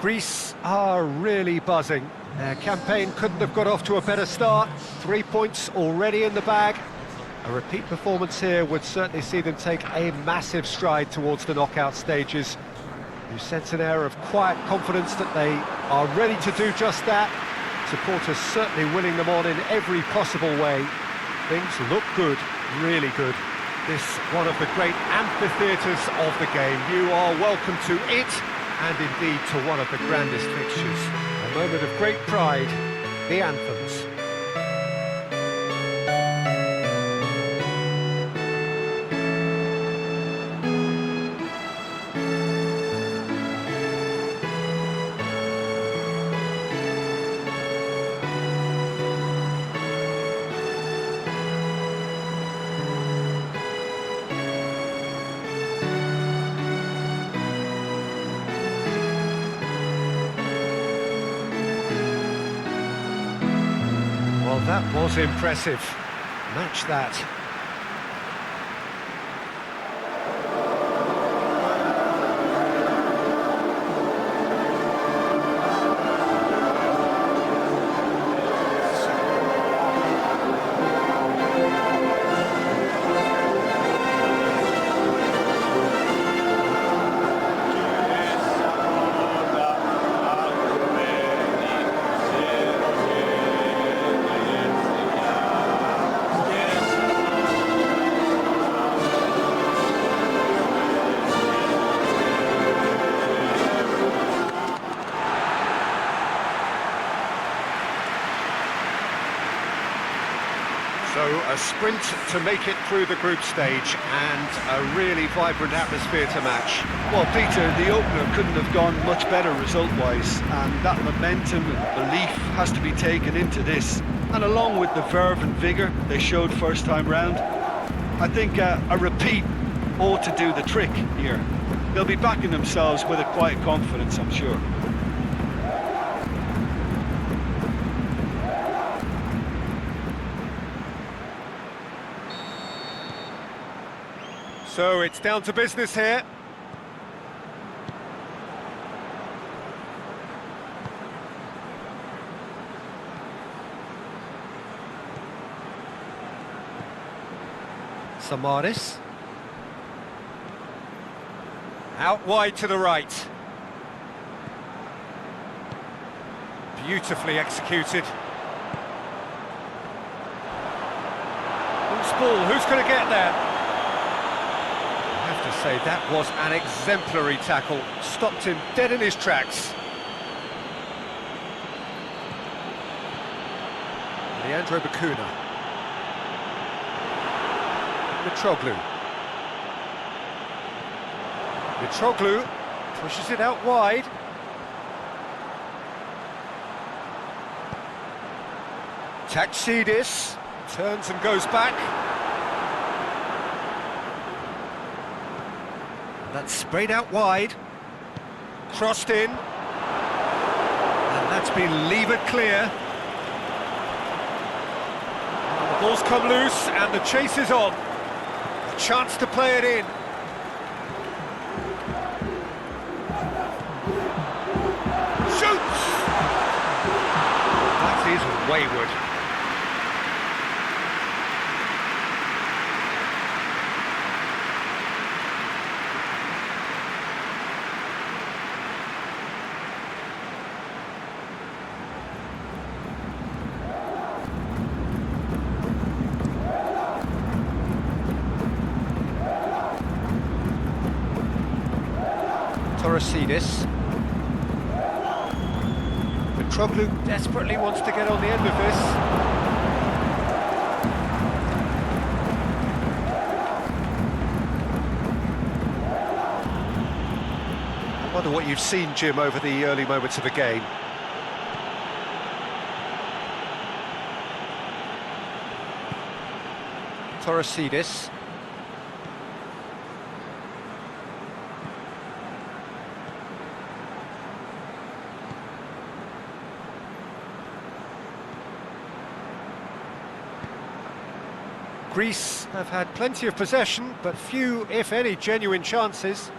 Greece are really buzzing. Their campaign couldn't have got off to a better start. 3 points already in the bag. A repeat performance here would certainly see them take a massive stride towards the knockout stages. You sense an air of quiet confidence that they are ready to do just that. Supporters certainly winning them on in every possible way. Things look good, really good. This one of the great amphitheatres of the game. You are welcome to it, and indeed to one of the grandest fixtures. A moment of great pride, the anthems. Well, that was impressive. Match that. So a sprint to make it through the group stage, and a really vibrant atmosphere to match. Well, Peter, the opener couldn't have gone much better result-wise, and that momentum and belief has to be taken into this. And along with the verve and vigour they showed first time round, I think a repeat ought to do the trick here. They'll be backing themselves with a quiet confidence, I'm sure. So it's down to business here. Samaris. Out wide to the right. Beautifully executed. Loose ball, who's going to get there? I have to say, that was an exemplary tackle. Stopped him dead in his tracks. Leandro Bacuna. Mitroglou. Mitroglou pushes it out wide. Taxidis turns and goes back. That's sprayed out wide. Crossed in. And that's been levered clear. And the ball's come loose and the chase is on. A chance to play it in. Shoots! That is wayward. Torresidis. Mitroglou desperately wants to get on the end of this. I wonder what you've seen, Jim, over the early moments of the game. Torresidis. Greece have had plenty of possession, but few, if any, genuine chances.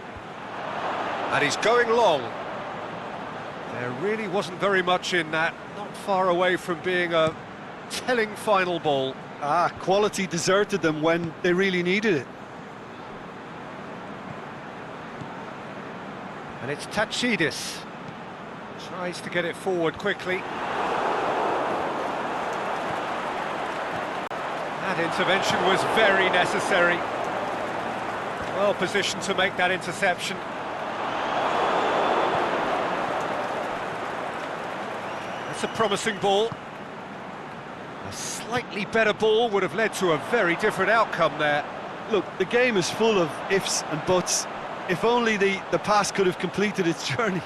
And he's going long. There really wasn't very much in that, not far away from being a telling final ball. Quality deserted them when they really needed it. And it's Tachidis. Tries to get it forward quickly. That intervention was very necessary. Well positioned to make that interception. That's a promising ball. A slightly better ball would have led to a very different outcome there. Look, the game is full of ifs and buts. If only the pass could have completed its journey.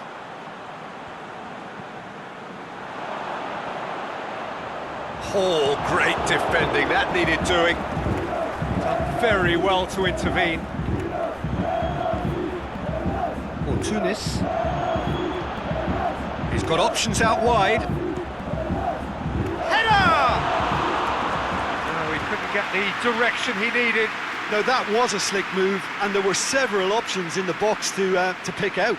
Oh, great defending, that needed doing. Done very well to intervene. Or Tunis. He's got options out wide. Header! No, he couldn't get the direction he needed. Now that was a slick move, and there were several options in the box to pick out.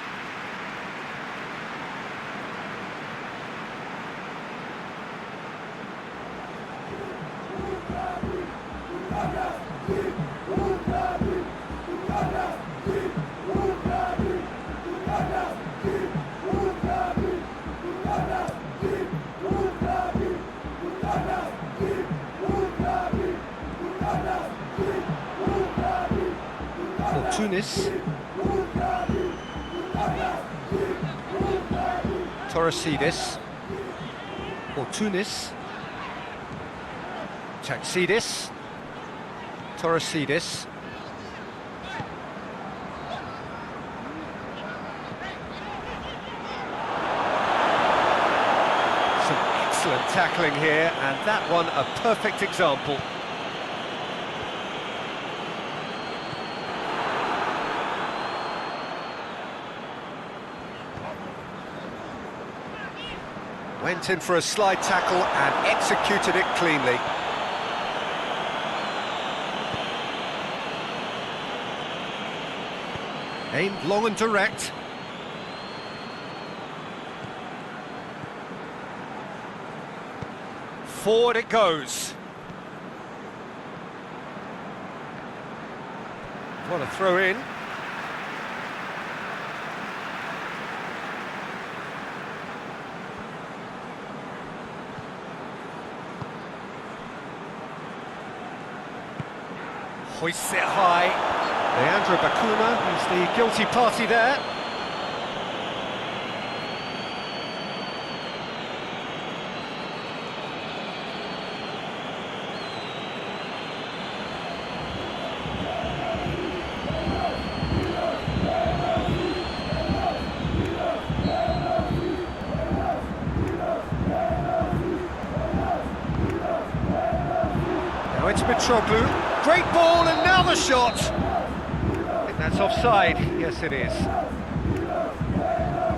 Tunis. Torresidis. For Tunis. Tachidis. Torresidis. Some excellent tackling here, and that one a perfect example. Went in for a slide tackle and executed it cleanly. Aimed long and direct. Forward it goes. What a throw in. Hoists it high. Leandro Bacuna is the guilty party there. Now it's Mitroglou. Great ball, and now the shot! I think that's offside. Yes, it is.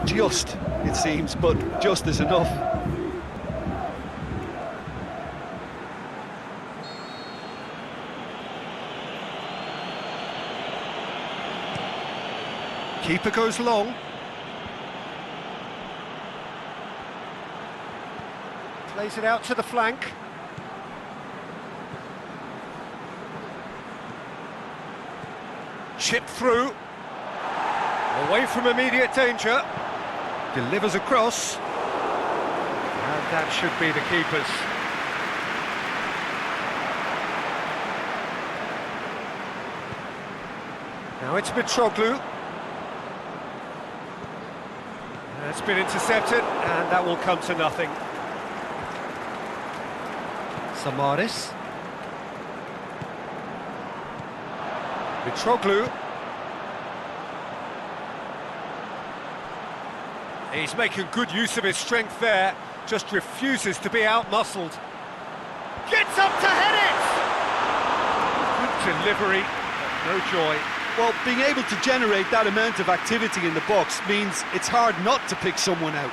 Just, it seems, but just is enough. Keeper goes long. Plays it out to the flank. Chipped through, away from immediate danger, delivers across, and that should be the keeper's. Now it's Mitroglou. That's been intercepted, and that will come to nothing. Samaris. Mitroglou. He's making good use of his strength there, just refuses to be out-muscled. Gets up to head it! Good delivery, but no joy. Well, being able to generate that amount of activity in the box means it's hard not to pick someone out.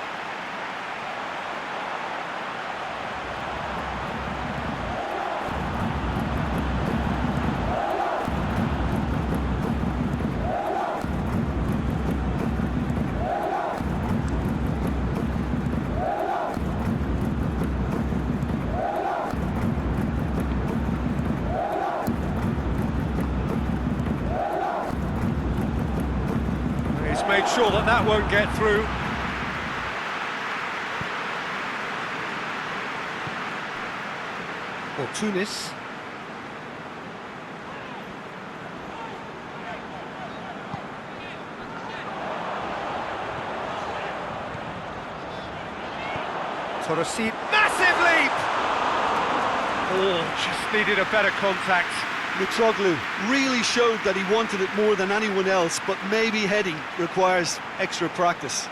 I'm sure that that won't get through. Or Tunis. Torresid, massive leap! Oh, just needed a better contact. Mitroglou really showed that he wanted it more than anyone else, but maybe heading requires extra practice.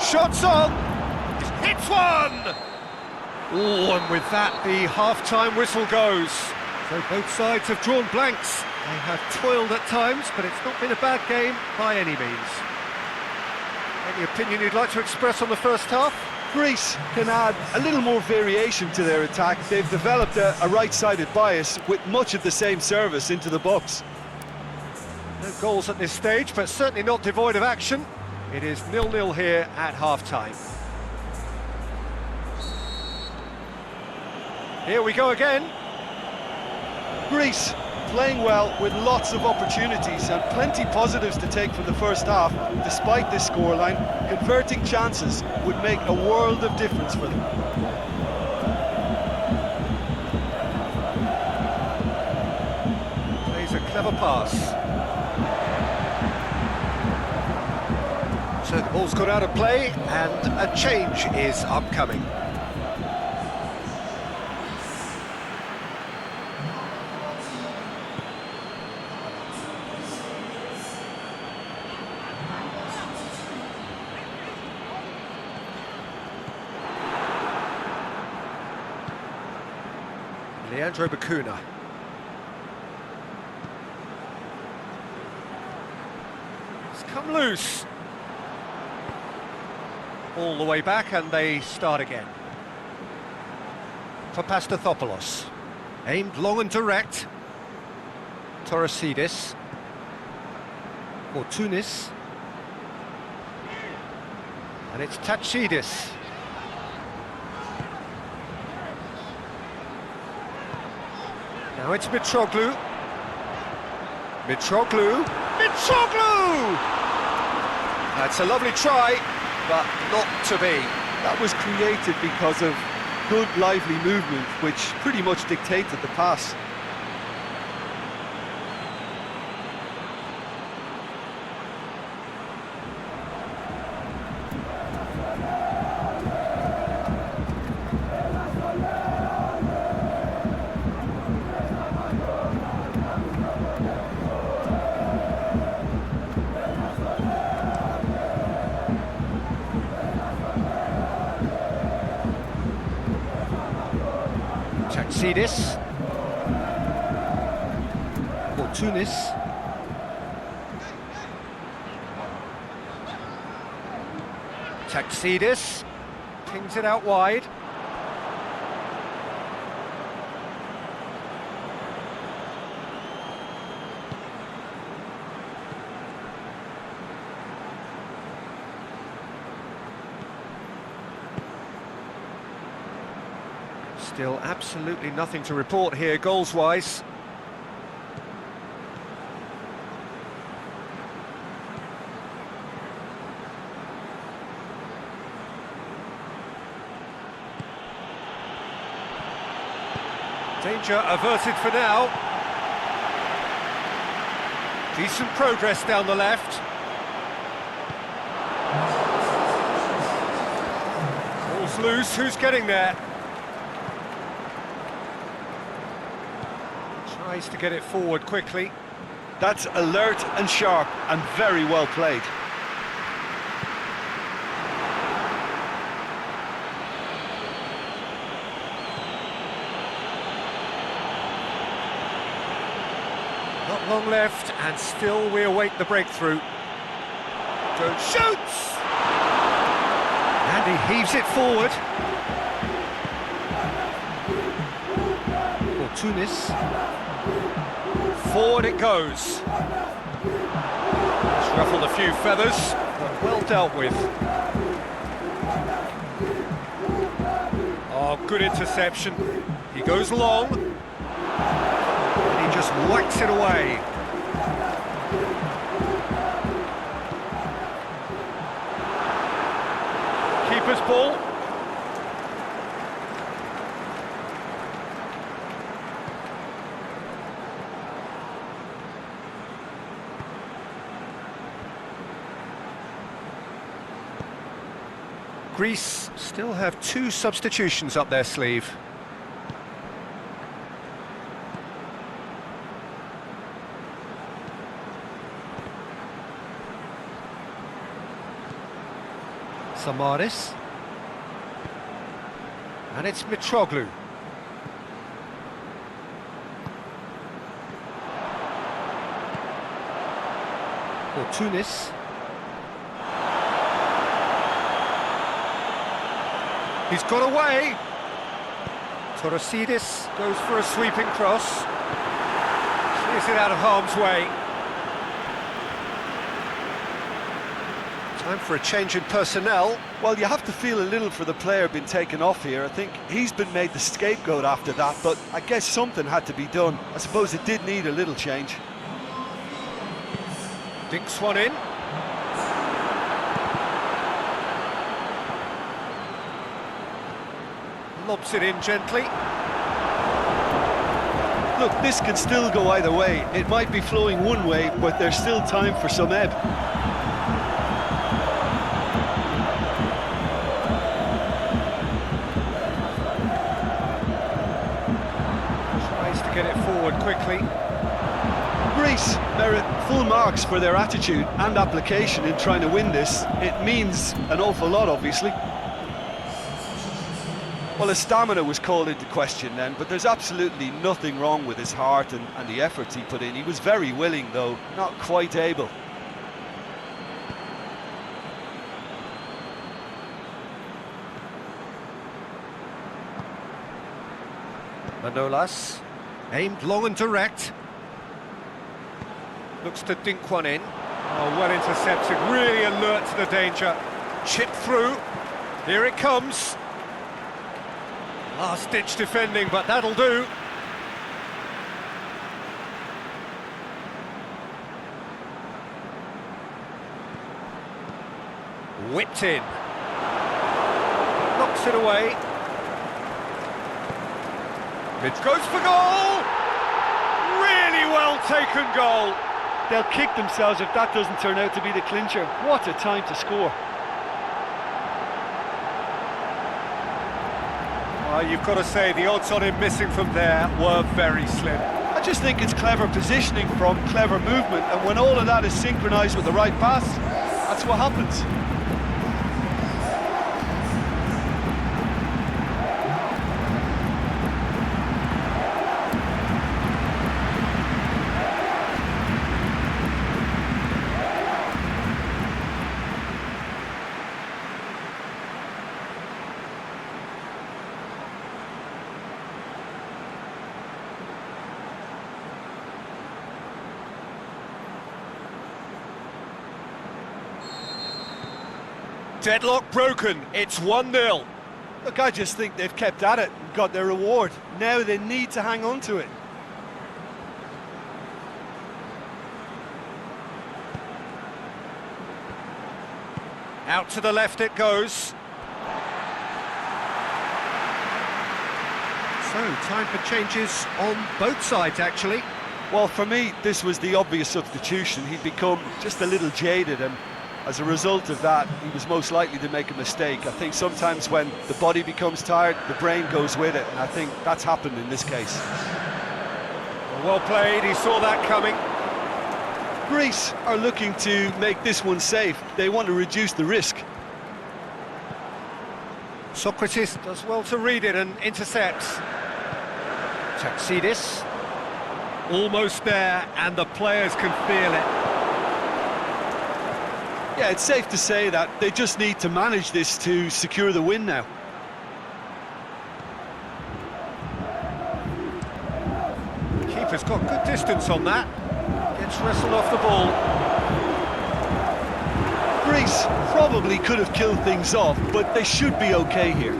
Shots on! Hits one! Oh, and with that, the half-time whistle goes. So both sides have drawn blanks. They have toiled at times, but it's not been a bad game by any means. Any opinion you'd like to express on the first half? Greece can add a little more variation to their attack. They've developed a right-sided bias with much of the same service into the box. No goals at this stage, but certainly not devoid of action. It is 0-0 here at half-time. Here we go again. Greece playing well with lots of opportunities and plenty positives to take from the first half. Despite this scoreline, converting chances would make a world of difference for them. Plays a clever pass. So the ball's gone out of play, and a change is upcoming. Leandro Bacuna. It's come loose. All the way back, and they start again. For Pastathopoulos. Aimed long and direct. Torresidis. For Tunis. And it's Tachidis. Now it's Mitroglou. Mitroglou. Mitroglou! That's a lovely try, but not to be. That was created because of good, lively movement, which pretty much dictated the pass. Tachidis. For Tunis. Tachidis. Pings it out wide. Still absolutely nothing to report here, goals-wise. Danger averted for now. Decent progress down the left. Ball's loose, who's getting there? Tries to get it forward quickly. That's alert and sharp and very well played. Not long left, and still we await the breakthrough. Don't shoots! And he heaves it forward. For Tunis. Forward it goes. It's ruffled a few feathers, but well dealt with. Oh, good interception. He goes long. And he just whacks it away. Keeper's ball. Greece still have 2 substitutions up their sleeve. Samaris. And it's Mitroglou. For Tunis. He's got away. Torosidis goes for a sweeping cross. Clears it out of harm's way. Time for a change in personnel. Well, you have to feel a little for the player being taken off here. I think he's been made the scapegoat after that, but I guess something had to be done. I suppose it did need a little change. Dinks one in. Lobs it in gently. Look, this can still go either way. It might be flowing one way, but there's still time for some ebb. Tries to get it forward quickly. Greece merit full marks for their attitude and application in trying to win this. It means an awful lot, obviously. Well, his stamina was called into question then, but there's absolutely nothing wrong with his heart and the efforts he put in. He was very willing, though, not quite able. Manolas, aimed long and direct. Looks to dink one in. Oh, well intercepted, really alert to the danger. Chip through, here it comes. Last-ditch defending, but that'll do. Whipped in. Knocks it away. It goes for goal! Really well taken goal. They'll kick themselves if that doesn't turn out to be the clincher. What a time to score. You've got to say, the odds on him missing from there were very slim. I just think it's clever positioning from clever movement, and when all of that is synchronised with the right pass, that's what happens. Deadlock broken, it's 1-0. Look, I just think they've kept at it and got their reward. Now they need to hang on to it. Out to the left it goes. So, time for changes on both sides, actually. Well, for me, this was the obvious substitution. He'd become just a little jaded, and as a result of that, he was most likely to make a mistake. I think sometimes when the body becomes tired, the brain goes with it, and I think that's happened in this case. Well played, he saw that coming. Greece are looking to make this one safe. They want to reduce the risk. Socrates does well to read it and intercepts. Taxidis. Almost there, and the players can feel it. Yeah, it's safe to say that they just need to manage this to secure the win now. Keeper's got good distance on that. Gets wrestled off the ball. Greece probably could have killed things off, but they should be okay here.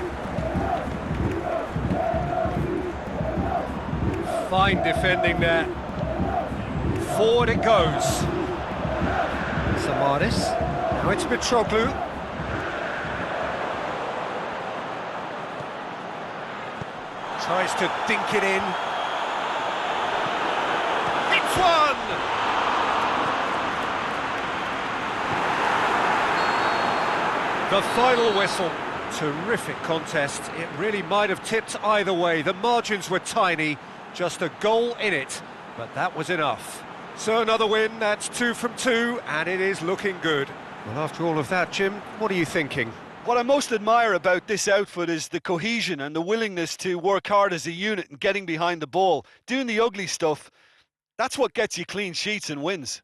Fine defending there. Forward it goes. Samaris. Now it's Mitroglou. Tries to dink it in. It's one! The final whistle. Terrific contest. It really might have tipped either way. The margins were tiny, just a goal in it, but that was enough. So another win, that's 2 from 2, and it is looking good. Well, after all of that, Jim, what are you thinking? What I most admire about this outfit is the cohesion and the willingness to work hard as a unit and getting behind the ball. Doing the ugly stuff, that's what gets you clean sheets and wins.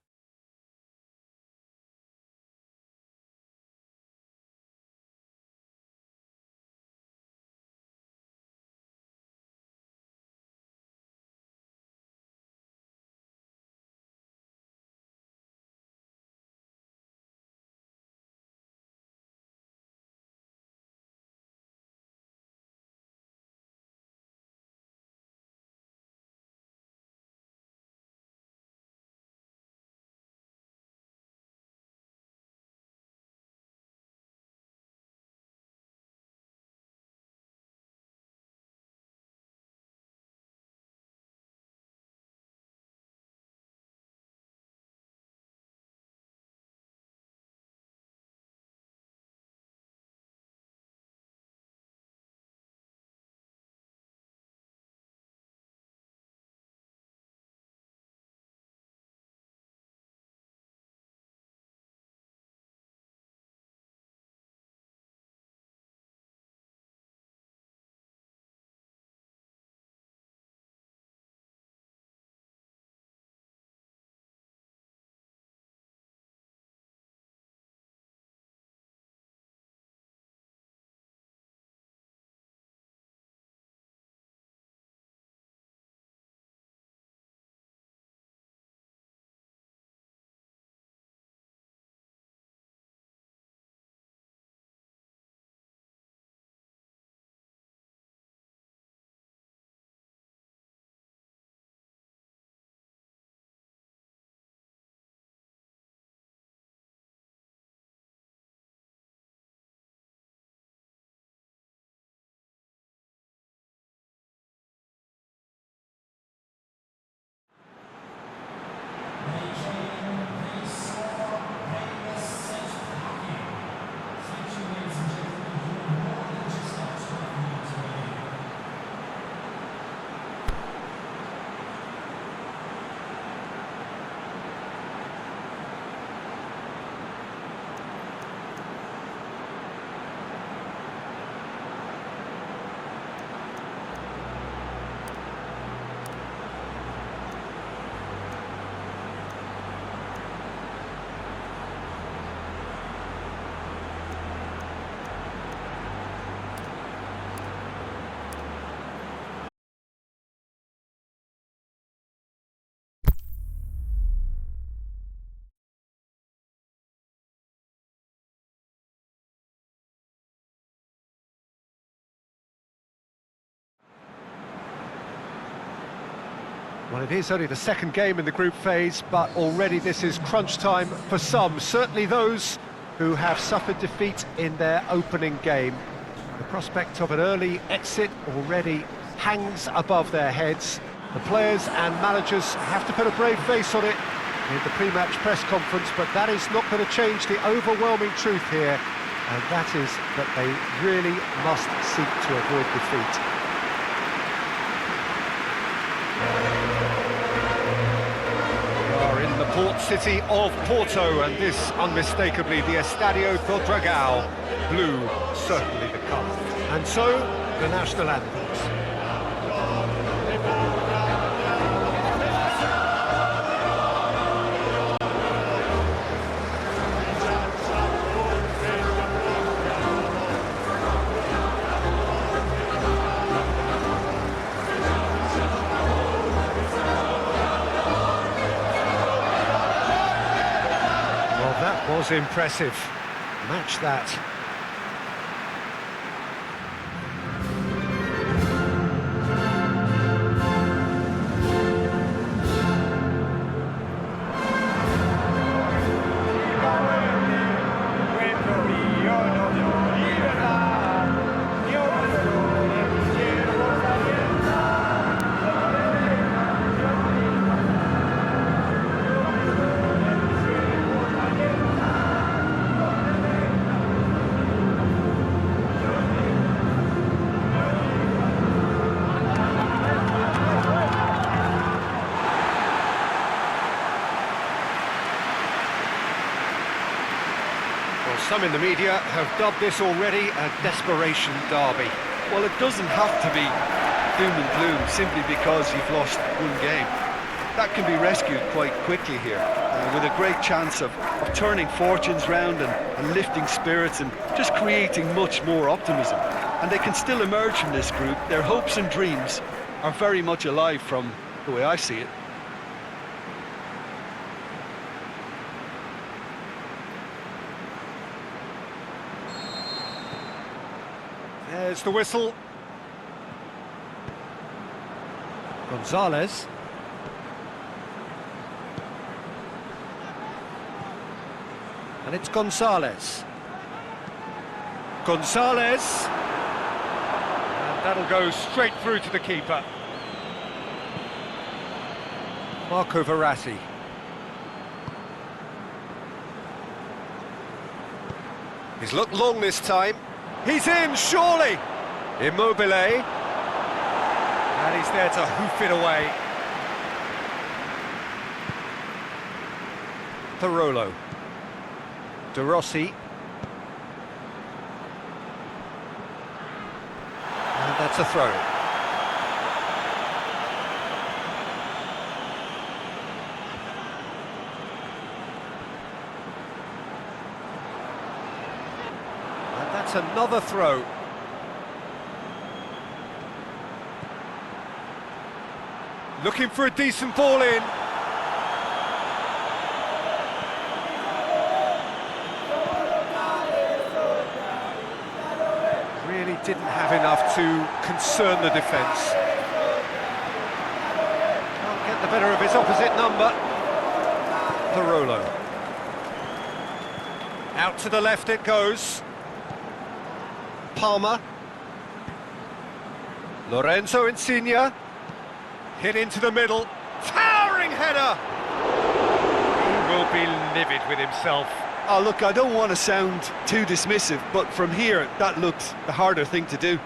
Well, it is only the second game in the group phase, but already this is crunch time for some, certainly those who have suffered defeat in their opening game. The prospect of an early exit already hangs above their heads. The players and managers have to put a brave face on it in the pre-match press conference, but that is not going to change the overwhelming truth here, and that is that they really must seek to avoid defeat. The port city of Porto, and this unmistakably the Estadio do Dragão. Blue, certainly the colour. And so, the national anthems. Was impressive. Match that. Some in the media have dubbed this already a desperation derby. Well, it doesn't have to be doom and gloom simply because you've lost one game. That can be rescued quite quickly here, with a great chance of turning fortunes round and lifting spirits and just creating much more optimism. And they can still emerge from this group. Their hopes and dreams are very much alive from the way I see it. There's the whistle. Gonzalez. And it's Gonzalez. Gonzalez. And that'll go straight through to the keeper. Marco Verratti. He's looked long this time. He's in, surely! Immobile. And he's there to hoof it away. Parolo. De Rossi. And that's a throw. That's another throw. Looking for a decent ball in. Really didn't have enough to concern the defence. Can't get the better of his opposite number. Parolo. Out to the left it goes. Palmer. Lorenzo Insigne. Hit into the middle. Towering header! He will be livid with himself. Oh, look, I don't want to sound too dismissive, but from here, that looked the harder thing to do.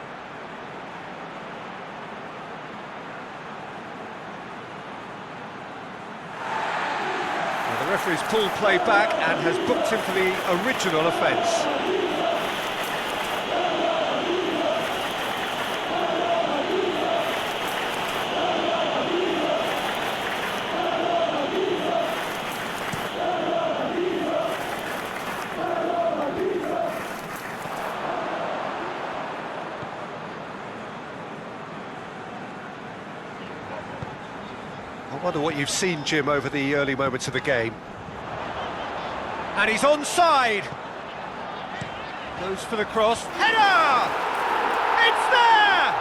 Well, the referee's pulled play back and has booked him for the original offence. I wonder what you've seen, Jim, over the early moments of the game. And he's onside! Goes for the cross. Header! It's there!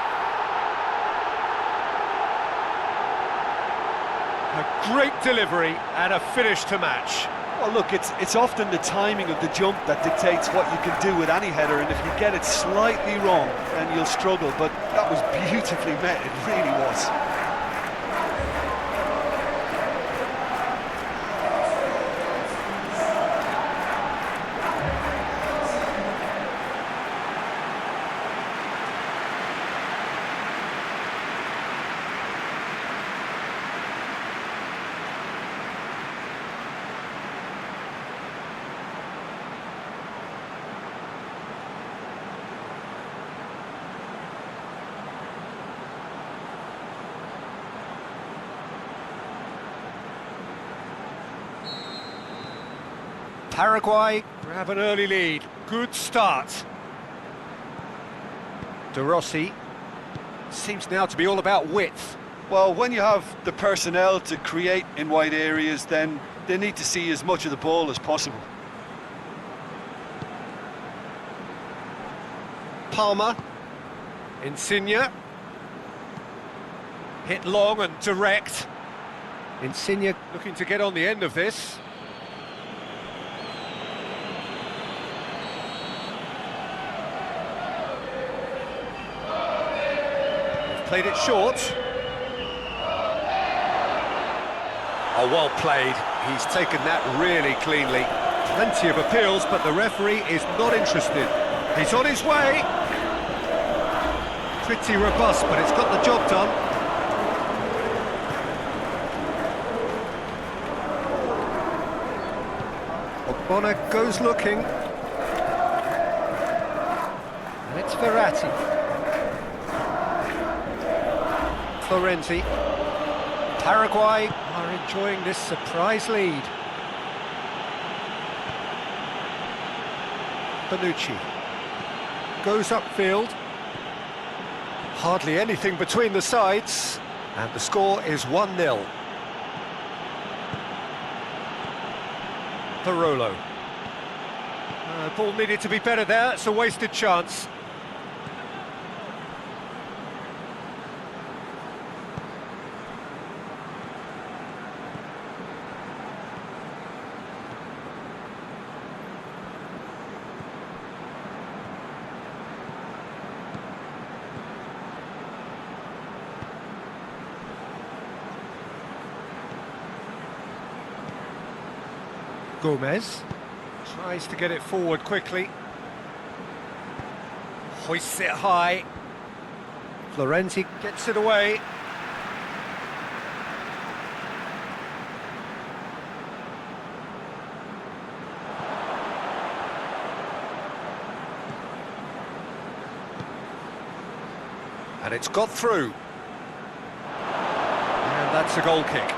A great delivery and a finish to match. Well, look, it's often the timing of the jump that dictates what you can do with any header, and if you get it slightly wrong, then you'll struggle, but that was beautifully met, it really was. Paraguay grab an early lead. Good start. De Rossi. Seems now to be all about width. Well, when you have the personnel to create in wide areas, then they need to see as much of the ball as possible. Palmer. Insigne. Hit long and direct. Insigne looking to get on the end of this. Played it short. Oh, well played. He's taken that really cleanly. Plenty of appeals, but the referee is not interested. He's on his way. Pretty robust, but it's got the job done. Ogbonna goes looking. And it's Verratti. Florenzi. Paraguay are enjoying this surprise lead. Bonucci goes upfield. Hardly anything between the sides, and the score is 1-0. Parolo. Ball needed to be better there, it's a wasted chance. Gomez tries to get it forward quickly. Hoists it high. Florenzi gets it away. And it's got through. And that's a goal kick.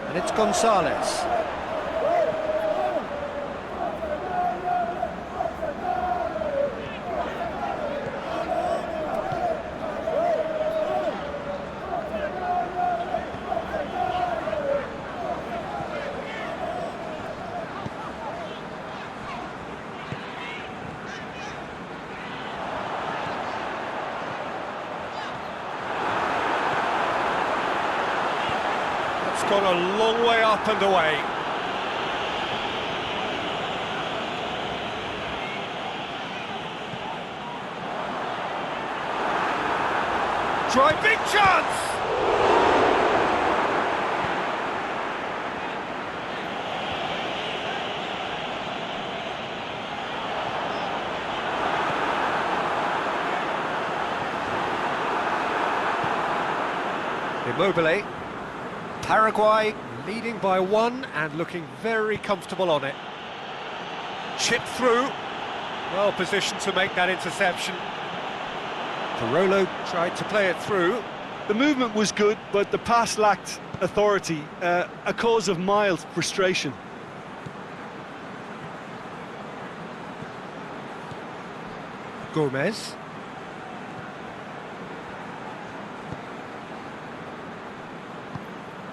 And it's Gonzalez. Gone a long way up and away. Try big chance! Immobile. Paraguay leading by 1 and looking very comfortable on it. Chip through. Well positioned to make that interception. Parolo tried to play it through. The movement was good, but the pass lacked authority, a cause of mild frustration. Gomez.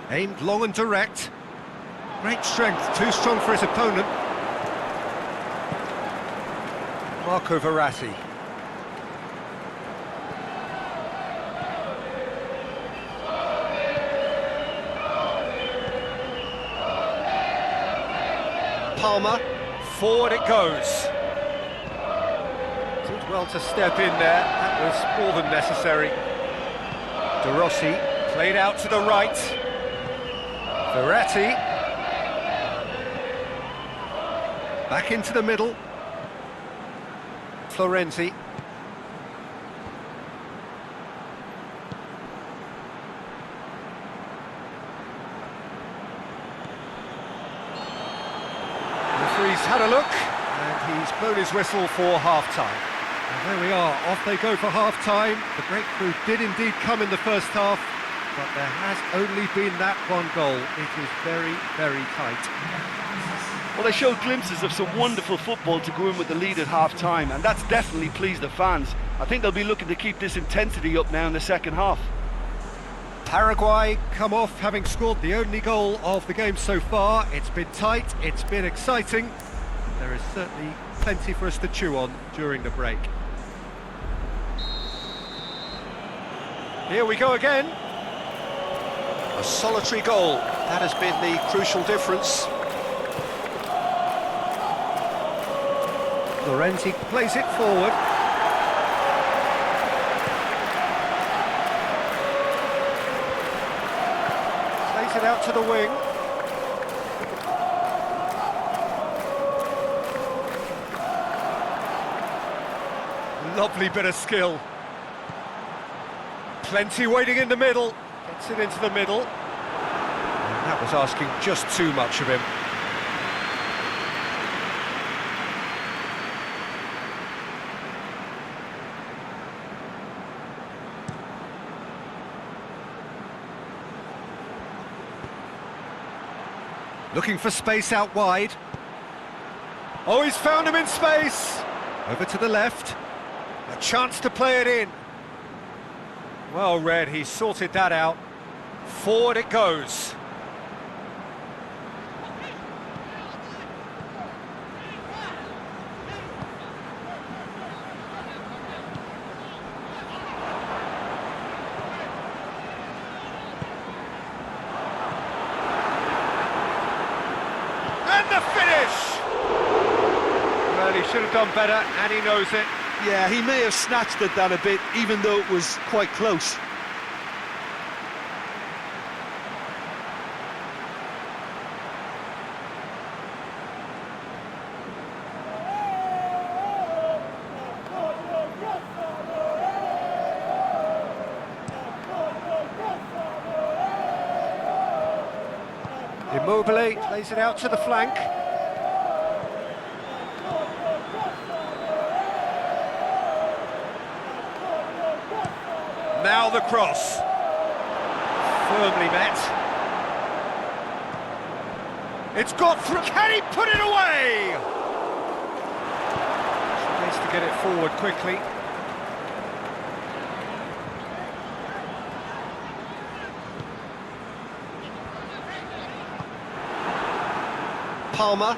Aimed long and direct. Great strength, too strong for his opponent. Marco Verratti. Palmer, forward it goes. Did well to step in there, that was more than necessary. De Rossi played out to the right. Verratti. Back into the middle. Florenzi. Referee's had a look, and he's blown his whistle for half-time. And there we are, off they go for half-time. The breakthrough did indeed come in the first half, but there has only been that one goal. It is very, very tight. Well, they showed glimpses of some wonderful football to go in with the lead at half-time, and that's definitely pleased the fans. I think they'll be looking to keep this intensity up now in the second half. Paraguay come off having scored the only goal of the game so far. It's been tight, it's been exciting. There is certainly plenty for us to chew on during the break. Here we go again. A solitary goal, that has been the crucial difference. Lorenzi plays it forward. Plays it out to the wing. Lovely bit of skill. Plenty waiting in the middle. Gets it into the middle. And that was asking just too much of him. Looking for space out wide. Oh, he's found him in space. Over to the left. A chance to play it in. Well read, he sorted that out. Forward it goes. And the finish! Well, he should have done better, and he knows it. Yeah, he may have snatched at that a bit, even though it was quite close. Immobile plays it out to the flank. Now the cross. Firmly met. It's got through. Can he put it away? Needs to get it forward quickly. Palmer.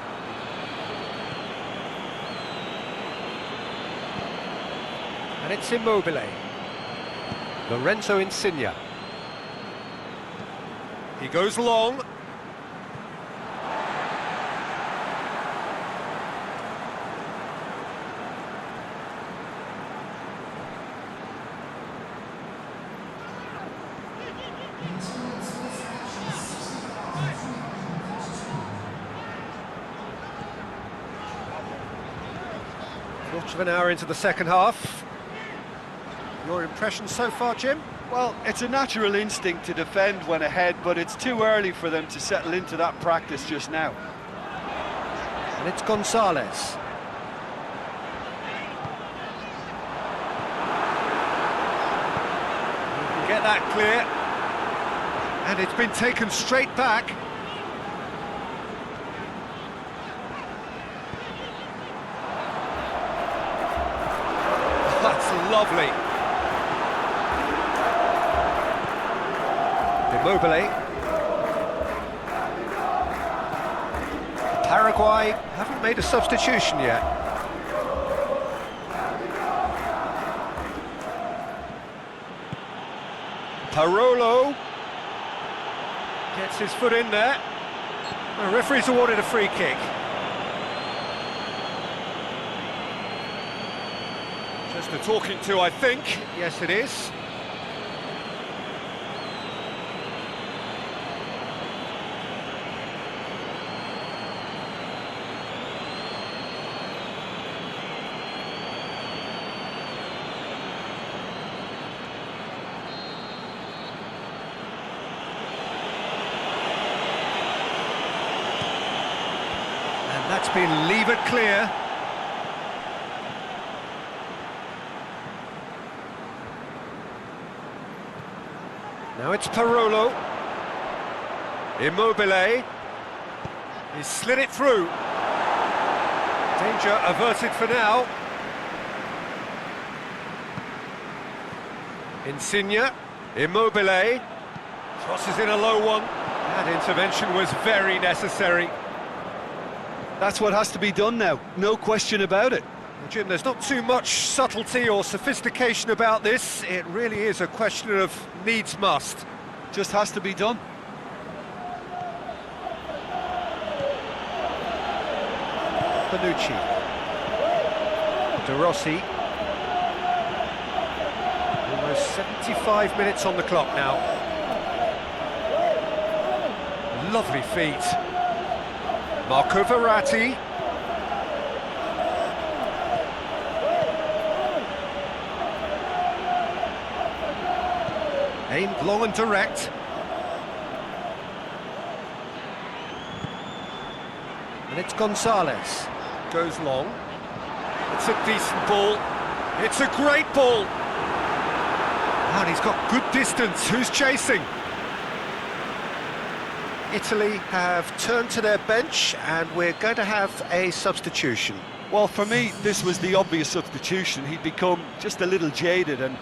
And it's Immobile. Lorenzo Insigne. He goes long. Quarter of an hour into the second half. Your impressions so far, Jim? Well, it's a natural instinct to defend when ahead, but it's too early for them to settle into that practice just now. And it's Gonzalez. You can get that clear. And it's been taken straight back. That's lovely. Immobile. Paraguay haven't made a substitution yet. Parolo gets his foot in there. The referee's awarded a free kick. Just a talking to, I think. Yes, it is. That's been levered clear. Now it's Parolo. Immobile. He's slid it through. Danger averted for now. Insigne, Immobile, crosses in a low one. That intervention was very necessary. That's what has to be done now, no question about it. Well, Jim, there's not too much subtlety or sophistication about this. It really is a question of needs must. Just has to be done. Bonucci, De Rossi. Almost 75 minutes on the clock now. Lovely feet. Marco Verratti. Aimed long and direct. And it's Gonzalez. Goes long. It's a decent ball. It's a great ball. And he's got good distance. Who's chasing? Italy have turned to their bench, and we're going to have a substitution. Well, for me, this was the obvious substitution. He'd become just a little jaded, and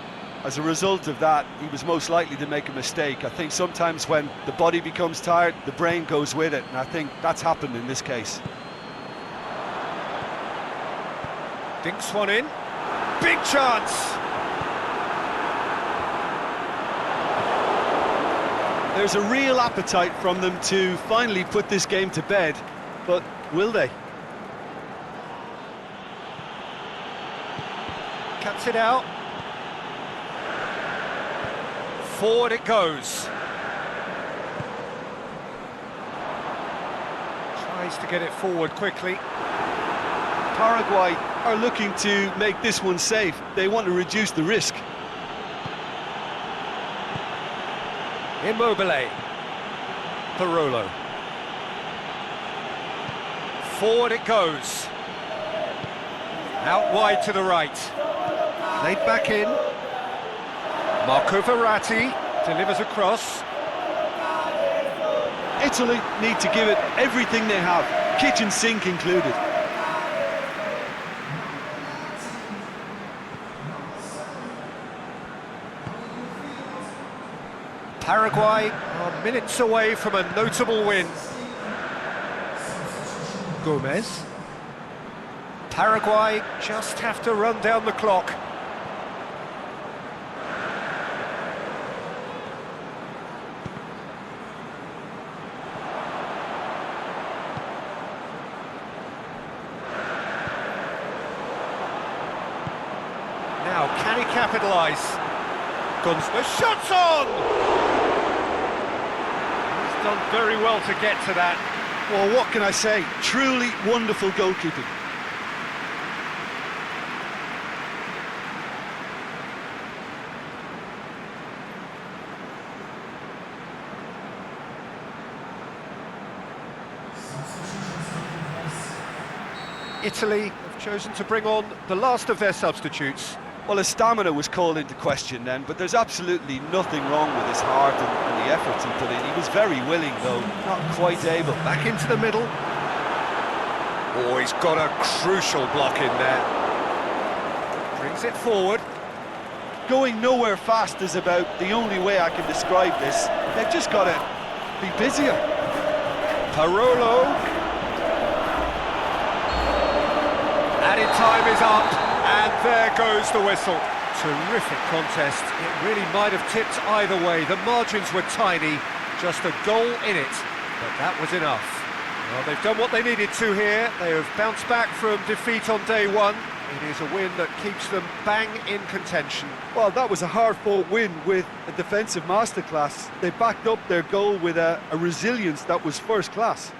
as a result of that, he was most likely to make a mistake. I think sometimes when the body becomes tired, the brain goes with it, and I think that's happened in this case. Dinks one in. Big chance! There's a real appetite from them to finally put this game to bed, but will they? Cuts it out. Forward it goes. Tries to get it forward quickly. Paraguay are looking to make this one safe. They want to reduce the risk. Immobile. Parolo. Forward it goes. Out wide to the right. Laid back in. Marco Verratti delivers across. Italy need to give it everything they have, kitchen sink included. Paraguay are minutes away from a notable win. Gomez. Paraguay just have to run down the clock. Now, can he capitalise? The shot's on! He's done very well to get to that. Well, what can I say? Truly wonderful goalkeeping. Italy have chosen to bring on the last of their substitutes. Well, his stamina was called into question then, but there's absolutely nothing wrong with his heart and the efforts he put in. He was very willing, though, not quite able. Back into the middle. Oh, he's got a crucial block in there. Brings it forward. Going nowhere fast is about the only way I can describe this. They've just got to be busier. Parolo. Added time is up. And there goes the whistle. Terrific contest. It really might have tipped either way. The margins were tiny, just a goal in it, but that was enough. Well, they've done what they needed to here. They have bounced back from defeat on day one. It is a win that keeps them bang in contention. Well, that was a hard-fought win with a defensive masterclass. They backed up their goal with a resilience that was first class.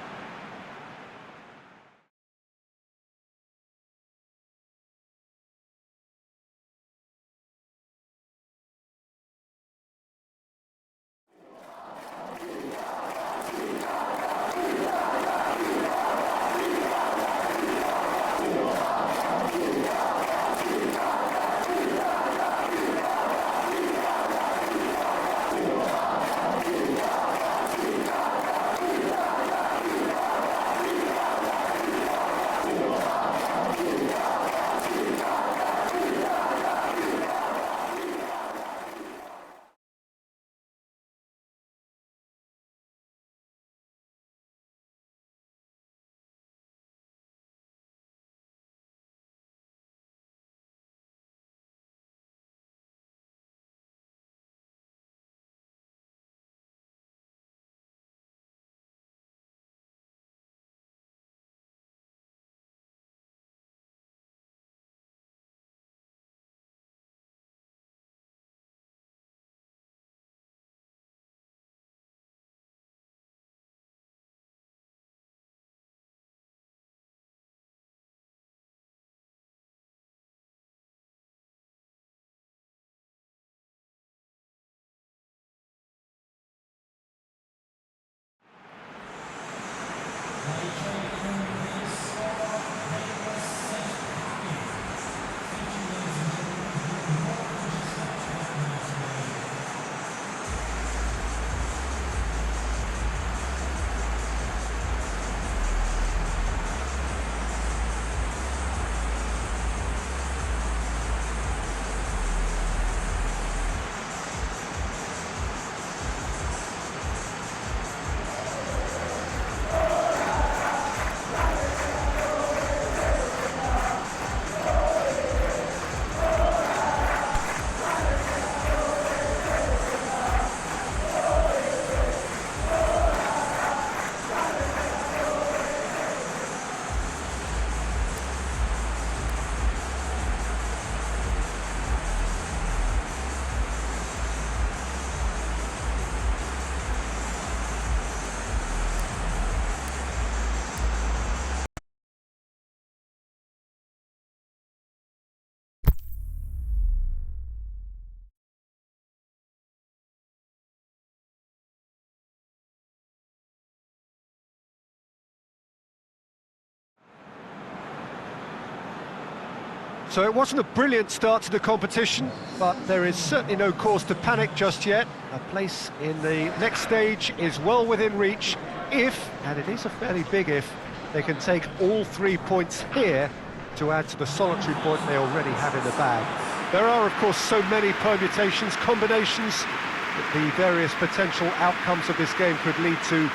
So it wasn't a brilliant start to the competition, but there is certainly no cause to panic just yet. A place in the next stage is well within reach if, and it is a fairly big if, they can take all 3 points here to add to the solitary point they already have in the bag. There are, of course, so many permutations, combinations that the various potential outcomes of this game could lead to,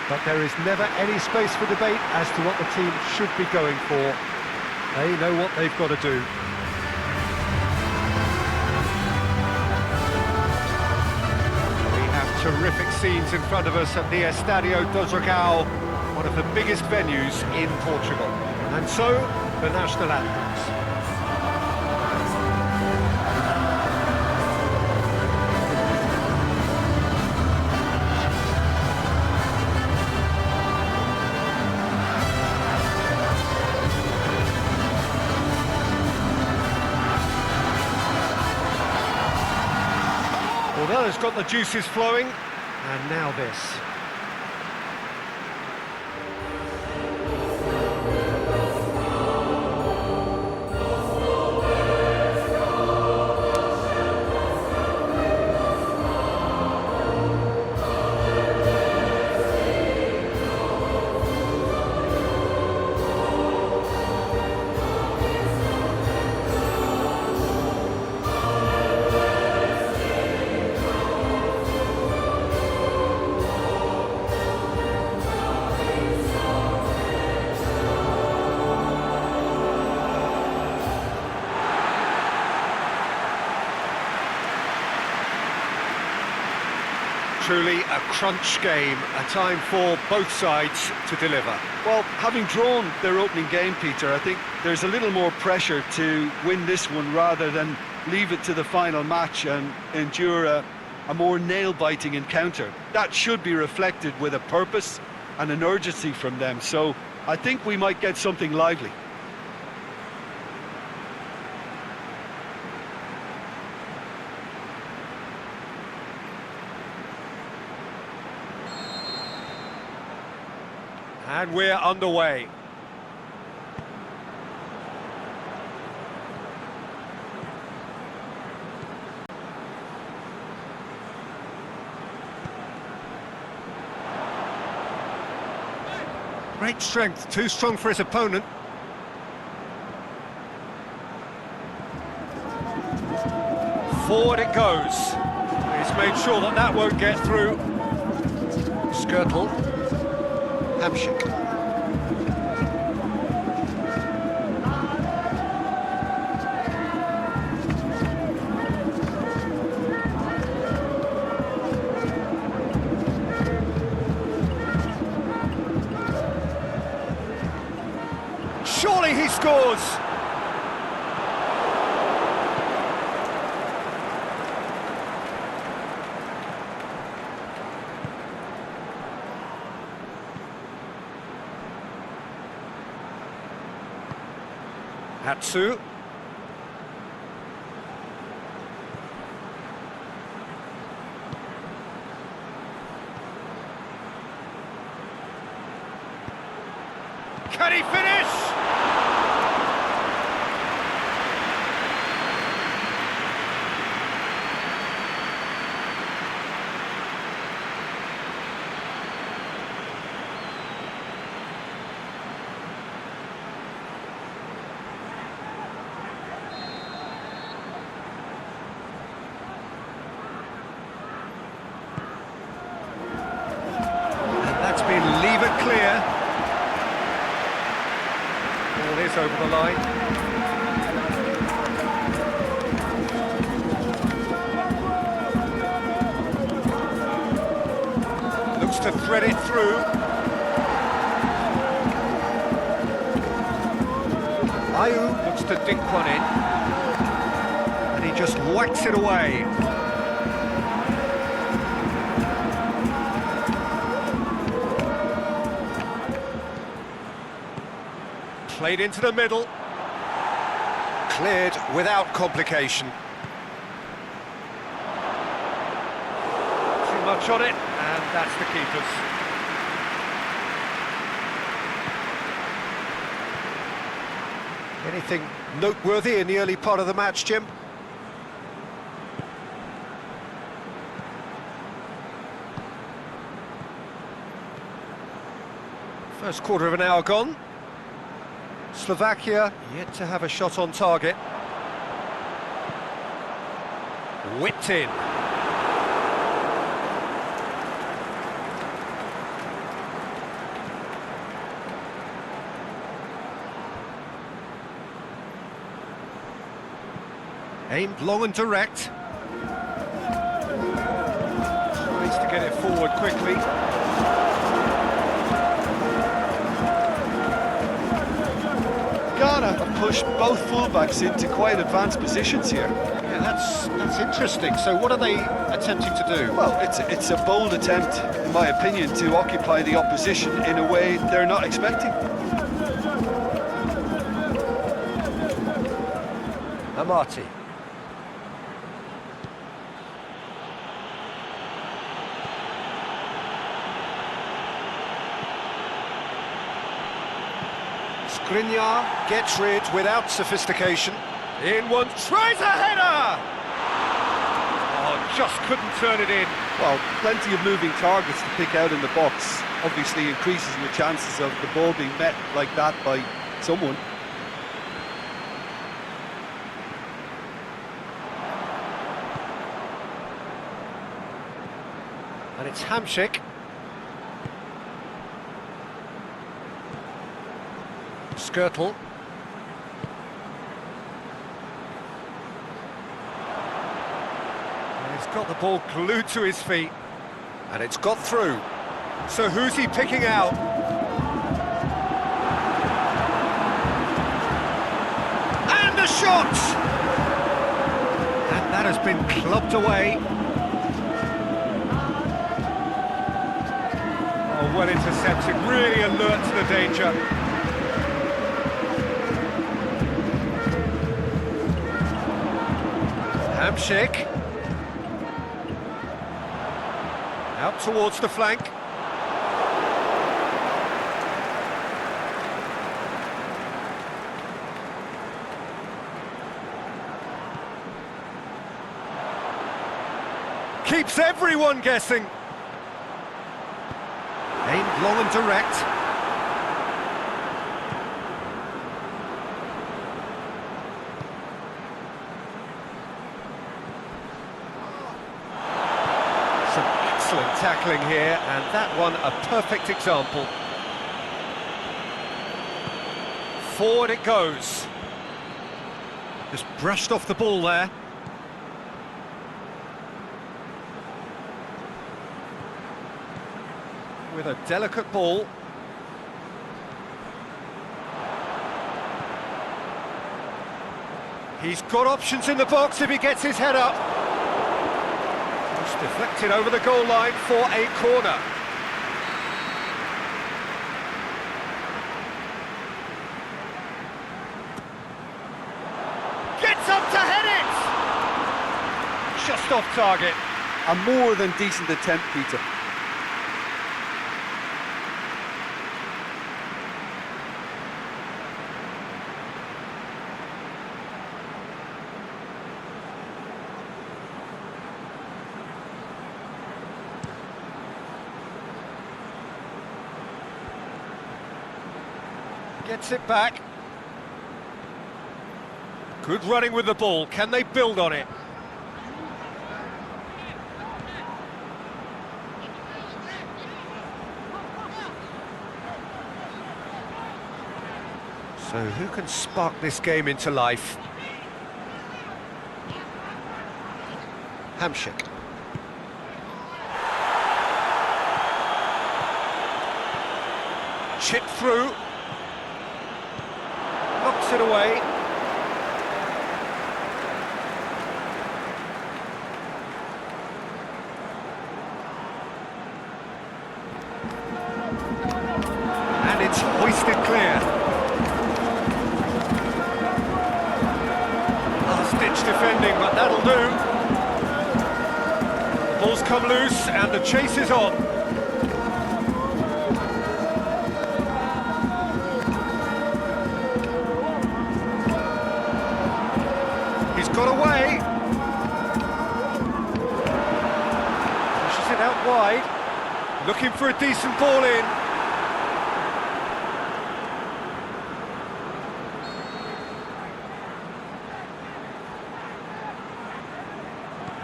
but there is never any space for debate as to what the team should be going for. They know what they've got to do. We have terrific scenes in front of us at the Estadio do Dragão, one of the biggest venues in Portugal. And so, the national anthems. Well, that has got the juices flowing, and now this. Truly a crunch game, a time for both sides to deliver. Well, having drawn their opening game, Peter, I think there's a little more pressure to win this one rather than leave it to the final match and endure a more nail-biting encounter. That should be reflected with a purpose and an urgency from them, so I think we might get something lively. And we're underway. Great strength, too strong for his opponent. Forward it goes. He's made sure that that won't get through. Skirtle. Hamshik. Surely he scores! Hatsu. Can he finish? That's been levered clear. Ball is over the line. Looks to thread it through. Ayew looks to dink one in. And he just whacks it away. Played into the middle. Cleared without complication. Too much on it, and that's the keeper's. Anything noteworthy in the early part of the match, Jim? First quarter of an hour gone. Slovakia yet to have a shot on target. Whipped in. Aimed long and direct. Tries to get it forward quickly. Ghana have pushed both fullbacks into quite advanced positions here. Yeah, that's interesting. So what are they attempting to do? Well, it's a bold attempt, in my opinion, to occupy the opposition in a way they're not expecting. Amati. Skriniar gets rid without sophistication. In one, tries a header! Oh, just couldn't turn it in. Well, plenty of moving targets to pick out in the box. Obviously increases your chances of the ball being met like that by someone. And it's Hamšík. Skirtle. And he's got the ball glued to his feet. And it's got through. So who's he picking out? And the shot! And that has been clubbed away. Oh, well intercepted, really alert to the danger. Hamšík. Out towards the flank. Keeps everyone guessing. Aimed long and direct. Some excellent tackling here, and that one a perfect example. Forward it goes. Just brushed off the ball there. With a delicate ball. He's got options in the box if he gets his head up. It's deflected over the goal line for a corner. Gets up to head it! Just off target. A more than decent attempt, Peter. Gets it back. Good running with the ball. Can they build on it? So who can spark this game into life? Hamšík. Chip through. Knocks it away. And it's hoisted clear. Last-ditch defending, but that'll do. The ball's come loose and the chase is on. looking for a decent ball in.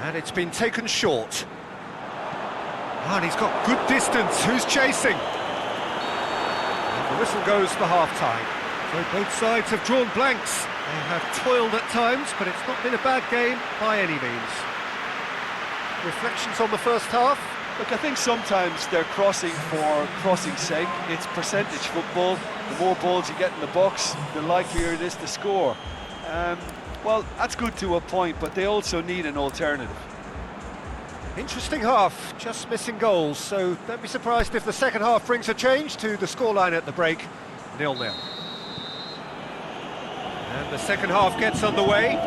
And it's been taken short. And he's got good distance. Who's chasing? And the whistle goes for half-time. So both sides have drawn blanks. They have toiled at times, but it's not been a bad game by any means. Reflections on the first half? Look, I think sometimes they're crossing for crossing's sake. It's percentage football. The more balls you get in the box, the likelier it is to score. Well, that's good to a point, but they also need an alternative. Interesting half, just missing goals, so don't be surprised if the second half brings a change to the scoreline at the break, 0-0. And the second half gets underway.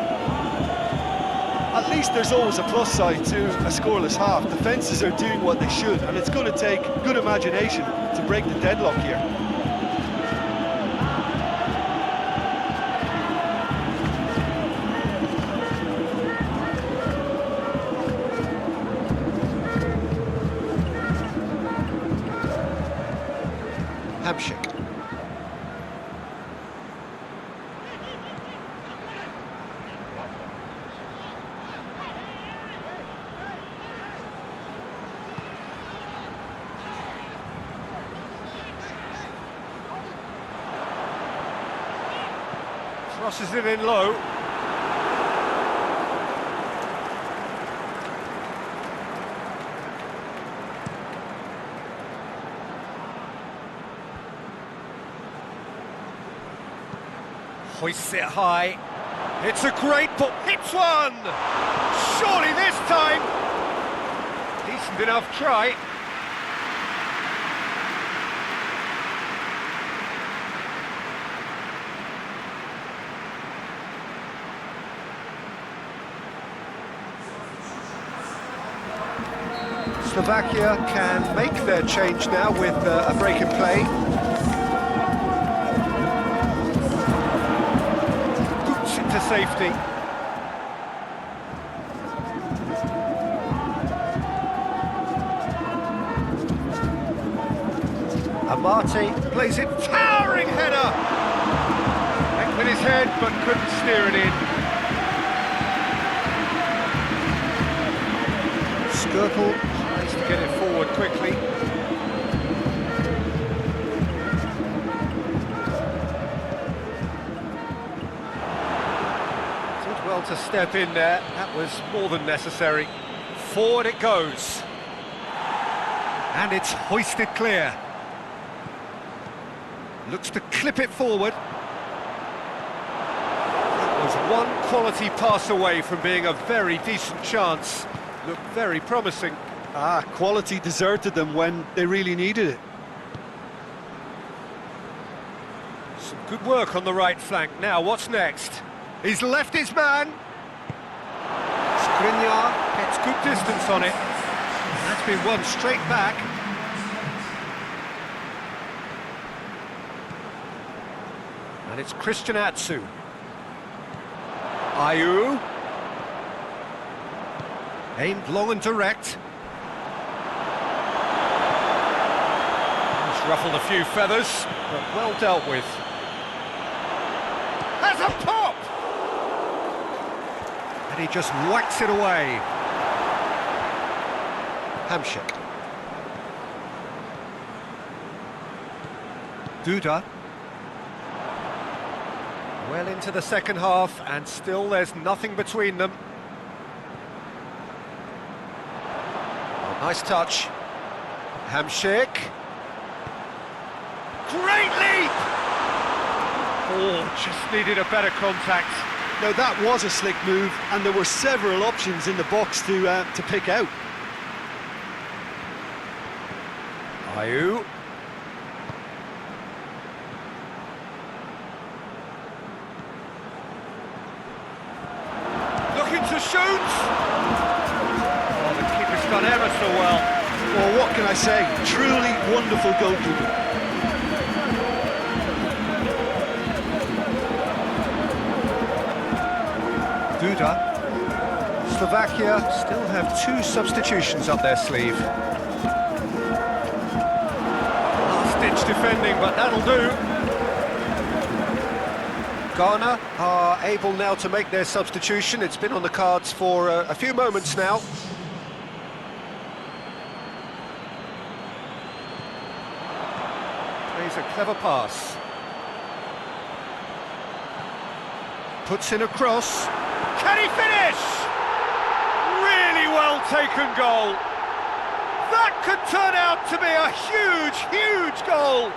At least there's always a plus side to a scoreless half. Defences are doing what they should, and it's going to take good imagination to break the deadlock here. Hamshik. Crosses it in low. Hoists it high. It's a great ball. Hits one! Surely this time! Decent enough try. Slovakia can make their change now with a break in play. Boots into safety. Amati plays it, towering header! Went with his head but couldn't steer it in. Skirtle tries to get it forward quickly. Did well to step in there, that was more than necessary. Forward it goes. And it's hoisted clear. Looks to clip it forward. That was one quality pass away from being a very decent chance. Looked very promising. Quality deserted them when they really needed it. Some good work on the right flank. Now, what's next? He's left his man. Skriniar gets good distance on it. That's been won straight back. And it's Christian Atsu. Ayew. Aimed long and direct. He's ruffled a few feathers, but well dealt with. Has a pop! And he just whacks it away. Hamshik. Duda. Well into the second half, and still there's nothing between them. Oh, nice touch. Hamshik. Great leap! Oh, just needed a better contact. Now that was a slick move, and there were several options in the box to pick out. Ayew. To shoot! Oh, the keeper's done ever so well. Well, what can I say? Truly wonderful goalkeeping. Duda. Slovakia still have two substitutions up their sleeve. defending, but that'll do. Ghana are able now to make their substitution. It's been on the cards for a few moments now. Plays a clever pass. Puts in a cross. Can he finish? Really well taken goal. That could turn out to be a huge, huge goal.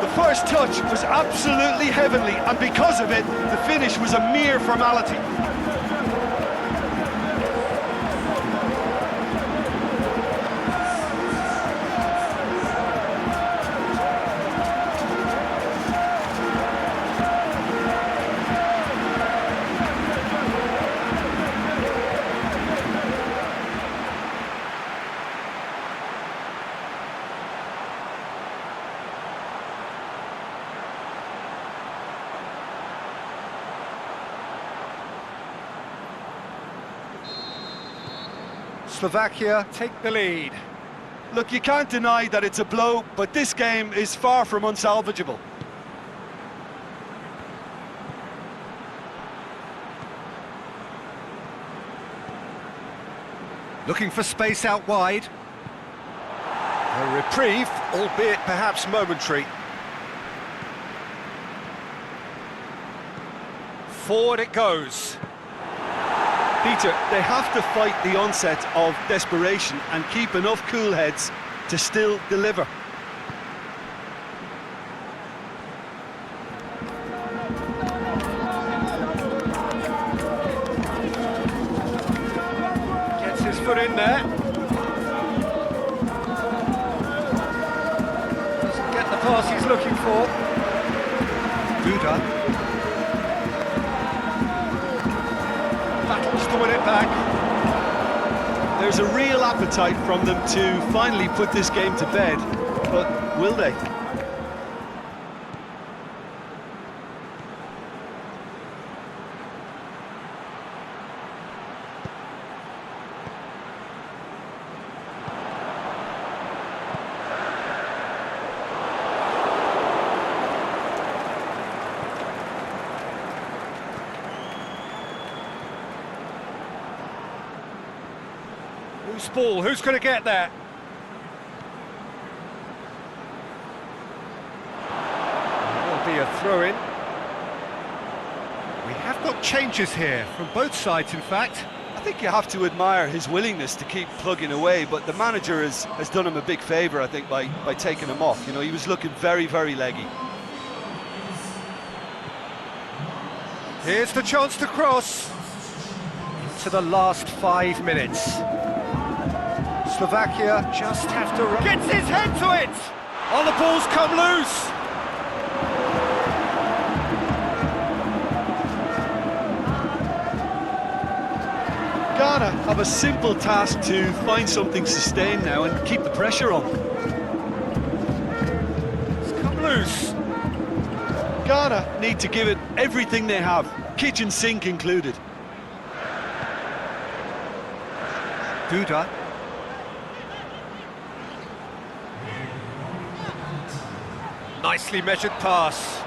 The first touch was absolutely heavenly, and because of it, the finish was a mere formality. Slovakia take the lead. Look, you can't deny that it's a blow, but this game is far from unsalvageable. Looking for space out wide. A reprieve, albeit perhaps momentary. Forward it goes. Peter, they have to fight the onset of desperation and keep enough cool heads to still deliver. Gets his foot in there. Doesn't get the pass he's looking for. Duda. Battles to win it back. There's a real appetite from them to finally put this game to bed, but will they? Loose ball, who's going to get there? It will be a throw-in. We have got changes here, from both sides in fact. I think you have to admire his willingness to keep plugging away, but the manager has done him a big favour, I think, by taking him off. You know, he was looking very, very leggy. Here's the chance to cross. Into the last 5 minutes. Slovakia just have to... Gets his head to it! Oh, the ball's come loose! Ghana have a simple task to find something sustained now and keep the pressure on. It's come loose. Ghana need to give it everything they have, kitchen sink included. Duda. Nicely measured pass.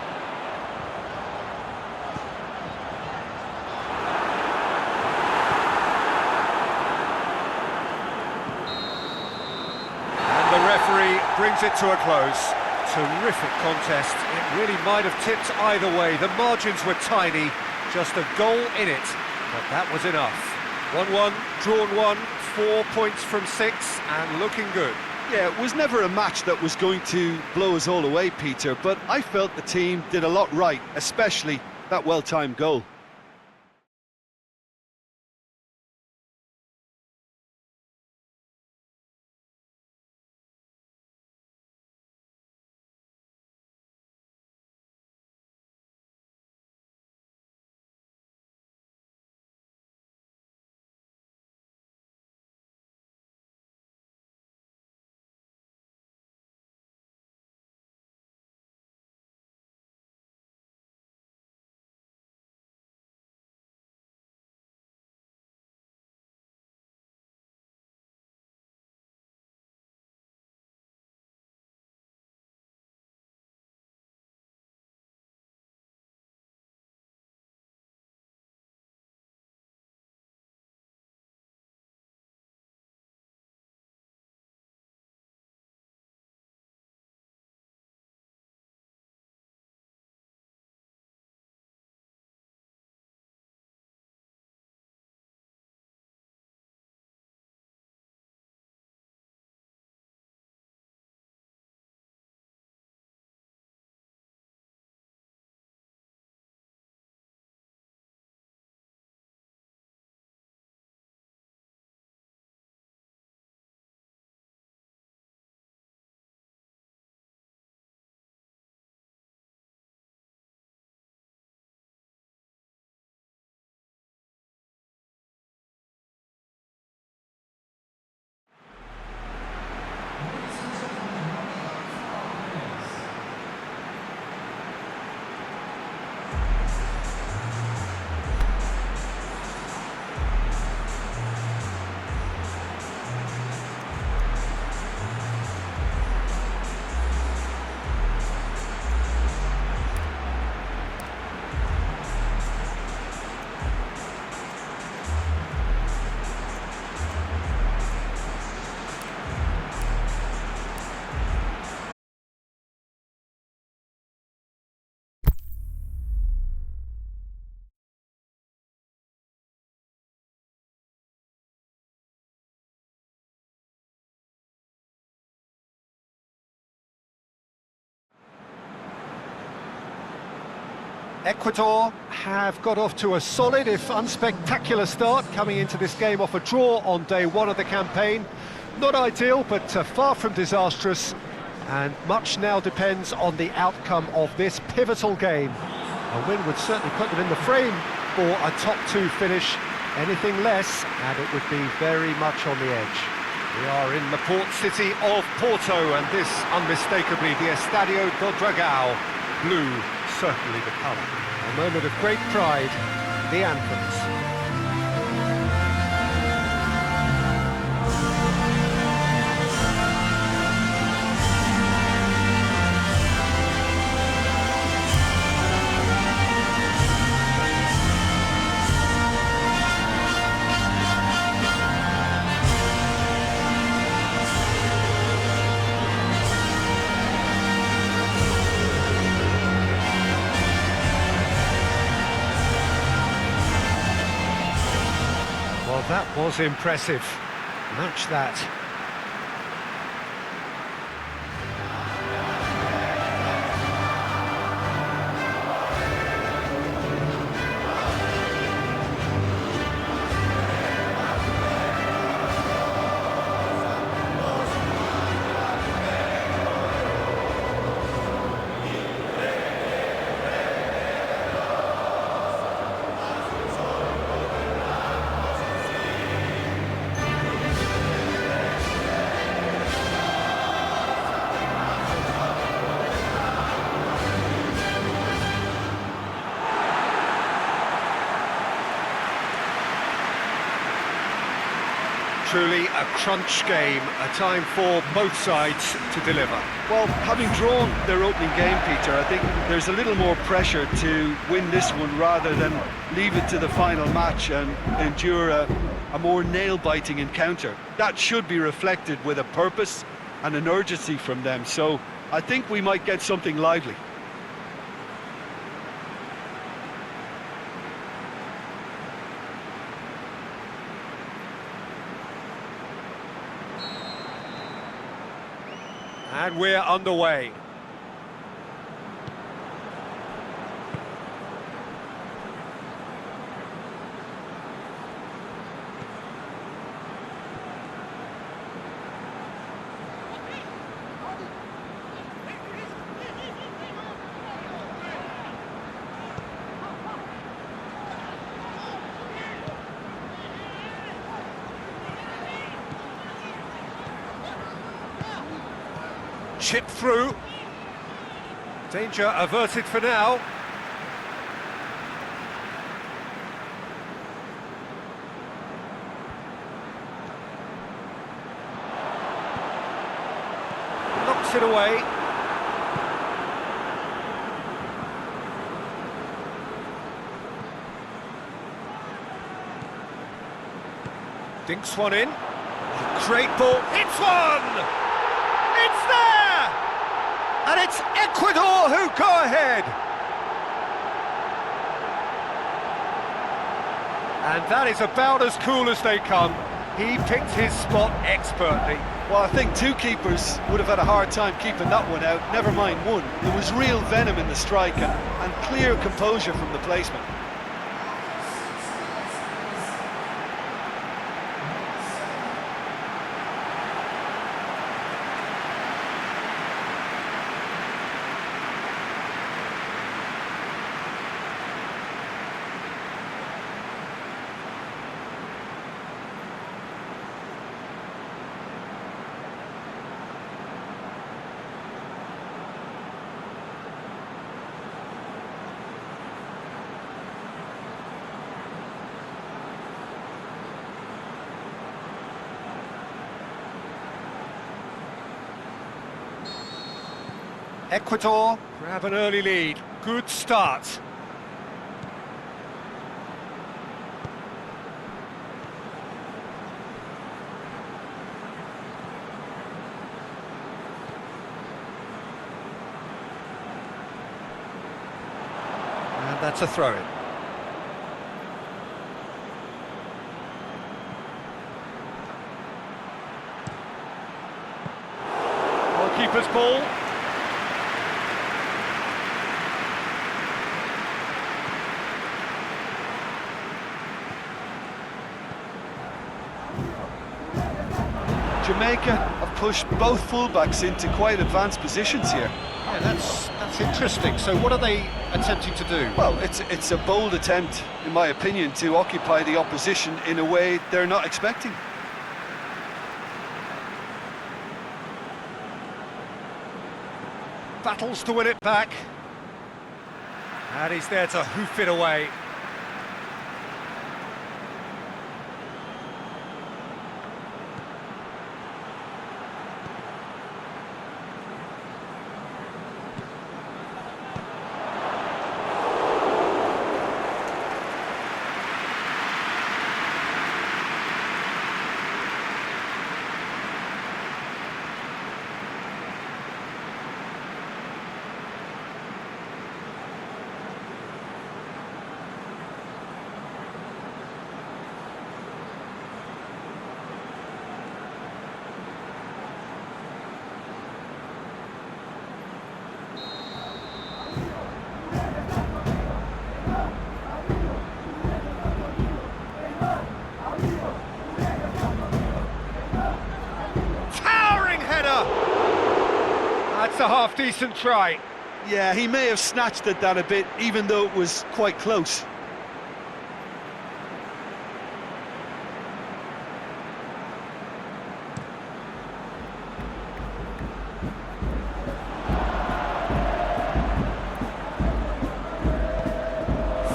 And the referee brings it to a close. Terrific contest. It really might have tipped either way. The margins were tiny, just a goal in it, but that was enough. 1-1, drawn 1, 4 points from 6, and looking good. Yeah, it was never a match that was going to blow us all away, Peter, but I felt the team did a lot right, especially that well-timed goal. Ecuador have got off to a solid, if unspectacular start, coming into this game off a draw on day one of the campaign. Not ideal, but far from disastrous, and much now depends on the outcome of this pivotal game. A win would certainly put them in the frame for a top two finish. Anything less, and it would be very much on the edge. We are in the port city of Porto, and this unmistakably the Estadio do Dragão. Blue, certainly the colour. A moment of great pride, the anthems. Well, that was impressive. Match that. Truly a crunch game, a time for both sides to deliver. Well, having drawn their opening game, Peter, I think there's a little more pressure to win this one rather than leave it to the final match and endure a more nail-biting encounter. That should be reflected with a purpose and an urgency from them, so I think we might get something lively. And we're underway. Chip through. Danger averted for now. Knocks it away. Dinks one in. Great ball. It's one! It's there! And it's Ecuador who go ahead. And that is about as cool as they come. He picked his spot expertly. Well, I think two keepers would have had a hard time keeping that one out, never mind one. There was real venom in the strike and clear composure from the placement. Ecuador grab an early lead. Good start. And that's a throw-in. Goalkeeper's ball. Jamaica have pushed both fullbacks into quite advanced positions here. Yeah, that's interesting. So what are they attempting to do? Well, it's a bold attempt, in my opinion, to occupy the opposition in a way they're not expecting. Battles to win it back. And he's there to hoof it away. That's a half-decent try. Yeah, he may have snatched at that a bit, even though it was quite close.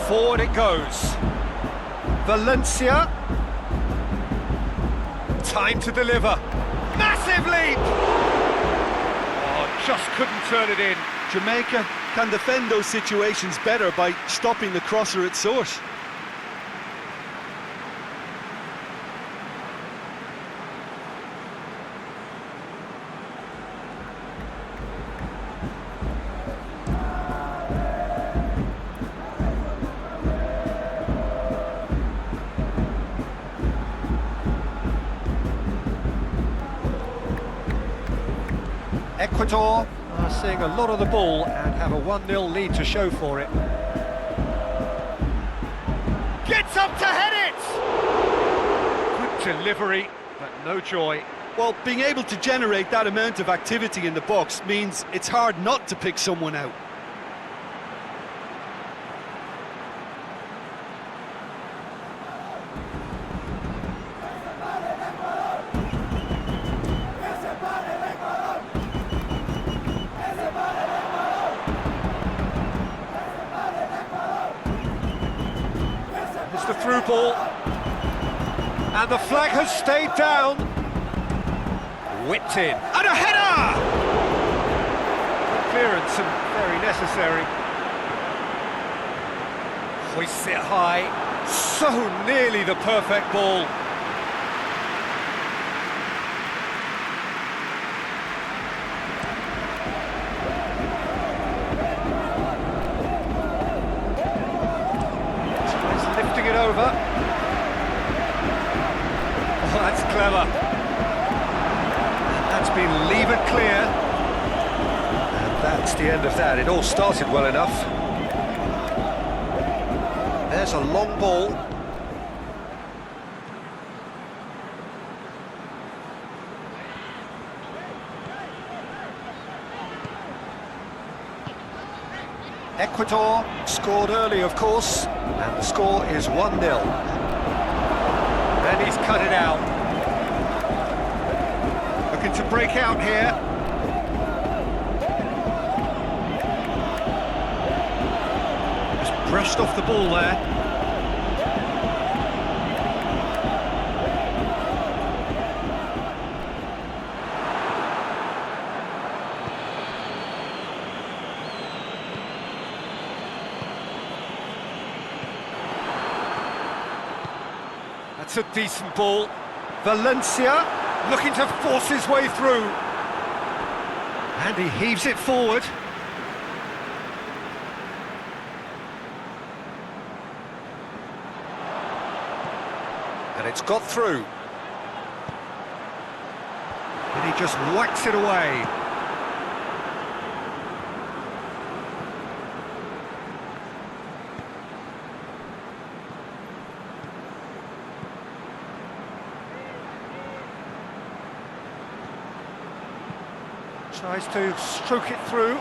Forward it goes. Valencia. Time to deliver. Massive leap! Oh, just couldn't turn it in. Jamaica can defend those situations better by stopping the crosser at source. Ecuador are seeing a lot of the ball and have a 1-0 lead to show for it. Gets up to head it! Good delivery, but no joy. Well, being able to generate that amount of activity in the box means it's hard not to pick someone out. The through ball, and the flag has stayed down. Whipped in, and a header! Good clearance and very necessary. Hoists it high, so nearly the perfect ball. Lifting it over. Oh, that's clever. That's been levered clear. And that's the end of that. It all started well enough. There's a long ball. Ecuador scored early, of course, and the score is 1-0. And he's cut it out. Looking to break out here. Just brushed off the ball there. That's a decent ball. Valencia looking to force his way through. And he heaves it forward. And it's got through. And he just whacks it away. Tries to stroke it through.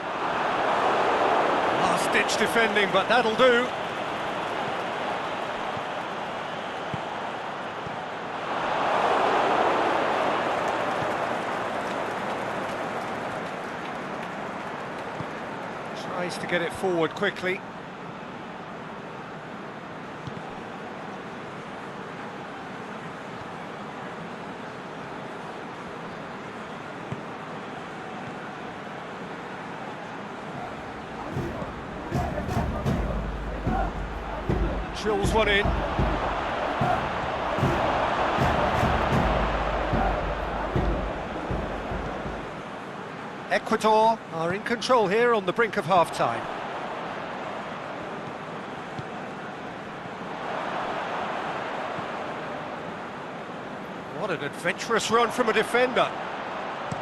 Last-ditch defending, but that'll do. Tries to get it forward quickly. Drills one in. Ecuador are in control here on the brink of half-time. What an adventurous run from a defender. The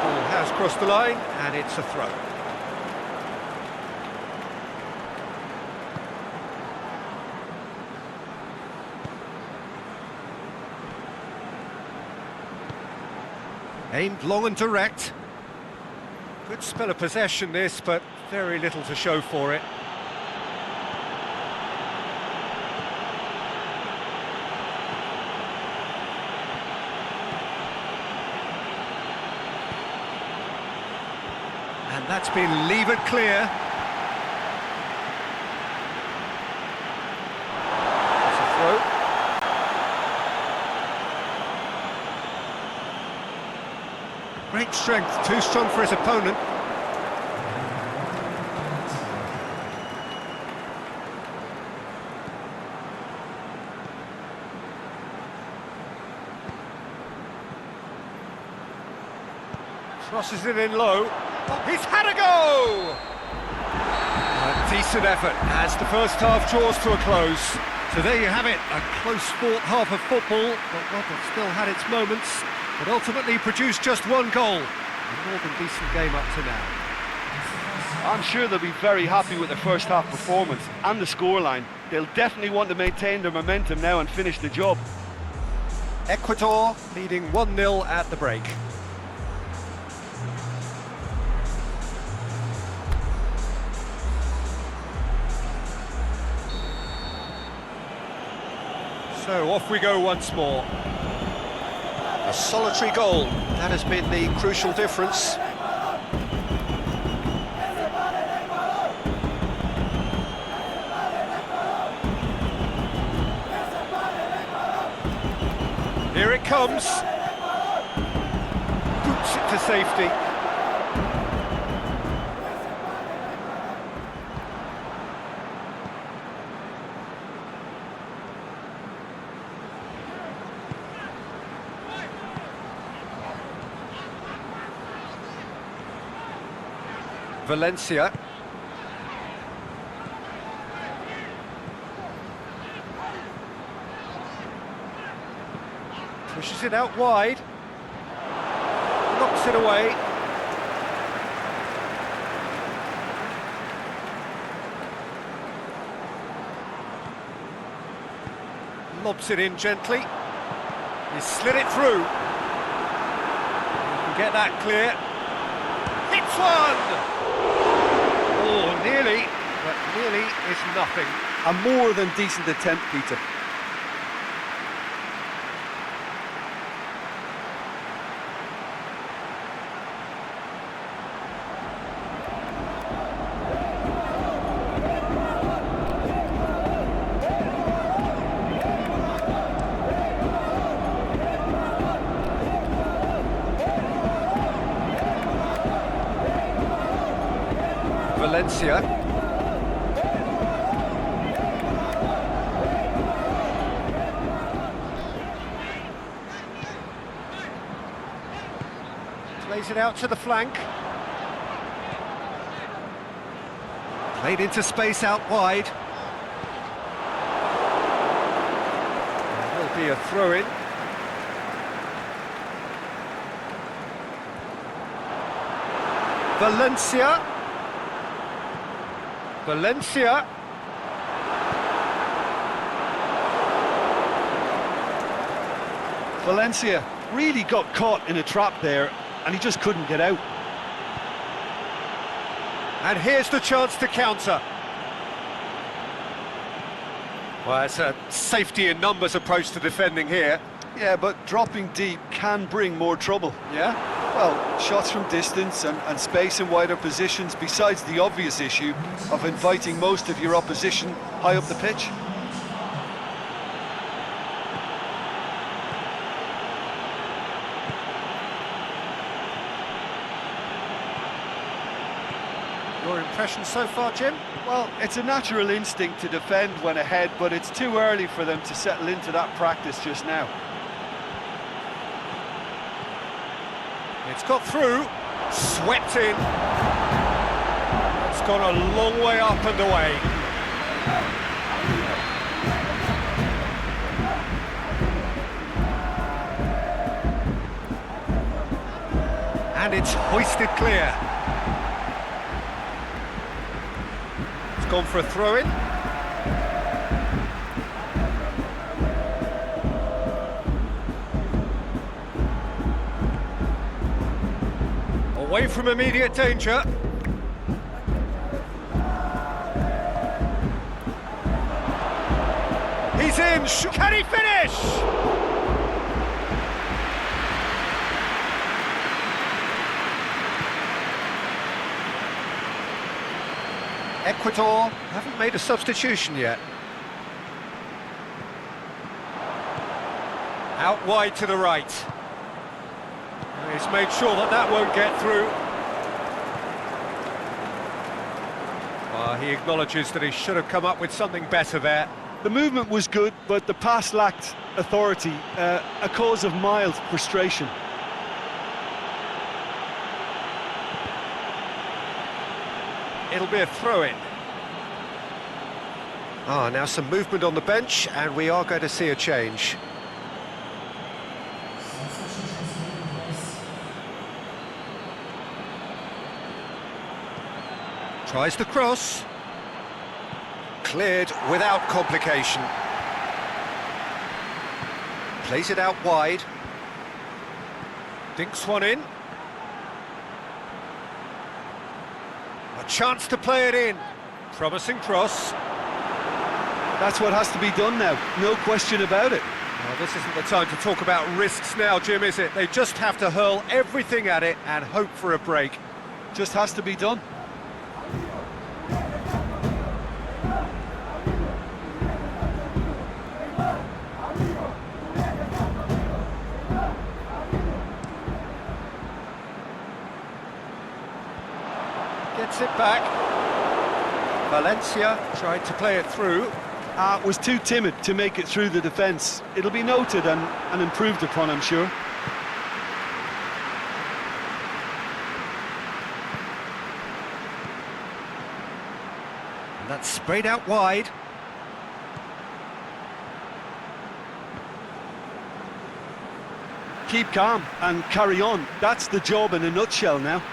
ball has crossed the line, and it's a throw. Aimed long and direct. Good spell of possession this, but very little to show for it. And that's been levered clear. It's a throw. Great strength, too strong for his opponent. Crosses it in low. Oh, he's had a go! A decent effort as the first half draws to a close. So there you have it, a close-fought half of football, but one that still had its moments, but ultimately produced just one goal. A more than decent game up to now. I'm sure they'll be very happy with their first half performance and the scoreline. They'll definitely want to maintain their momentum now and finish the job. Ecuador leading 1-0 at the break. So off we go once more. A solitary goal, that has been the crucial difference. Here it comes. Boots it to safety. Valencia. Pushes it out wide. Knocks it away. Lobs it in gently. He slid it through. You can get that clear. Hits one! Oh, nearly, but nearly is nothing. A more than decent attempt, Peter. Valencia. Plays it out to the flank. Played into space out wide. There will be a throw-in. Valencia. Valencia. Valencia really got caught in a trap there. and he just couldn't get out. And here's the chance to counter. Well, it's a safety in numbers approach to defending here. Yeah, but dropping deep can bring more trouble. Yeah? Well, shots from distance and space in wider positions, besides the obvious issue of inviting most of your opposition high up the pitch. Your impression so far, Jim? Well, it's a natural instinct to defend when ahead, but it's too early for them to settle into that practice just now. It's got through, swept in. It's gone a long way up and away. And it's hoisted clear. It's gone for a throw-in. Away from immediate danger. He's in. Can he finish? Ecuador haven't made a substitution yet. Out wide to the right. He's made sure that that won't get through. Well, he acknowledges that he should have come up with something better there. The movement was good, but the pass lacked authority, a cause of mild frustration. It'll be a throw-in. Now some movement on the bench, and we are going to see a change. Tries the cross. Cleared without complication. Plays it out wide. Dinks one in. A chance to play it in. Promising cross. That's what has to be done now, no question about it. Well, this isn't the time to talk about risks now, Jim, is it? They just have to hurl everything at it and hope for a break. Just has to be done. Gets it back. Valencia tried to play it through. Was too timid to make it through the defence. It'll be noted and improved upon, I'm sure. And that's sprayed out wide. Keep calm and carry on. That's the job in a nutshell now.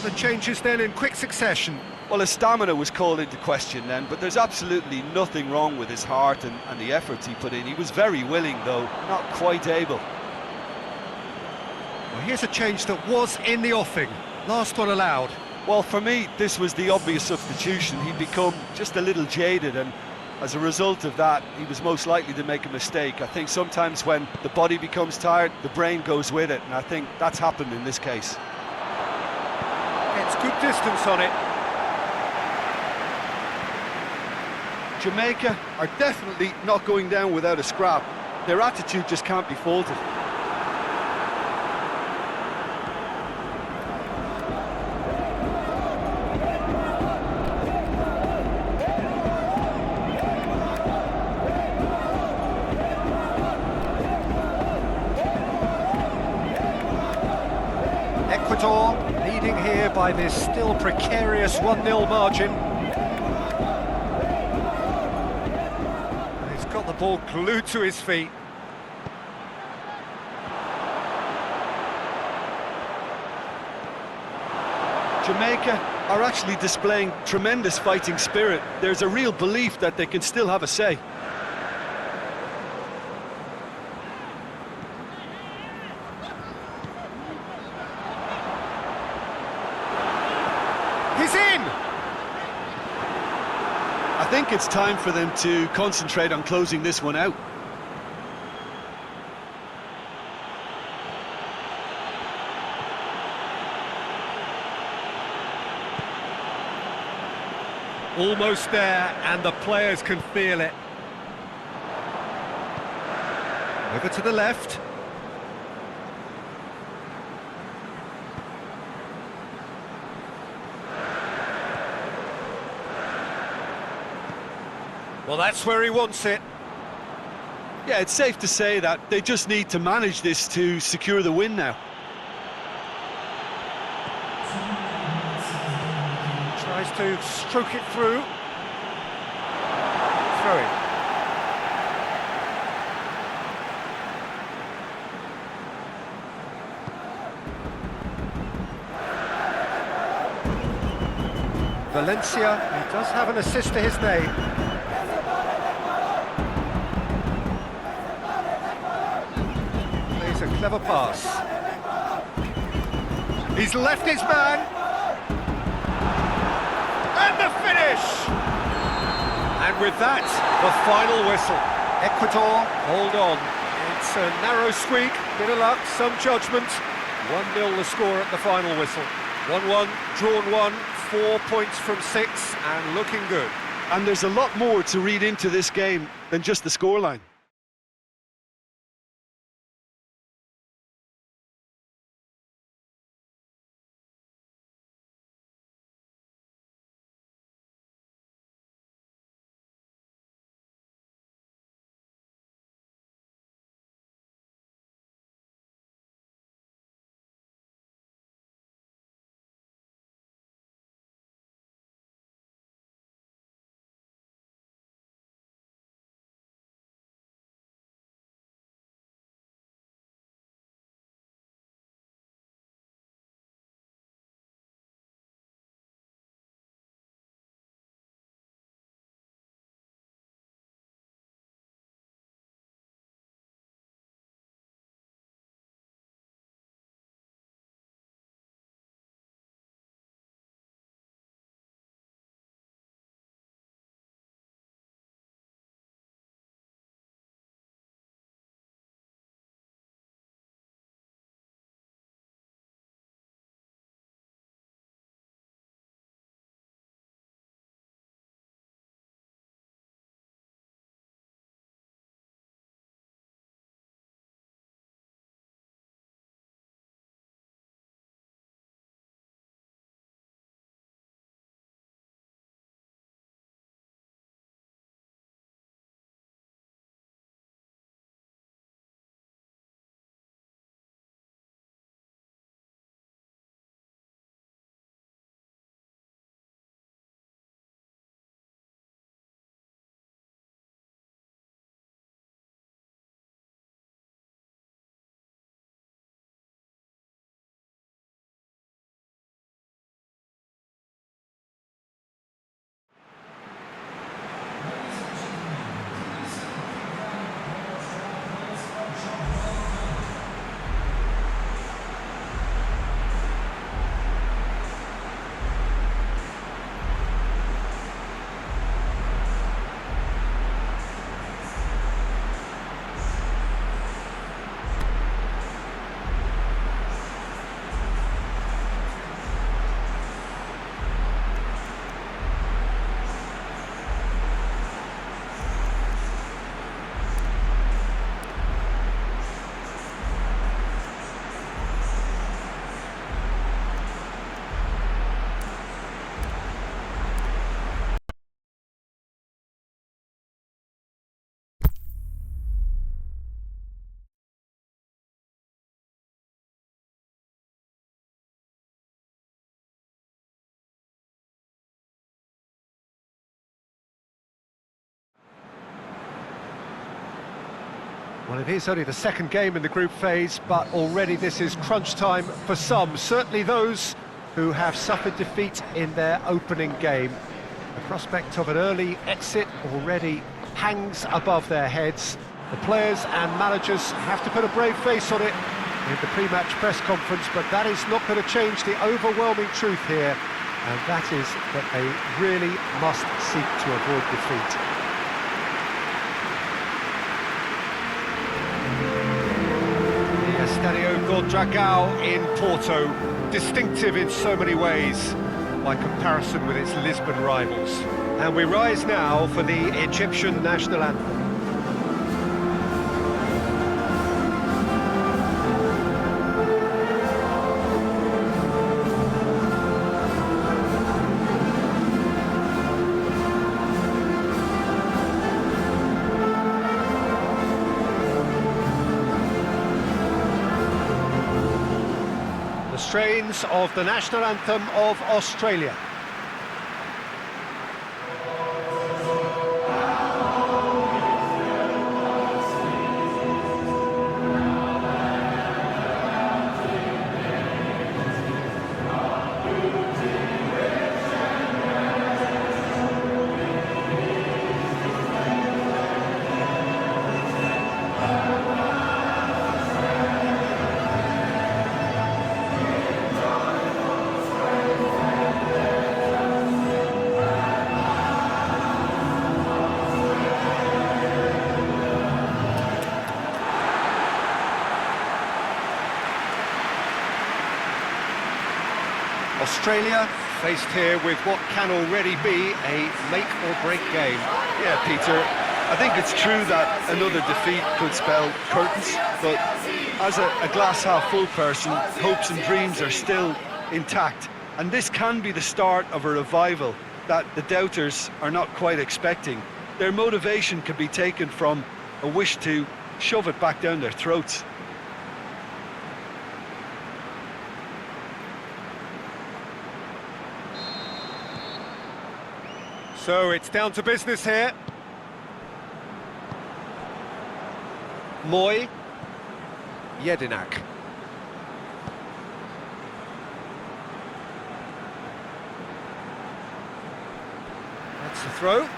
The changes then in quick succession. Well, his stamina was called into question then, but there's absolutely nothing wrong with his heart and the efforts he put in. He was very willing, though, not quite able. Well, here's a change that was in the offing. Last one allowed. Well, for me, this was the obvious substitution. He'd become just a little jaded, and as a result of that, he was most likely to make a mistake. I think sometimes when the body becomes tired, the brain goes with it, and I think that's happened in this case. It's good distance on it. Jamaica are definitely not going down without a scrap. Their attitude just can't be faulted. Ecuador leading here by this still precarious 1-0 margin. He's got the ball glued to his feet. Jamaica are actually displaying tremendous fighting spirit. There's a real belief that they can still have a say. think it's time for them to concentrate on closing this one out. Almost there, and the players can feel it. Over to the left. Well, that's where he wants it. Yeah, it's safe to say that they just need to manage this to secure the win now. Tries to stroke it through. Throw it. Valencia, he does have an assist to his name. Plays a clever pass. He's left his man. And the finish! And with that, the final whistle. Ecuador, hold on. It's a narrow squeak, bit of luck, some judgment. 1-0 the score at the final whistle. 1-1, drawn 1, 4 points from 6, and looking good. And there's a lot more to read into this game than just the scoreline. Well, it is only the second game in the group phase, but already this is crunch time for some, certainly those who have suffered defeat in their opening game. The prospect of an early exit already hangs above their heads. The players and managers have to put a brave face on it in the pre-match press conference, but that is not going to change the overwhelming truth here. and that is that they really must seek to avoid defeat. The Estadio do Dragão in Porto, distinctive in so many ways, by comparison with its Lisbon rivals. And we rise now for the Egyptian national anthem. The strains of the national anthem of Australia. Australia faced here with what can already be a make-or-break game. Yeah, Peter, I think it's true that another defeat could spell curtains, but as a glass-half-full person, hopes and dreams are still intact. And this can be the start of a revival that the doubters are not quite expecting. Their motivation can be taken from a wish to shove it back down their throats. So it's down to business here. Moy. Jedinak. That's the throw.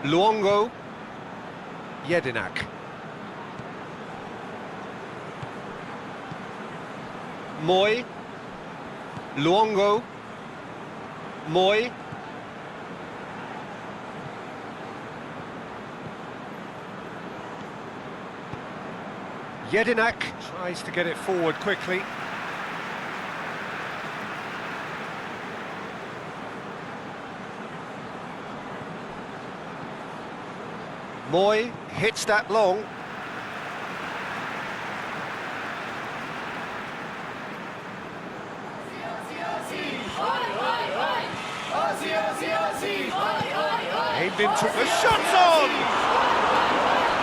Luongo. Jedinak. Moy. Luongo, Moy, Jedinak tries to get it forward quickly. Moy hits that long. Aimed into the shot's on!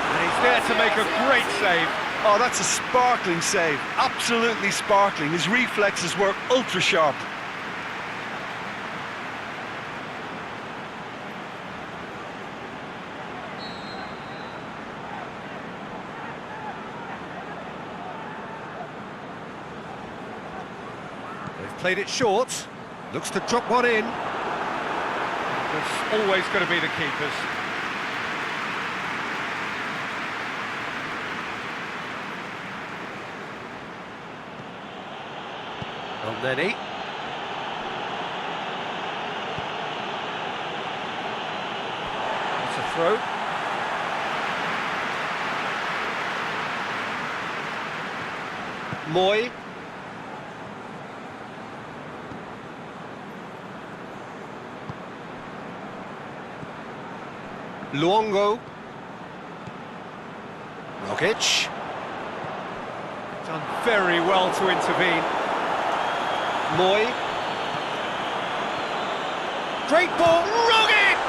And he's there to make a great save. Oh, that's a sparkling save, absolutely sparkling. His reflexes were ultra sharp. They've played it short, looks to drop one in. It's always going to be the keepers. Elneny. It's a throw. Moy. Luongo. Rogic. Done very well to intervene. Moy. Great ball, Rogic!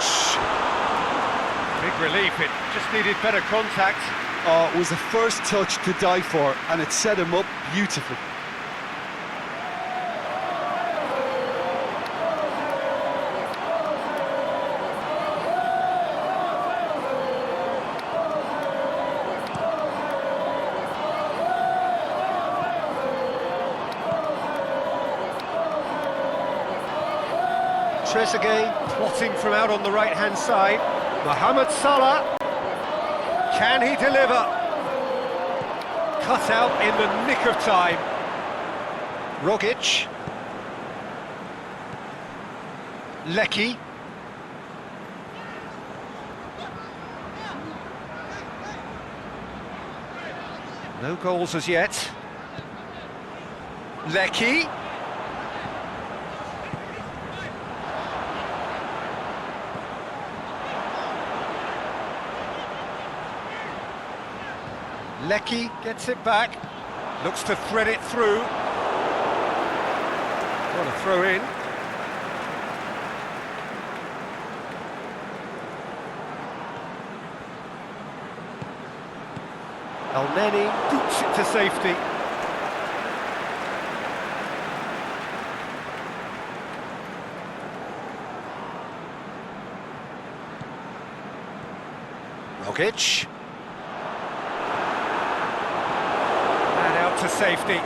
Big relief, it just needed better contact. Oh, it was the first touch to die for, and it set him up beautifully. Trezeguet plotting from out on the right-hand side. Mohamed Salah. Can he deliver? Cut out in the nick of time. Rogic. Lecky. No goals as yet. Lecky. Lecky gets it back. Looks to thread it through. What a throw in. Elneny boots it to safety. Rogic. And out to safety.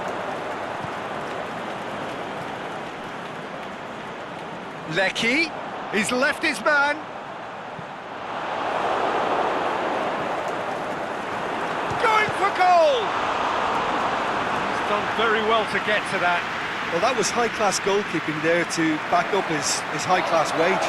Lecky. He's left his man. For goal! He's done very well to get to that. Well, that was high-class goalkeeping there to back up his high-class wage.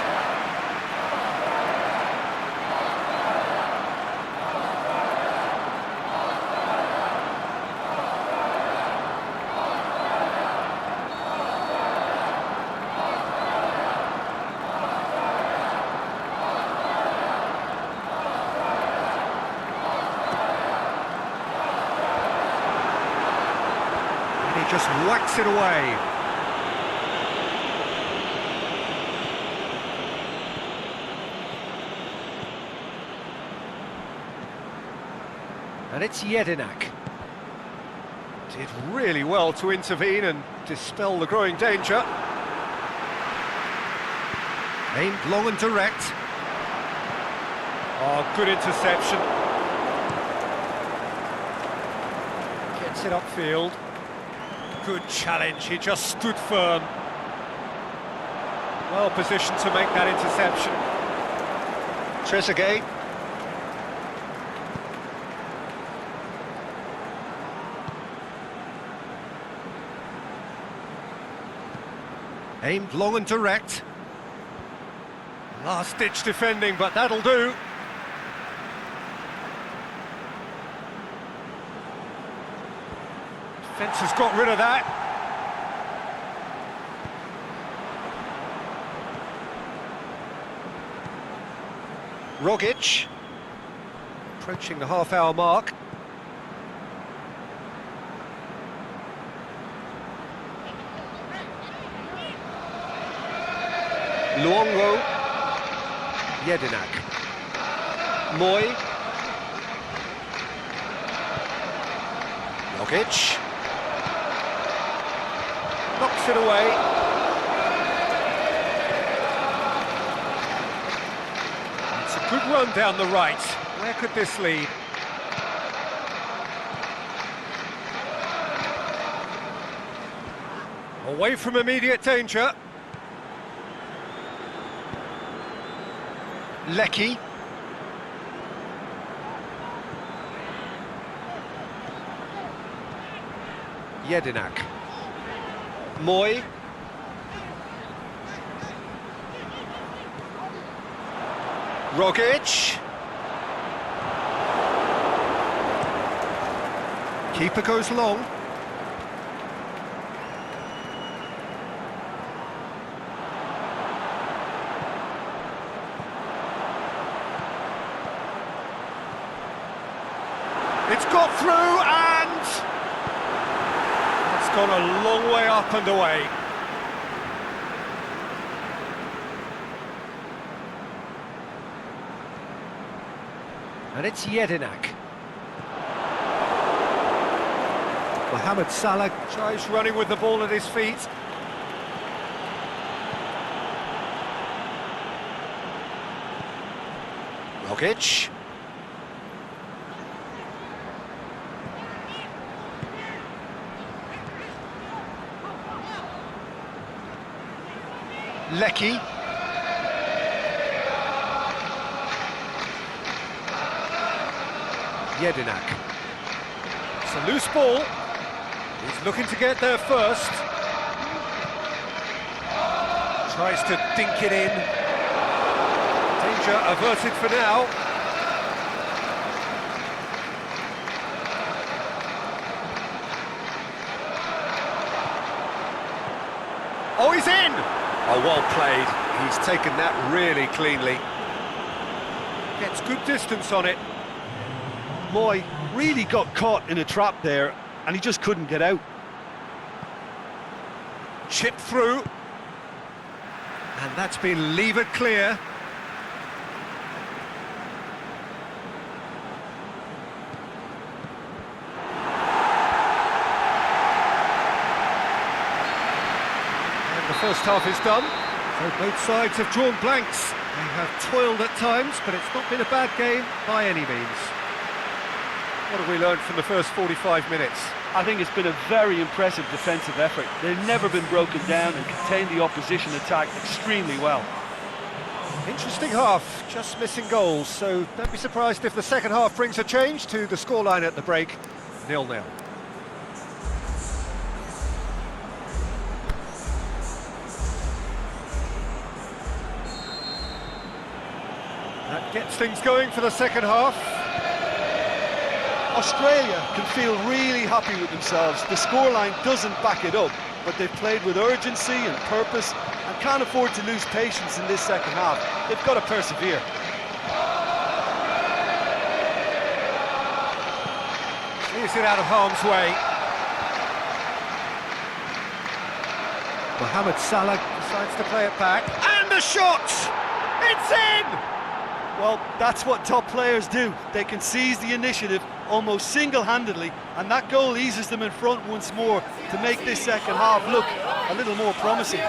Just whacks it away. And it's Jedinak. Did really well to intervene and dispel the growing danger. Aimed long and direct. Oh, good interception. Gets it upfield. Good challenge, he just stood firm. Well positioned to make that interception. Trezeguet. Aimed long and direct. Last-ditch defending, but that'll do. Defence has got rid of that. Rogic. Approaching the half-hour mark. Luongo. Jedinak. Moy. Rogic. Knocks it away. It's a good run down the right. Where could this lead? Away from immediate danger. Lecky. Jedinak. Moy. Rogic. Keeper goes long. It's got through and it's gone a long way up and away. And it's Jedinak. Mohamed Salah tries running with the ball at his feet. Rogic. Lecky. Jedinak. It's a loose ball. He's looking to get there first. Tries to dink it in. Danger averted for now. Oh, he's in! Oh, well played. He's taken that really cleanly. Gets good distance on it. Moy really got caught in a trap there, and he just couldn't get out. Chipped through. And that's been levered clear. And the first half is done. So both sides have drawn blanks. They have toiled at times, but it's not been a bad game by any means. What have we learned from the first 45 minutes? I think it's been a very impressive defensive effort. They've never been broken down and contained the opposition attack extremely well. Interesting half, just missing goals, so don't be surprised if the second half brings a change to the scoreline at the break, 0-0. That gets things going for the second half. Australia can feel really happy with themselves. The scoreline doesn't back it up, but they've played with urgency and purpose and can't afford to lose patience in this second half. They've got to persevere. Clears it out of harm's way. Mohamed Salah decides to play it back. And the shot! It's in! Well, that's what top players do. They can seize the initiative almost single-handedly, and that goal eases them in front once more to make this second half look a little more promising.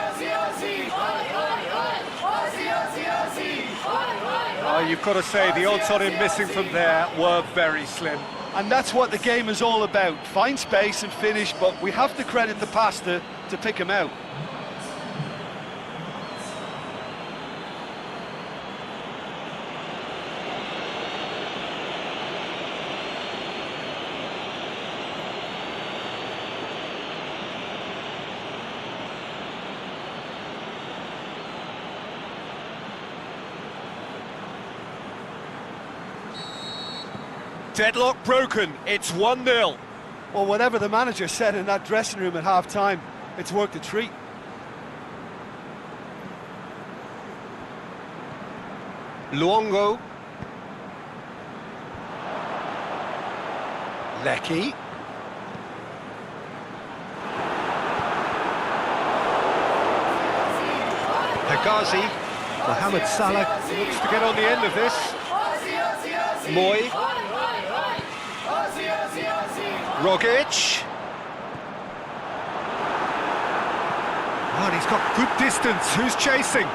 You've got to say, the odds on him missing from there were very slim. And that's what the game is all about. Find space and finish, but we have to credit the pass to pick him out. Deadlock broken, it's 1-0. Well, whatever the manager said in that dressing room at half-time, it's worked a treat. Luongo. Lecky. Hegazi. Mohamed Salah looks to get on the end of this. Moy. Rogic. Oh, and he's got good distance. Who's chasing?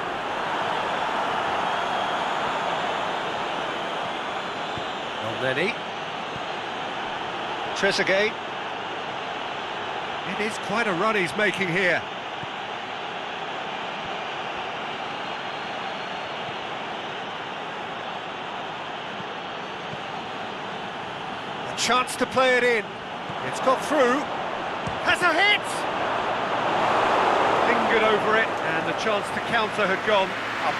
Elneny. Trezeguet. It is quite a run he's making here. A chance to play it in. It's got through. Has a hit! Lingered over it, and the chance to counter had gone.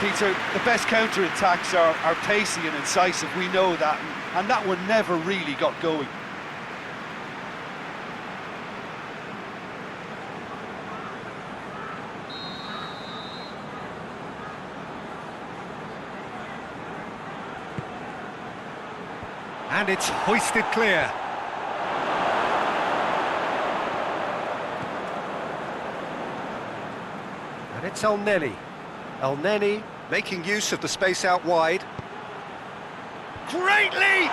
Peter, the best counter-attacks are pacey and incisive, we know that, and that one never really got going. And it's hoisted clear. And it's Elneny. Elneny making use of the space out wide. Great leap!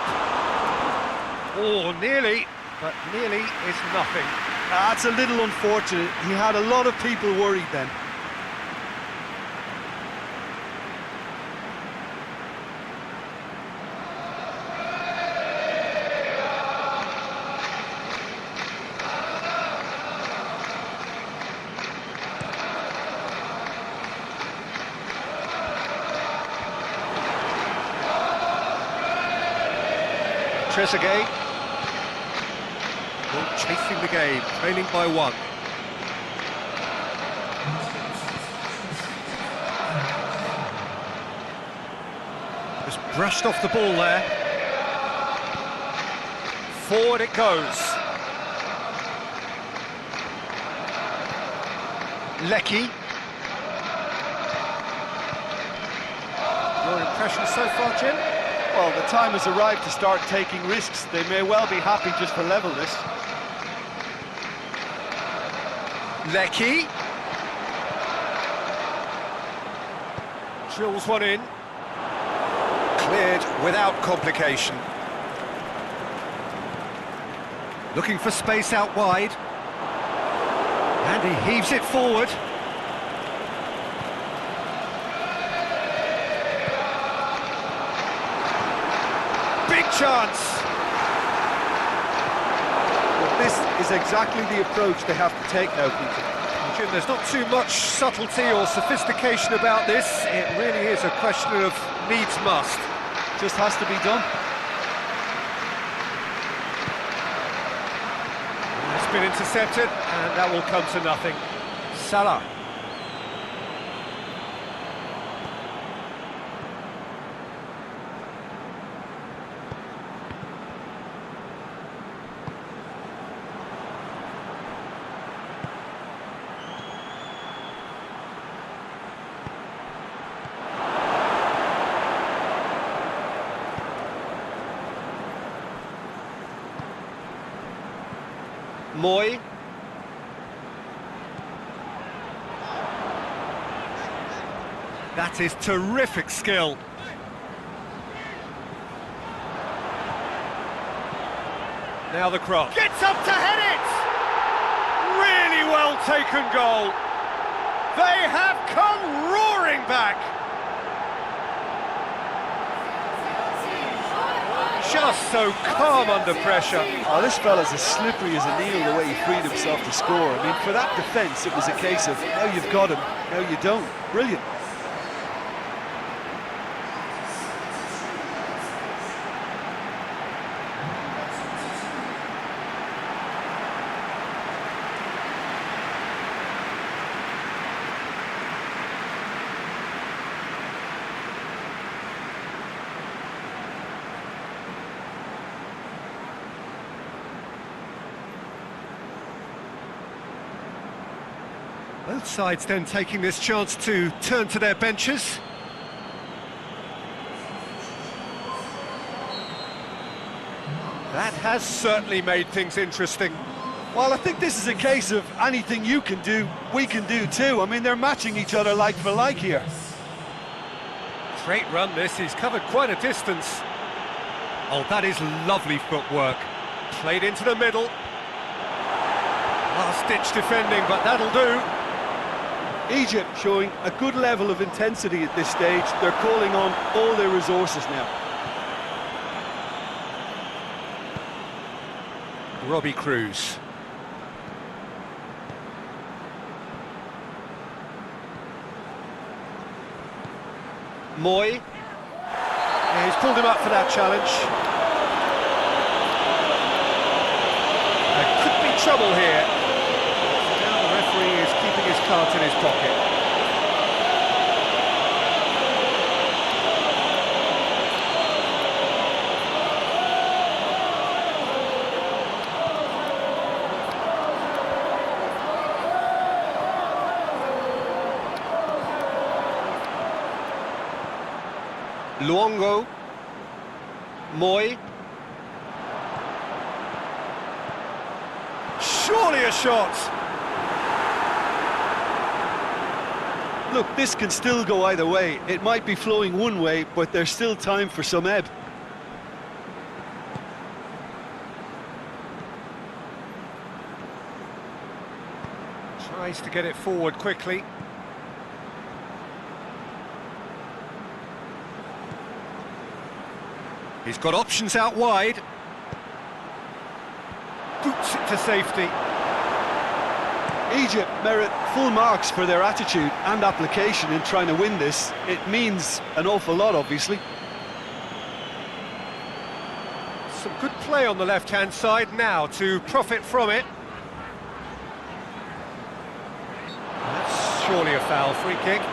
Oh, nearly, but nearly is nothing. That's a little unfortunate. He had a lot of people worried then. Trezeguet. Chasing the game, trailing by 1. Just brushed off the ball there. Forward it goes. Lecky. Your impression so far, Jim? Well, the time has arrived to start taking risks. They may well be happy just to level this. Lecky. Drills one in. Cleared without complication. Looking for space out wide. And he heaves it forward. Big chance! Well, this is exactly the approach they have to take now, Peter. Jim, there's not too much subtlety or sophistication about this. It really is a question of needs must. Just has to be done. It's been intercepted, and that will come to nothing. Salah. Moy. That is terrific skill. Now the cross. Gets up to head it! Really well taken goal. They have come roaring back. Just so calm under pressure. Oh, this fella's as slippery as a needle the way he freed himself to score. I mean, for that defence, it was a case of now you've got him, now you don't. Brilliant. Both sides then taking this chance to turn to their benches. That has certainly made things interesting. Well, I think this is a case of anything you can do, we can do too. I mean, they're matching each other like for like here. Great run this, he's covered quite a distance. Oh, that is lovely footwork. Played into the middle. Last-ditch defending, but that'll do. Egypt showing a good level of intensity at this stage. They're calling on all their resources now. Robbie Cruz. Moy. Yeah, he's pulled him up for that challenge. There could be trouble here. Now the referee is keeping his cards in his pocket. Luongo. Moy. Surely a shot! Look, this can still go either way. It might be flowing one way, but there's still time for some ebb. Tries to get it forward quickly. He's got options out wide. Boots it to safety. Egypt merit full marks for their attitude and application in trying to win this. It means an awful lot, obviously. Some good play on the left-hand side now to profit from it. That's surely a foul, free kick.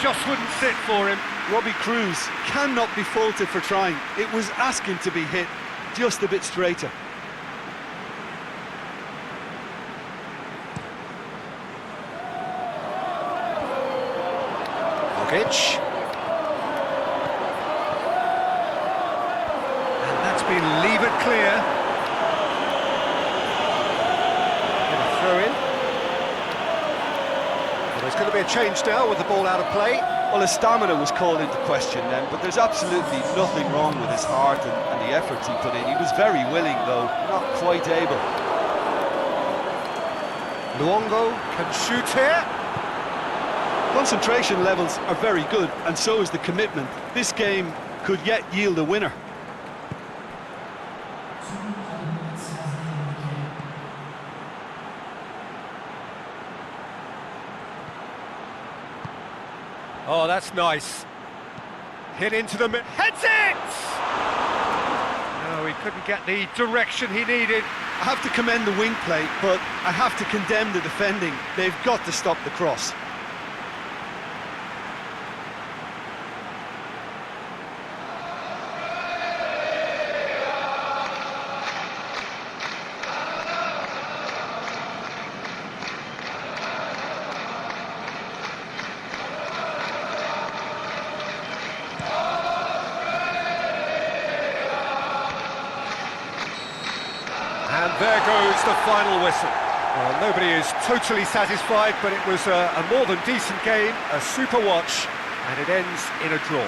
just wouldn't sit for him. Robbie Cruz cannot be faulted for trying. It was asking to be hit just a bit straighter. Mogic. And that's been levered clear. Gonna throw in. Well, there's going to be a change now with the ball out of play. Well, his stamina was called into question then, but there's absolutely nothing wrong with his heart and the efforts he put in. He was very willing, though, not quite able. Luongo can shoot here. Concentration levels are very good, and so is the commitment. This game could yet yield a winner. Oh, that's nice. Hit into the mid. Heads it! No, he couldn't get the direction he needed. I have to commend the wing play, but I have to condemn the defending. They've got to stop the cross. And there goes the final whistle. Well, nobody is totally satisfied, but it was a more than decent game, a super watch, and it ends in a draw.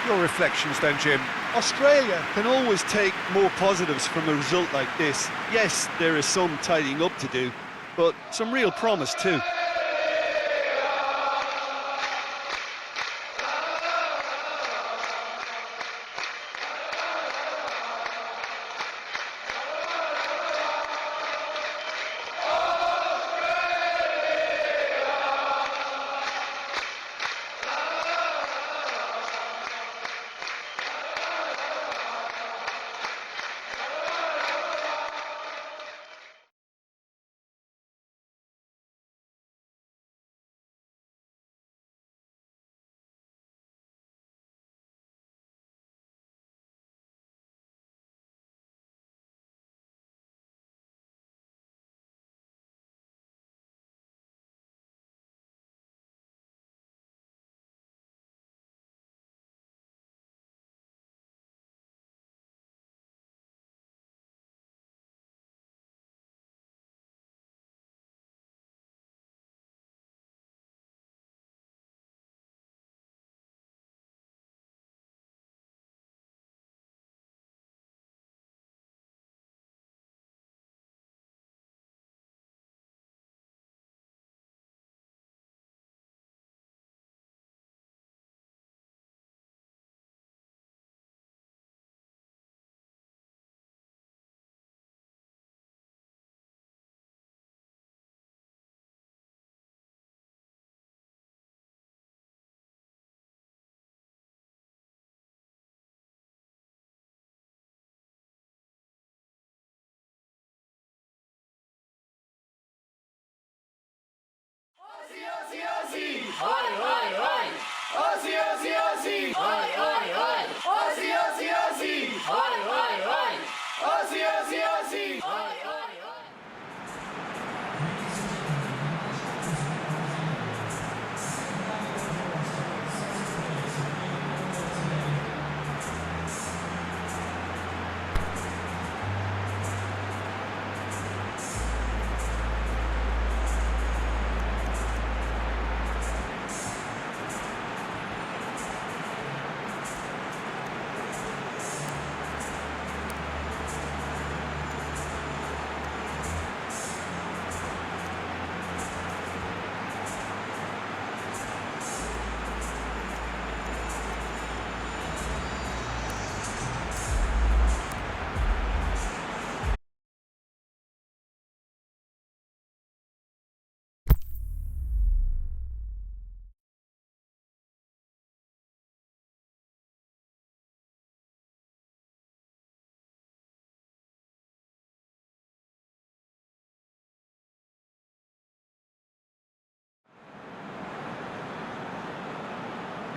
Your reflections then, Jim? Australia can always take more positives from a result like this. Yes, there is some tidying up to do, but some real promise too.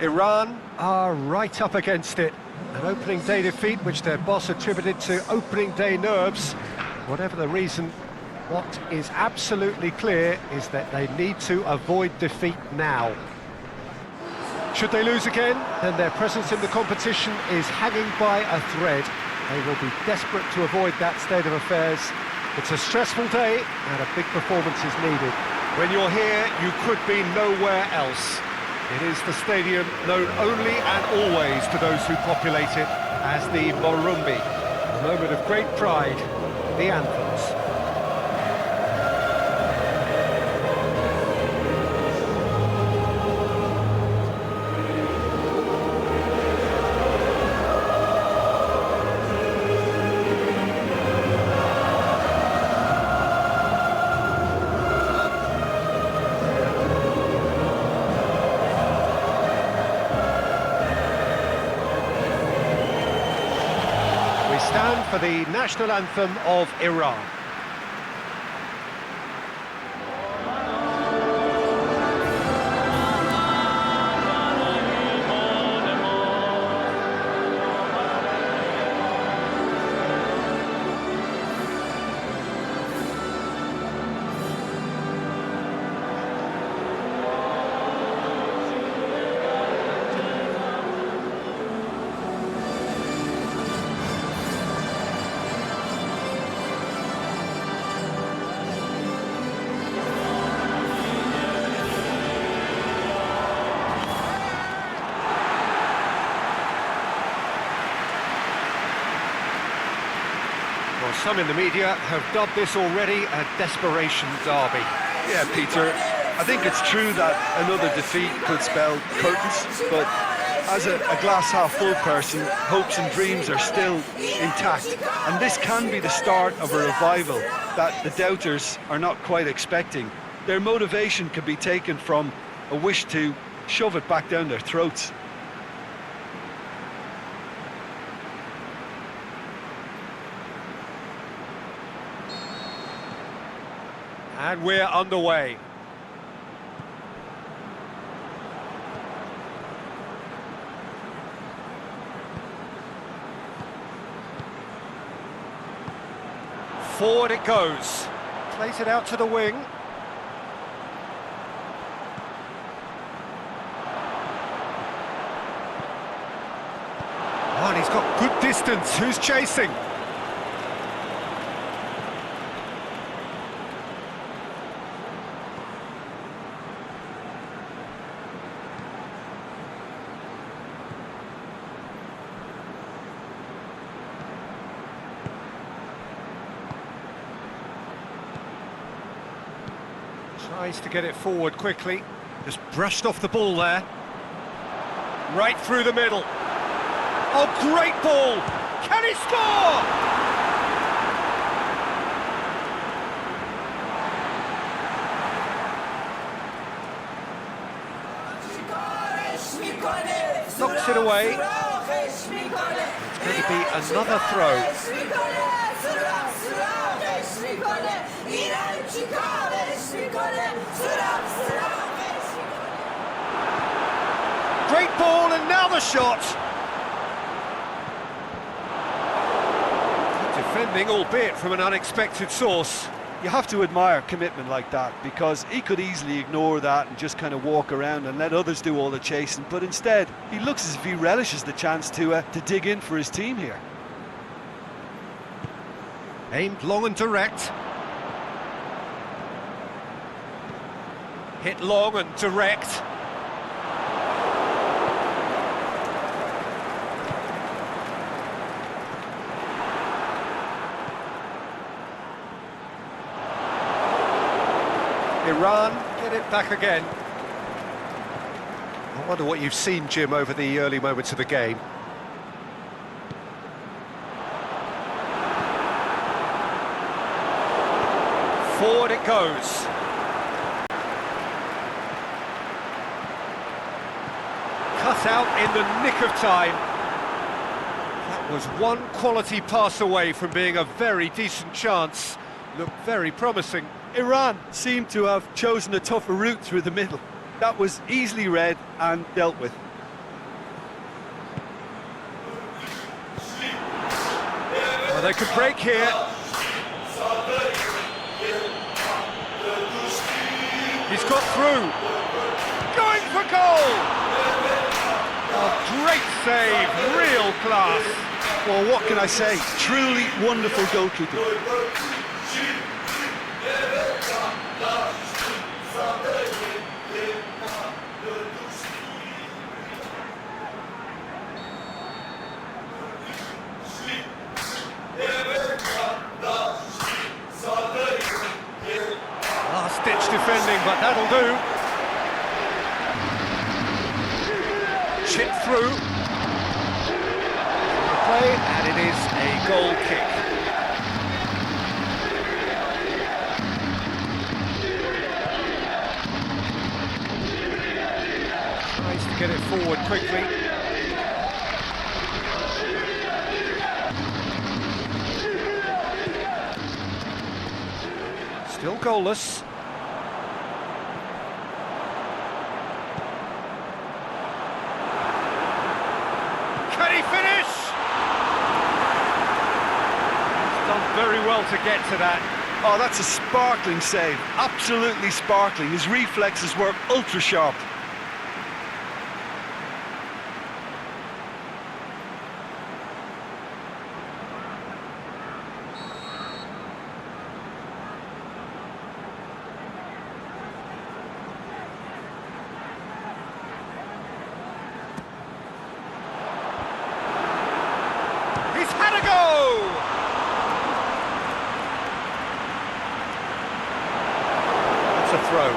Iran are right up against it. An opening day defeat which their boss attributed to opening day nerves. Whatever the reason, what is absolutely clear is that they need to avoid defeat now. Should they lose again, then their presence in the competition is hanging by a thread. They will be desperate to avoid that state of affairs. It's a stressful day and a big performance is needed. When you're here, you could be nowhere else. It is the stadium known only and always to those who populate it as the Morumbi. A moment of great pride, the anthems. Stand for the national anthem of Iran. Well, some in the media have dubbed this already a desperation derby. Yeah, Peter, I think it's true that another defeat could spell curtains, but as a glass-half-full person, hopes and dreams are still intact. And this can be the start of a revival that the doubters are not quite expecting. Their motivation can be taken from a wish to shove it back down their throats. And we're underway. Forward it goes. Plays it out to the wing. Oh, and he's got good distance. Who's chasing? Tries to get it forward quickly. Just brushed off the ball there. Right through the middle. Oh, great ball! Can he score? Knocks it away. It's going to be another throw. Great ball, and now the shot. Good defending, albeit from an unexpected source. You have to admire commitment like that, because he could easily ignore that and just kind of walk around and let others do all the chasing, but instead he looks as if he relishes the chance to dig in for his team here. Aimed long and direct. Hit long and direct. Iran get it back again. I wonder what you've seen, Jim, over the early moments of the game. Forward it goes. Cut out in the nick of time. That was one quality pass away from being a very decent chance. Looked very promising. Iran seemed to have chosen a tougher route through the middle. That was easily read and dealt with. Well, they could break here. He's got through. Going for goal! Oh, great save, real class. Well, what can I say? Truly wonderful goalkeeping. Last-ditch defending, but that'll do. Chip through. Play, and it is a goal kick. Tries to get it forward quickly. Still goalless. Can he finish? He's done very well to get to that. Oh, that's a sparkling save. Absolutely sparkling. His reflexes were ultra sharp. He's had a go! It's a throw.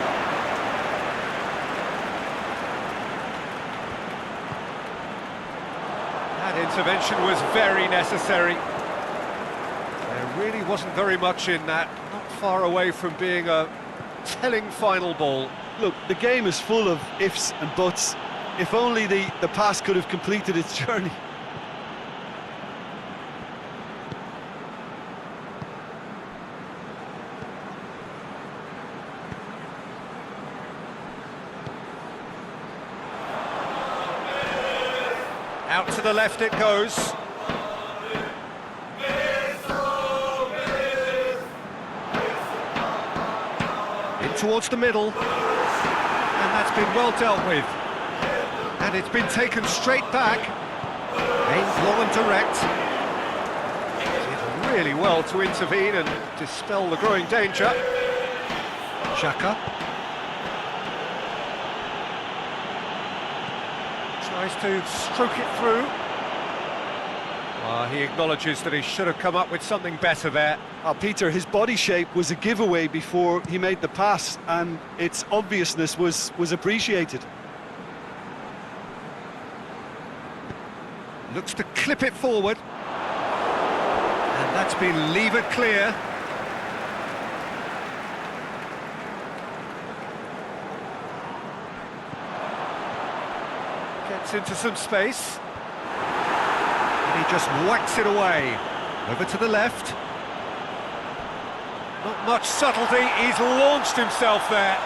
That intervention was very necessary. There really wasn't very much in that, not far away from being a telling final ball. Look, the game is full of ifs and buts. If only the pass could have completed its journey. Out to the left it goes. In towards the middle. And that's been well dealt with. And it's been taken straight back. Aimed long and direct. Did really well to intervene and dispel the growing danger. Xhaka. Tries to stroke it through. He acknowledges that he should have come up with something better there. Peter, his body shape was a giveaway before he made the pass, and its obviousness was appreciated. Looks to clip it forward. And that's been levered clear. Gets into some space. And he just whacks it away. Over to the left. Not much subtlety, he's launched himself there.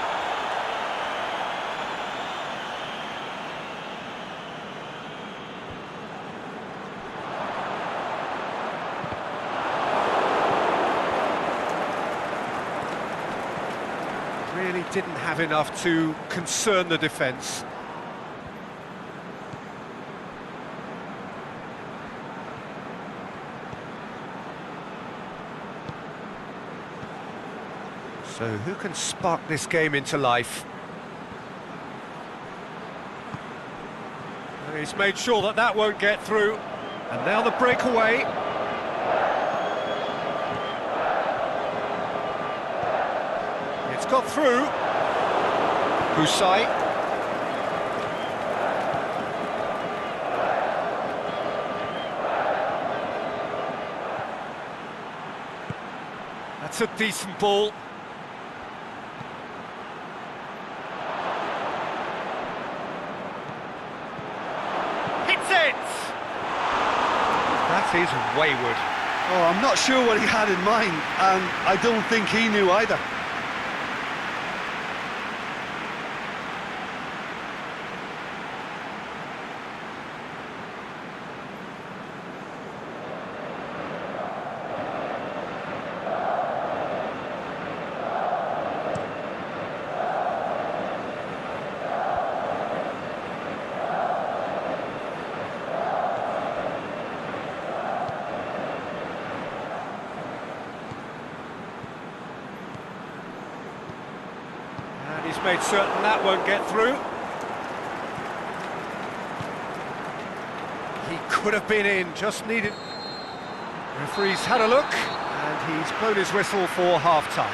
Really didn't have enough to concern the defence. So who can spark this game into life? He's made sure that that won't get through. And now the breakaway. It's got through. Husai. That's a decent ball. That is wayward. Oh, I'm not sure what he had in mind, and I don't think he knew either. He's made certain that won't get through. He could have been in, just needed... Referee's had a look, and he's blown his whistle for half-time.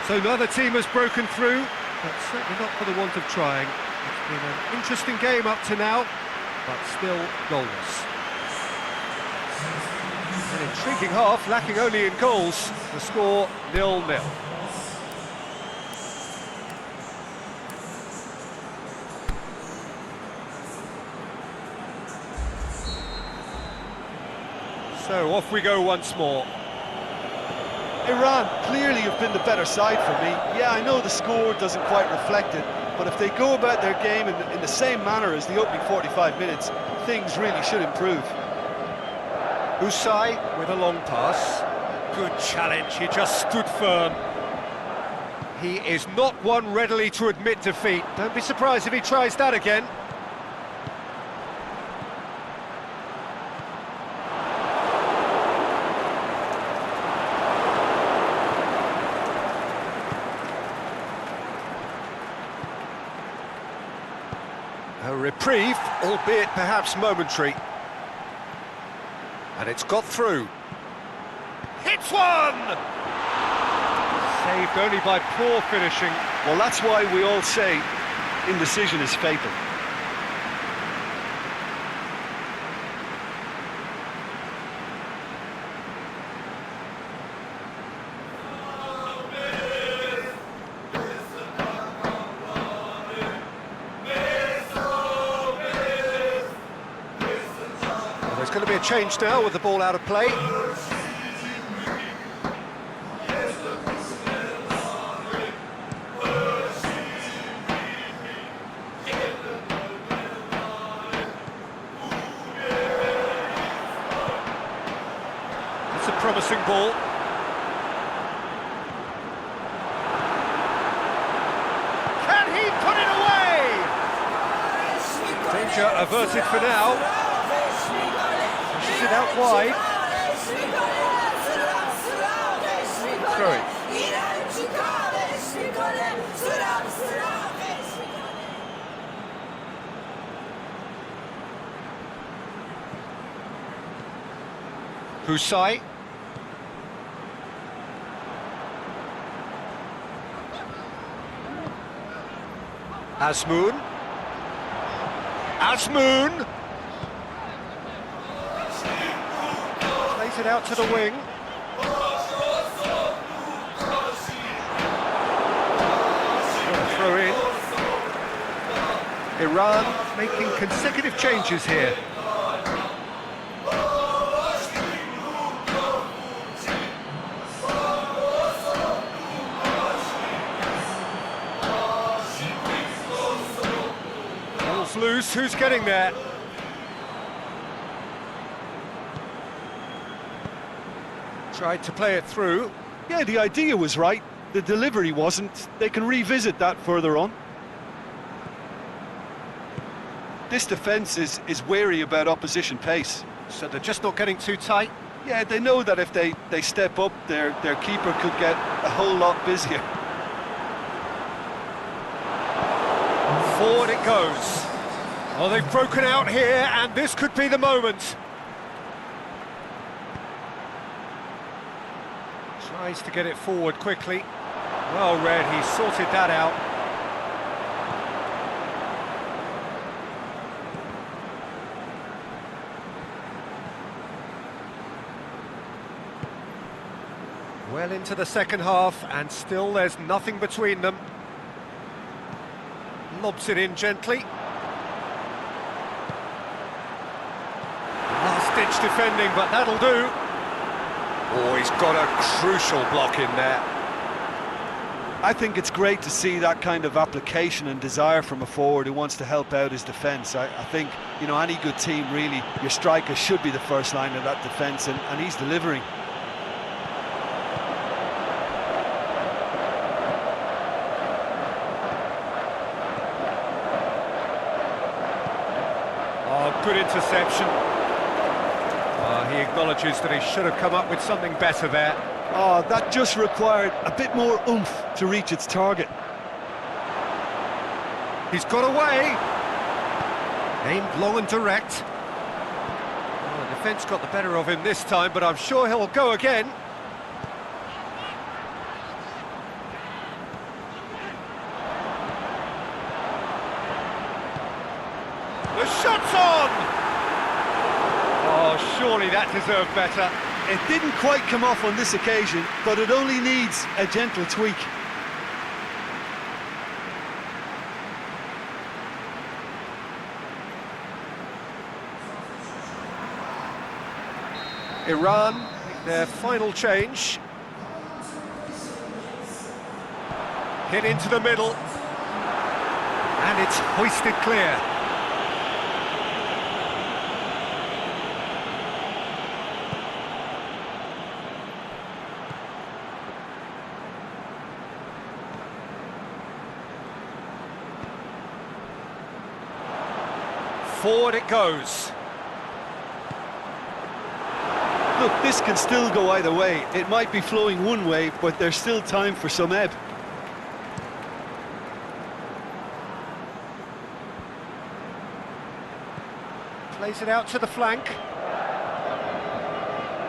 So neither team has broken through, but certainly not for the want of trying. It's been an interesting game up to now, but still goalless. An intriguing half, lacking only in goals. The score 0-0. So off we go once more. Iran clearly have been the better side for me. Yeah, I know the score doesn't quite reflect it, but if they go about their game in the same manner as the opening 45 minutes, things really should improve. Usai with a long pass. Good challenge, he just stood firm. He is not one readily to admit defeat. Don't be surprised if he tries that again. A reprieve, albeit perhaps momentary. And it's got through. Hits one! Saved only by poor finishing. Well, that's why we all say indecision is fatal. There's going to be a change now with the ball out of play. It's a promising ball. Can he put it away? Danger averted for now. Pushes it out wide. Throw it. Usai. Azmoun. Azmoun. Plays it out to the wing. Throw in. Iran making consecutive changes here. Ball's loose, who's getting there? Tried to play it through. Yeah, the idea was right. The delivery wasn't. They can revisit that further on. This defence is wary about opposition pace. So they're just not getting too tight. Yeah, they know that if they step up, their keeper could get a whole lot busier. Forward it goes. Oh, they've broken out here, and this could be the moment. Tries to get it forward quickly. Well read, he sorted that out. Well into the second half, and still there's nothing between them. Lobs it in gently. Last-ditch defending, but that'll do. Oh, he's got a crucial block in there. I think it's great to see that kind of application and desire from a forward who wants to help out his defence. I think, you know, any good team, really, your striker should be the first line of that defence, and he's delivering. Oh, good interception. He acknowledges that he should have come up with something better there. Oh, that just required a bit more oomph to reach its target. He's got away. Aimed long and direct. Well, the defence got the better of him this time, but I'm sure he'll go again. The shot's on! Oh, surely that deserved better. It didn't quite come off on this occasion, but it only needs a gentle tweak. Iran make their final change. Hit into the middle. And it's hoisted clear. Forward it goes. Look, this can still go either way. It might be flowing one way, but there's still time for some ebb. Plays it out to the flank.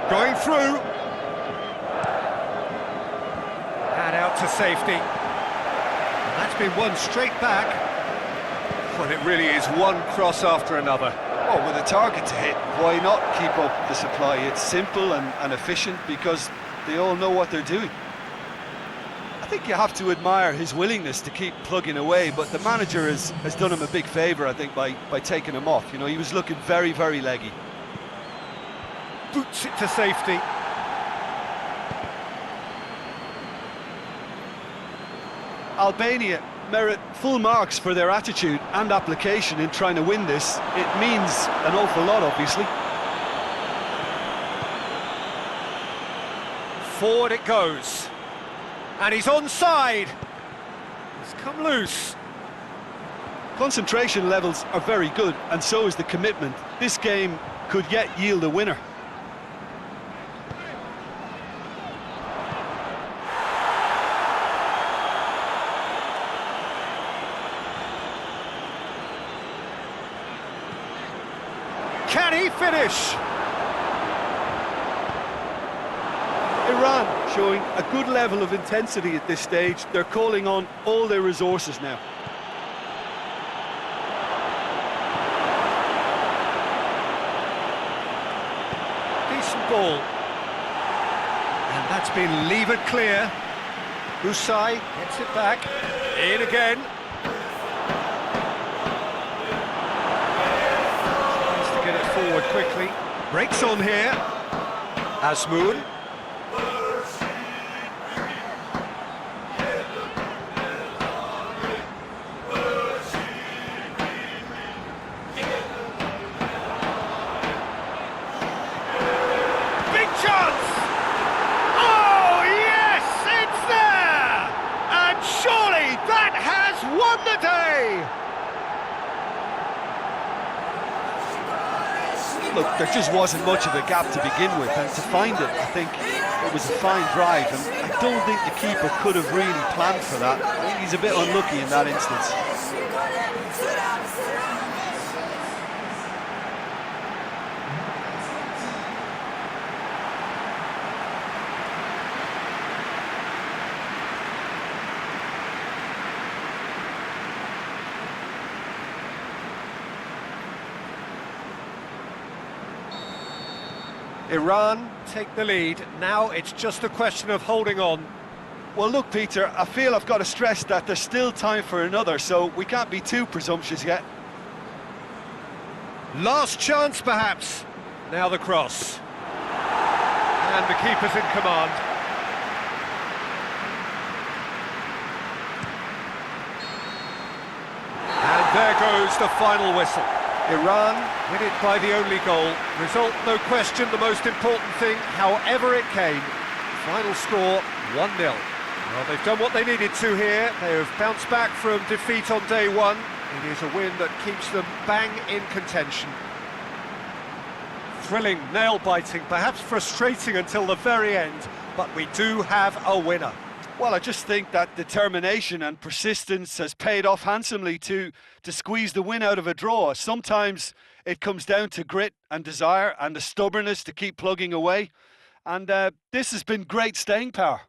Going through. And out to safety. And that's been one straight back. Well, it really is one cross after another. Well, with a target to hit, why not keep up the supply? It's simple and efficient because they all know what they're doing. I think you have to admire his willingness to keep plugging away, but the manager has done him a big favour, I think, by taking him off. You know, he was looking very, very leggy. Boots it to safety. Albania merit full marks for their attitude and application in trying to win this. It means an awful lot, obviously. Forward it goes. And he's onside. He's come loose. Concentration levels are very good, and so is the commitment. This game could yet yield a winner. Can he finish? Iran showing a good level of intensity at this stage. They're calling on all their resources now. Decent ball. And that's been levered clear. Usai gets it back. In again. Get it forward quickly. Breaks on here. Asmoon. Big chance! Oh, yes! It's there! And surely that has won the day! Look, there just wasn't much of a gap to begin with, and to find it, I think it was a fine drive, and I don't think the keeper could have really planned for that. I think he's a bit unlucky in that instance. Iran take the lead. Now it's just a question of holding on. Well, look, Peter, I feel I've got to stress that there's still time for another, so we can't be too presumptuous yet. Last chance, perhaps. Now the cross. And the keeper's in command. And there goes the final whistle. Iran win it by the only goal. Result, no question, the most important thing, however it came. Final score, 1-0. Well, they've done what they needed to here. They have bounced back from defeat on day one. It is a win that keeps them bang in contention. Thrilling, nail-biting, perhaps frustrating until the very end, but we do have a winner. Well, I just think that determination and persistence has paid off handsomely to squeeze the win out of a draw. Sometimes it comes down to grit and desire and the stubbornness to keep plugging away. And this has been great staying power.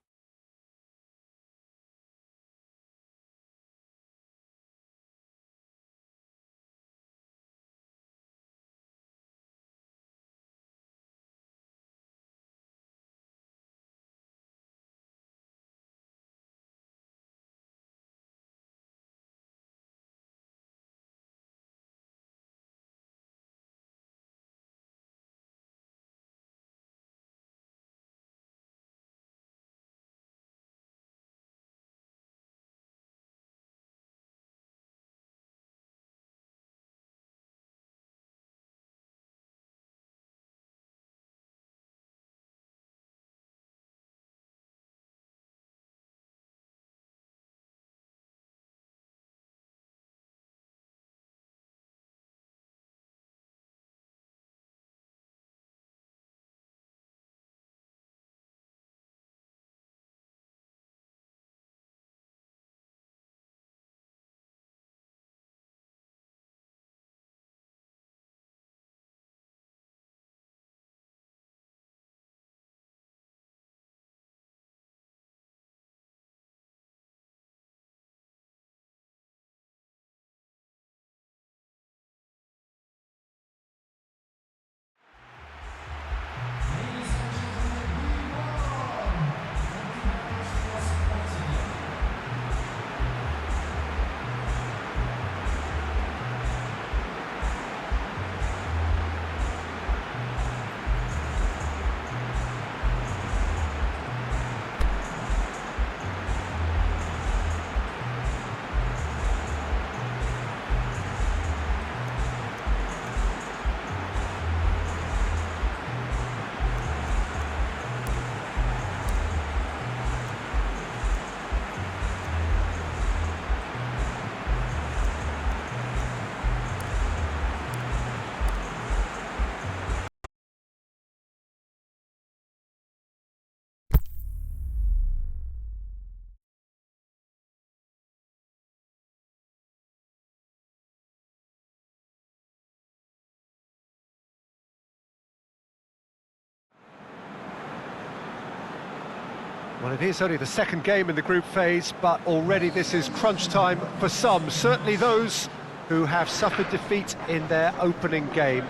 Well, it is only the second game in the group phase, but already this is crunch time for some, certainly those who have suffered defeat in their opening game.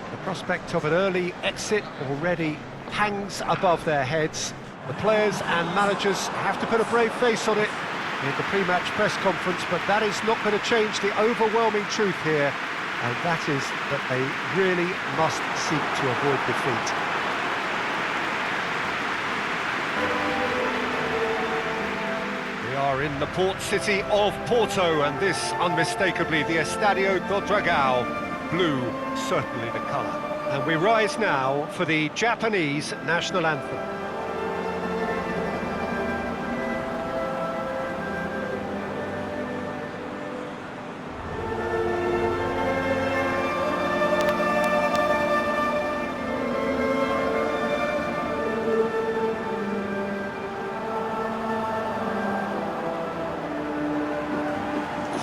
The prospect of an early exit already hangs above their heads. The players and managers have to put a brave face on it in the pre-match press conference, but that is not going to change the overwhelming truth here, and that is that they really must seek to avoid defeat. We are in the port city of Porto, and this unmistakably the Estadio do Dragão. Blue, certainly the colour. And we rise now for the Japanese national anthem.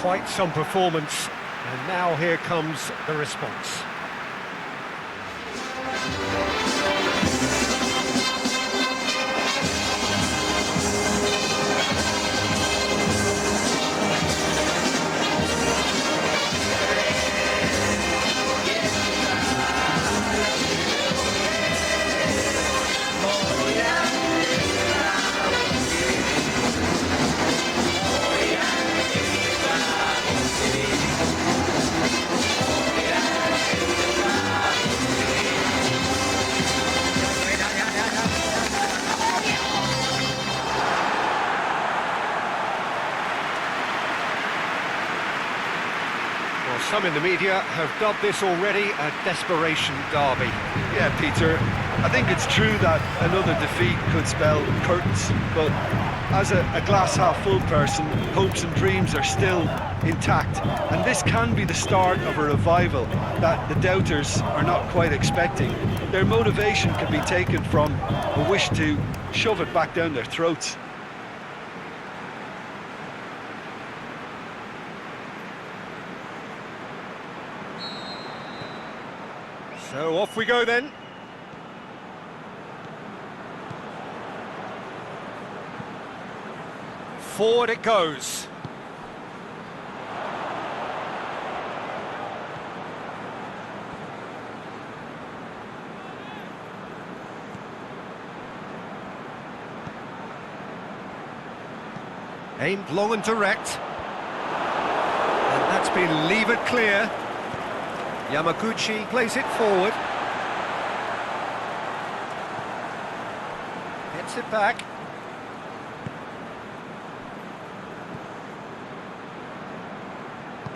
Quite some performance, and now here comes the response. Some in the media have dubbed this already a desperation derby. Yeah, Peter, I think it's true that another defeat could spell curtains, but as a glass-half-full person, hopes and dreams are still intact, and this can be the start of a revival that the doubters are not quite expecting. Their motivation can be taken from a wish to shove it back down their throats. So off we go then. Forward it goes. Aimed long and direct. And that's been levered clear. Yamaguchi plays it forward. Gets it back.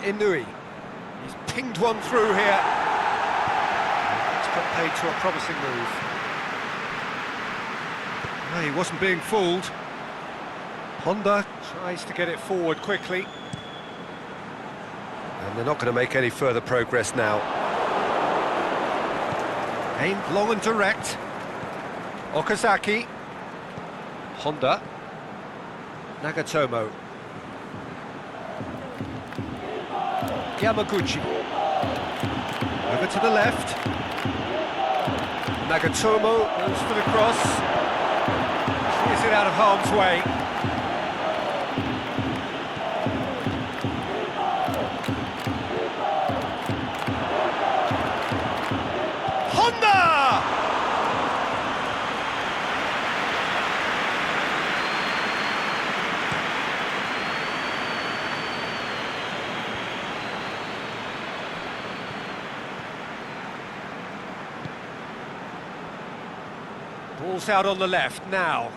Inui. He's pinged one through here. It's got paid to a promising move. No, he wasn't being fooled. Honda tries to get it forward quickly. And they're not going to make any further progress now. Aimed long and direct. Okazaki. Honda. Nagatomo. Yamaguchi. Over to the left. Nagatomo goes for the cross. Clears it out of harm's way. Ball's out on the left now.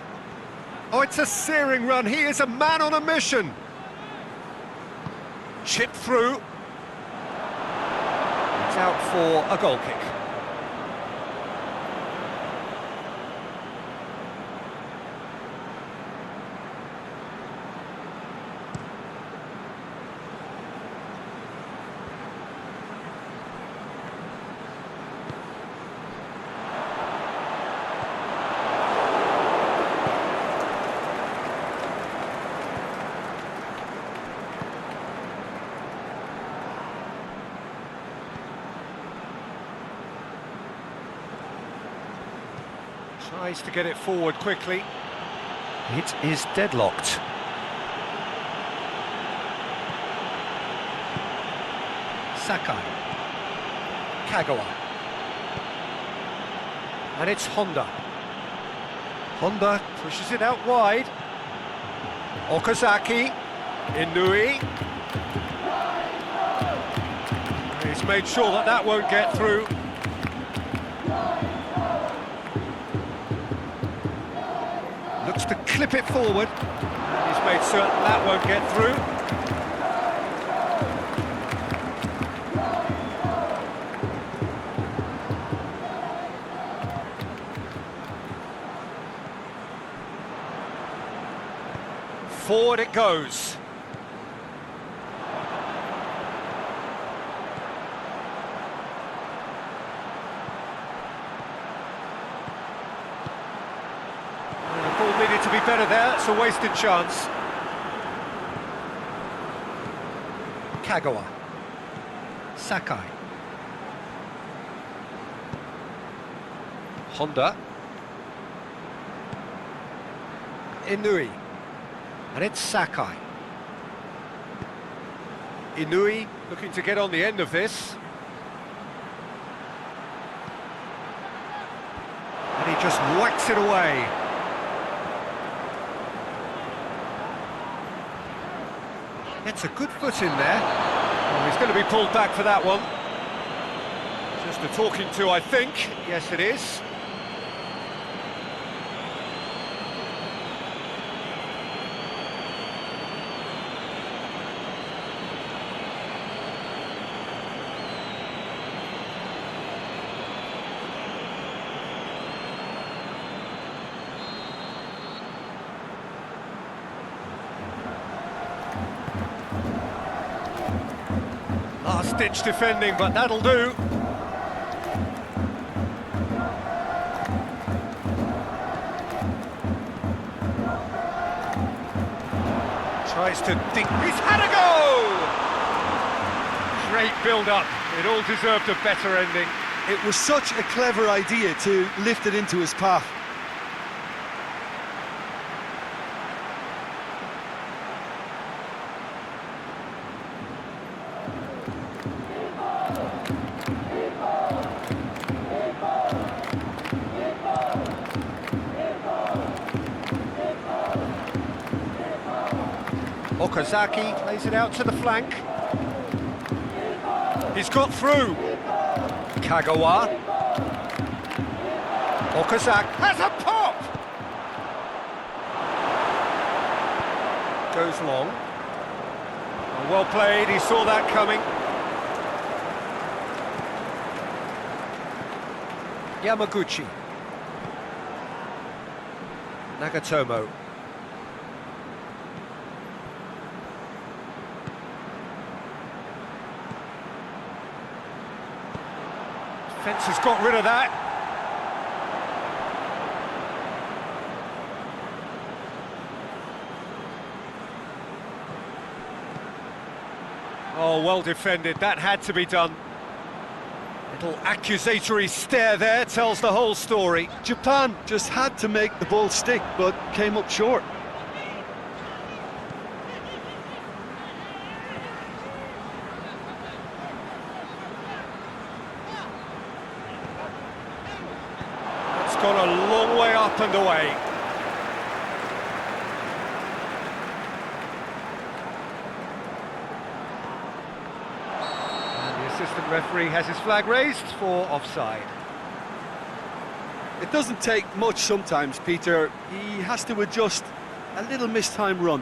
Oh, it's a searing run. He is a man on a mission. Chip through. It's out for a goal kick. Tries to get it forward quickly. It is deadlocked. Sakai. Kagawa. And it's Honda. Honda pushes it out wide. Okazaki. Inui. He's made sure that that won't get through. Looks to clip it forward. He's made certain that won't get through. Forward it goes. Needed to be better there, it's a wasted chance. Kagawa. Sakai. Honda. Inui. And it's Sakai. Inui looking to get on the end of this. And he just whacks it away. Gets a good foot in there. Oh, he's going to be pulled back for that one. Just a talking to, I think. Yes, it is. Last-ditch defending, but that'll do. Tries to dink. He's had a go! Great build-up. It all deserved a better ending. It was such a clever idea to lift it into his path. Okazaki plays it out to the flank. He's got through. Kagawa. Okazaki has a pop! Goes long. Well played, he saw that coming. Yamaguchi. Nagatomo. Defence has got rid of that. Oh, well defended, that had to be done. Little accusatory stare there tells the whole story. Japan just had to make the ball stick, but came up short. It's gone a long way up and away. Assistant referee has his flag raised for offside. It doesn't take much sometimes, Peter. He has to adjust a little mistimed run.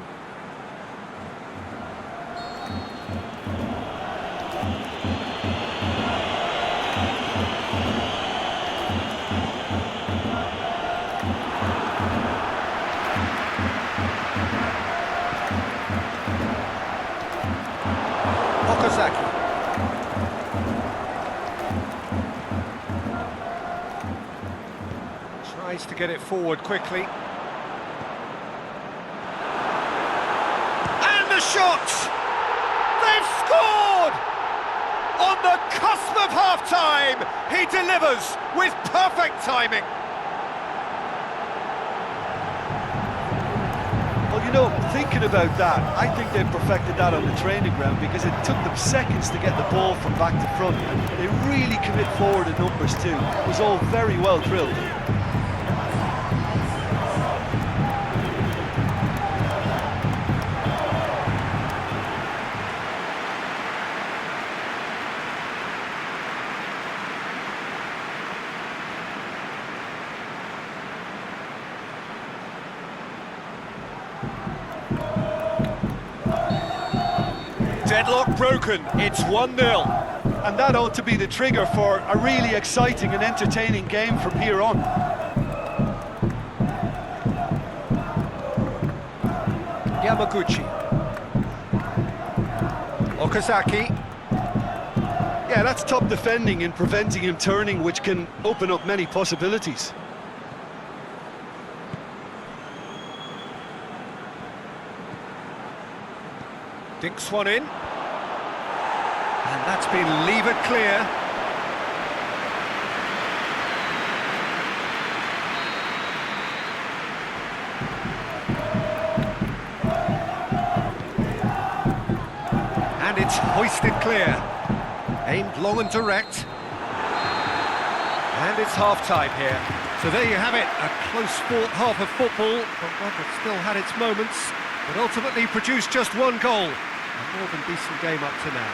Okazaki. Tries to get it forward quickly. And the shot! They've scored! On the cusp of half-time, he delivers with perfect timing. Well, you know, thinking about that, I think they perfected that on the training ground because it took them seconds to get the ball from back to front. They really commit forward in numbers too. It was all very well drilled. Deadlock broken, it's 1-0. And that ought to be the trigger for a really exciting and entertaining game from here on. Yamaguchi. Okazaki. Yeah, that's top defending and preventing him turning, which can open up many possibilities. Dinks one in. And that's been levered clear. And it's hoisted clear. Aimed long and direct. And it's half-time here. So there you have it, a close-fought half of football, but one that still had its moments, but ultimately produced just one goal. A more than decent game up to now.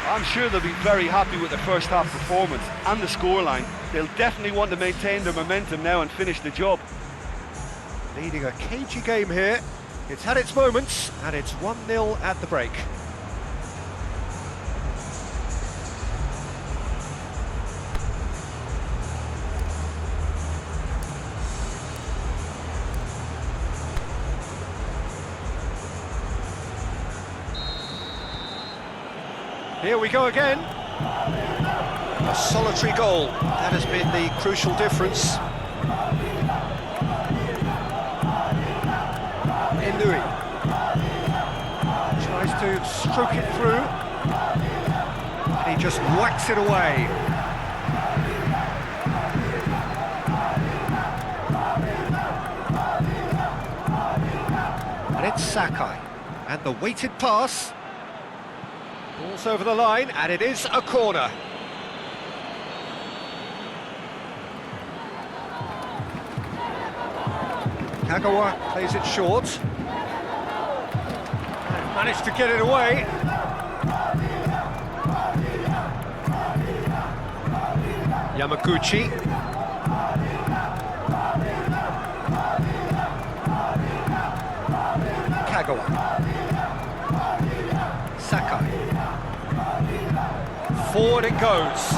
I'm sure they'll be very happy with the first half performance and the scoreline. They'll definitely want to maintain their momentum now and finish the job. Leading a cagey game here. It's had its moments, and it's 1-0 at the break. Here we go again. A solitary goal. That has been the crucial difference. Inui tries to stroke it through. And he just whacks it away. it's Sakai. And the weighted pass. Ball's over the line, and it is a corner. Kagawa plays it short. They've managed to get it away. Yamaguchi. Kagawa. Sakai. Forward it goes.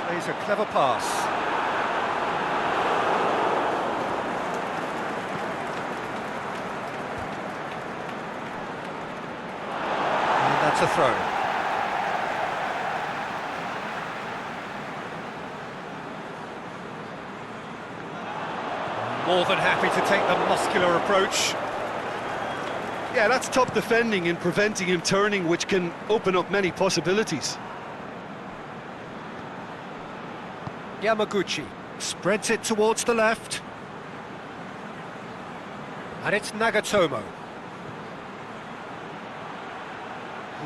Plays a clever pass. And that's a throw. More than happy to take the muscular approach. Yeah, that's top defending and preventing him turning, which can open up many possibilities. Yamaguchi spreads it towards the left. And it's Nagatomo.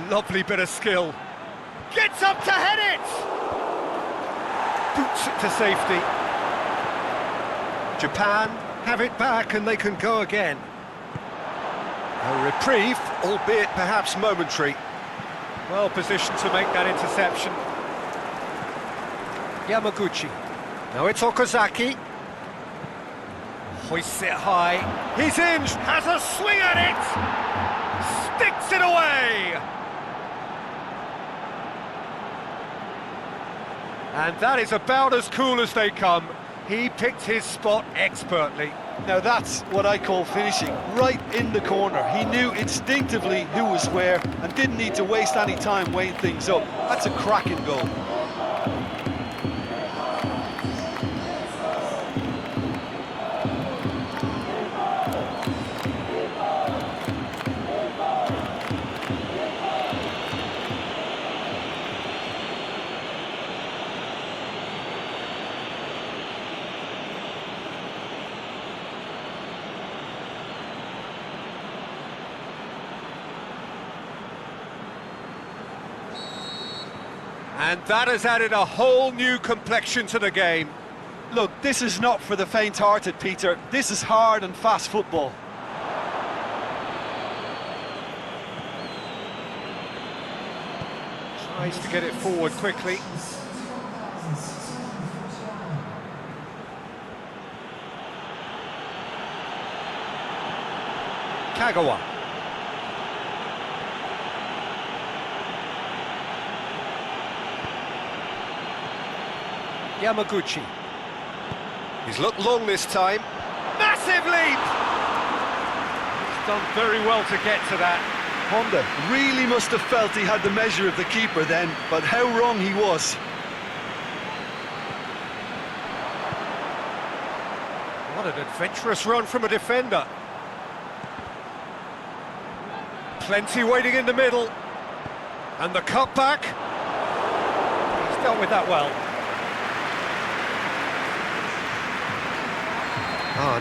Lovely bit of skill. Gets up to head it! Boots it to safety. Japan have it back and they can go again. A reprieve, albeit perhaps momentary. Well positioned to make that interception. Yamaguchi. Now it's Okazaki. Hoists it high. He's in, has a swing at it! Sticks it away! And that is about as cool as they come. He picked his spot expertly. Now that's what I call finishing, right in the corner. He knew instinctively who was where and didn't need to waste any time weighing things up. That's a cracking goal. And that has added a whole new complexion to the game. Look, this is not for the faint-hearted, Peter. This is hard and fast football. Tries to get it forward quickly. Kagawa. Yamaguchi. He's looked long this time. Massive leap! He's done very well to get to that. Honda really must have felt he had the measure of the keeper then, but how wrong he was. What an adventurous run from a defender. Plenty waiting in the middle. And the cutback. He's dealt with that well.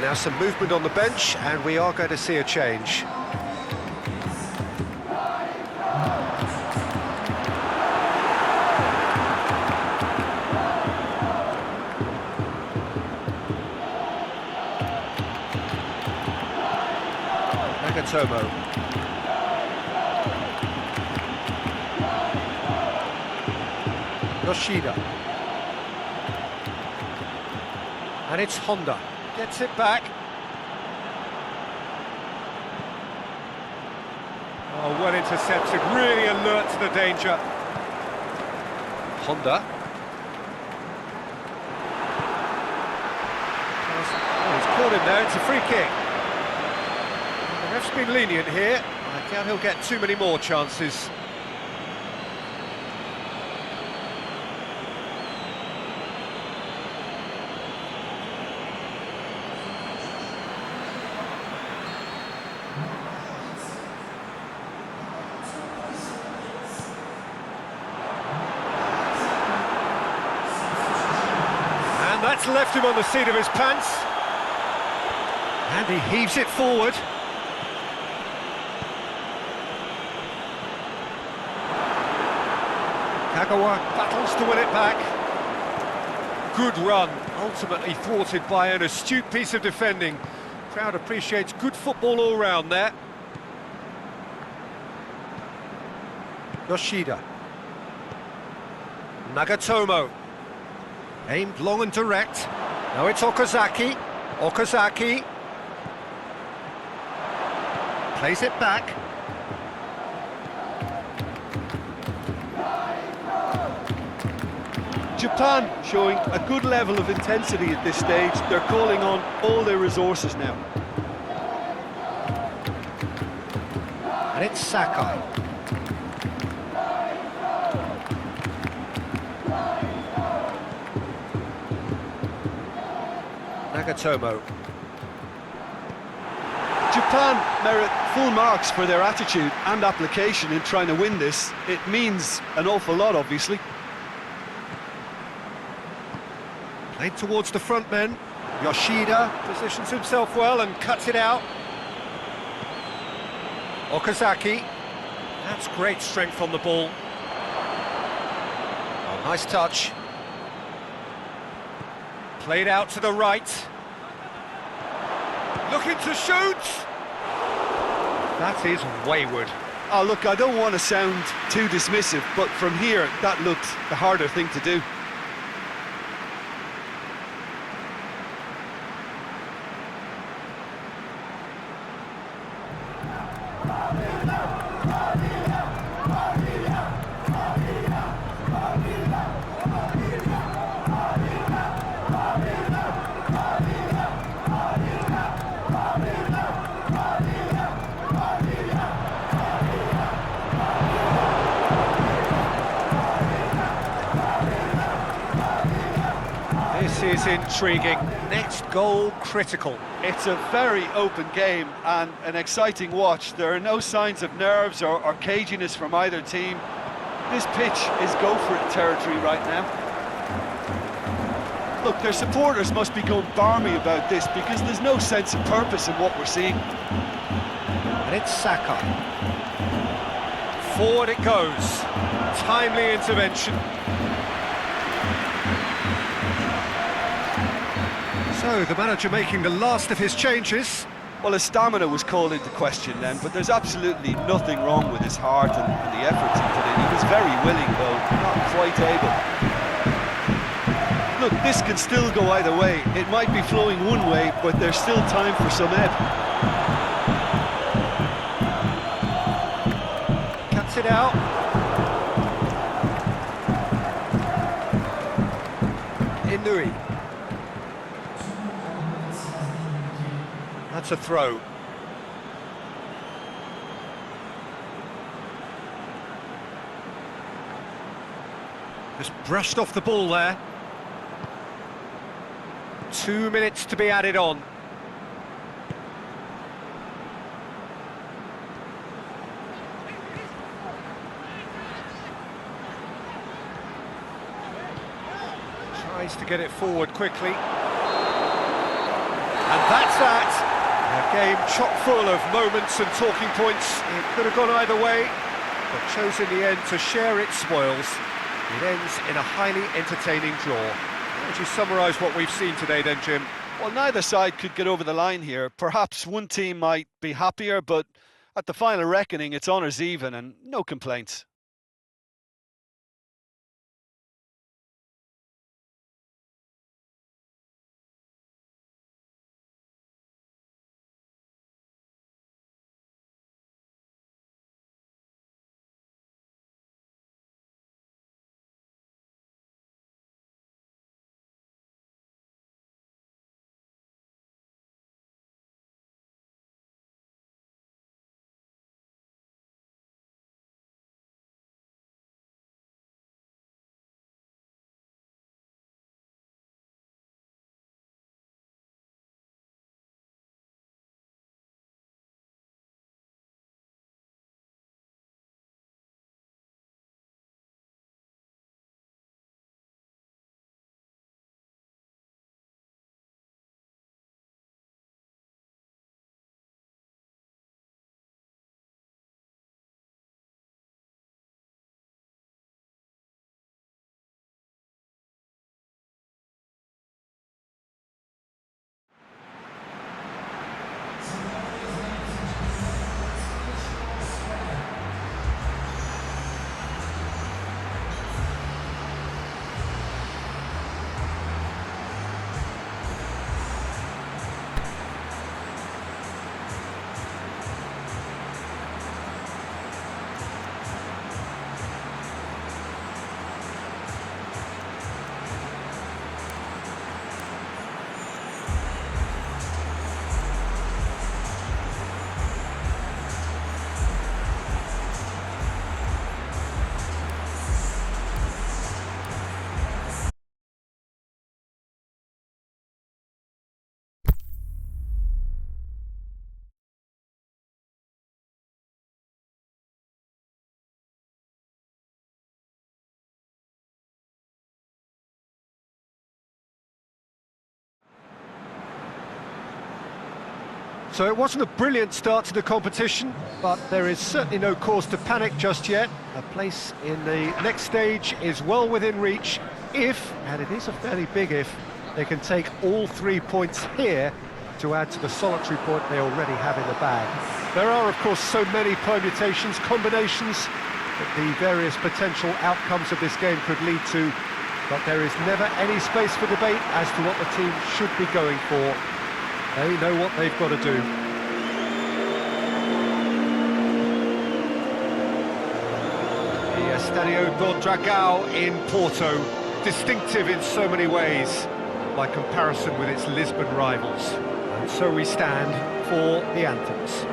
Now some movement on the bench, and we are going to see a change. Nagatomo. Yoshida. And it's Honda. Gets it back. Oh, well intercepted, really alert to the danger. Honda. Oh, he's caught him there, it's a free kick. The ref's been lenient here. I doubt he'll get too many more chances. That's left him on the seat of his pants. And he heaves it forward. Kagawa battles to win it back. Good run, ultimately thwarted by an astute piece of defending. Crowd appreciates good football all round there. Yoshida. Nagatomo. Aimed long and direct. Now it's Okazaki. Okazaki. Plays it back. Japan showing a good level of intensity at this stage. They're calling on all their resources now. And it's Sakai. Nagatomo. Japan merit full marks for their attitude and application in trying to win this. It means an awful lot, obviously. Played towards the front men. Yoshida positions himself well and cuts it out. Okazaki. That's great strength on the ball. Oh, nice touch. Played out to the right. Looking to shoot! That is wayward. Oh, look, I don't want to sound too dismissive, but from here, that looked the harder thing to do. This is intriguing. Next goal critical. It's a very open game and an exciting watch. There are no signs of nerves or caginess from either team. This pitch is go-for-it territory right now. Look, their supporters must be going barmy about this because there's no sense of purpose in what we're seeing. And it's Sakai. Forward it goes. Timely intervention. So, the manager making the last of his changes. Well, his stamina was called into question then, but there's absolutely nothing wrong with his heart and the efforts he put in. He was very willing, though, not quite able. Look, this can still go either way. It might be flowing one way, but there's still time for some ebb. Cuts it out. Inui. That's a throw. Just brushed off the ball there. 2 minutes to be added on. Tries to get it forward quickly. And that's that. A game chock full of moments and talking points. It could have gone either way, but chose in the end to share its spoils. It ends in a highly entertaining draw. How would you summarise what we've seen today then, Jim? Well, neither side could get over the line here. Perhaps one team might be happier, but at the final reckoning, it's honours even and no complaints. So it wasn't a brilliant start to the competition, but there is certainly no cause to panic just yet. A place in the next stage is well within reach if, and it is a fairly big if, they can take all 3 points here to add to the solitary point they already have in the bag. There are, of course, so many permutations, combinations that the various potential outcomes of this game could lead to, but there is never any space for debate as to what the team should be going for. They know what they've got to do. The Estadio do Dragão in Porto, distinctive in so many ways by comparison with its Lisbon rivals. And so we stand for the anthems.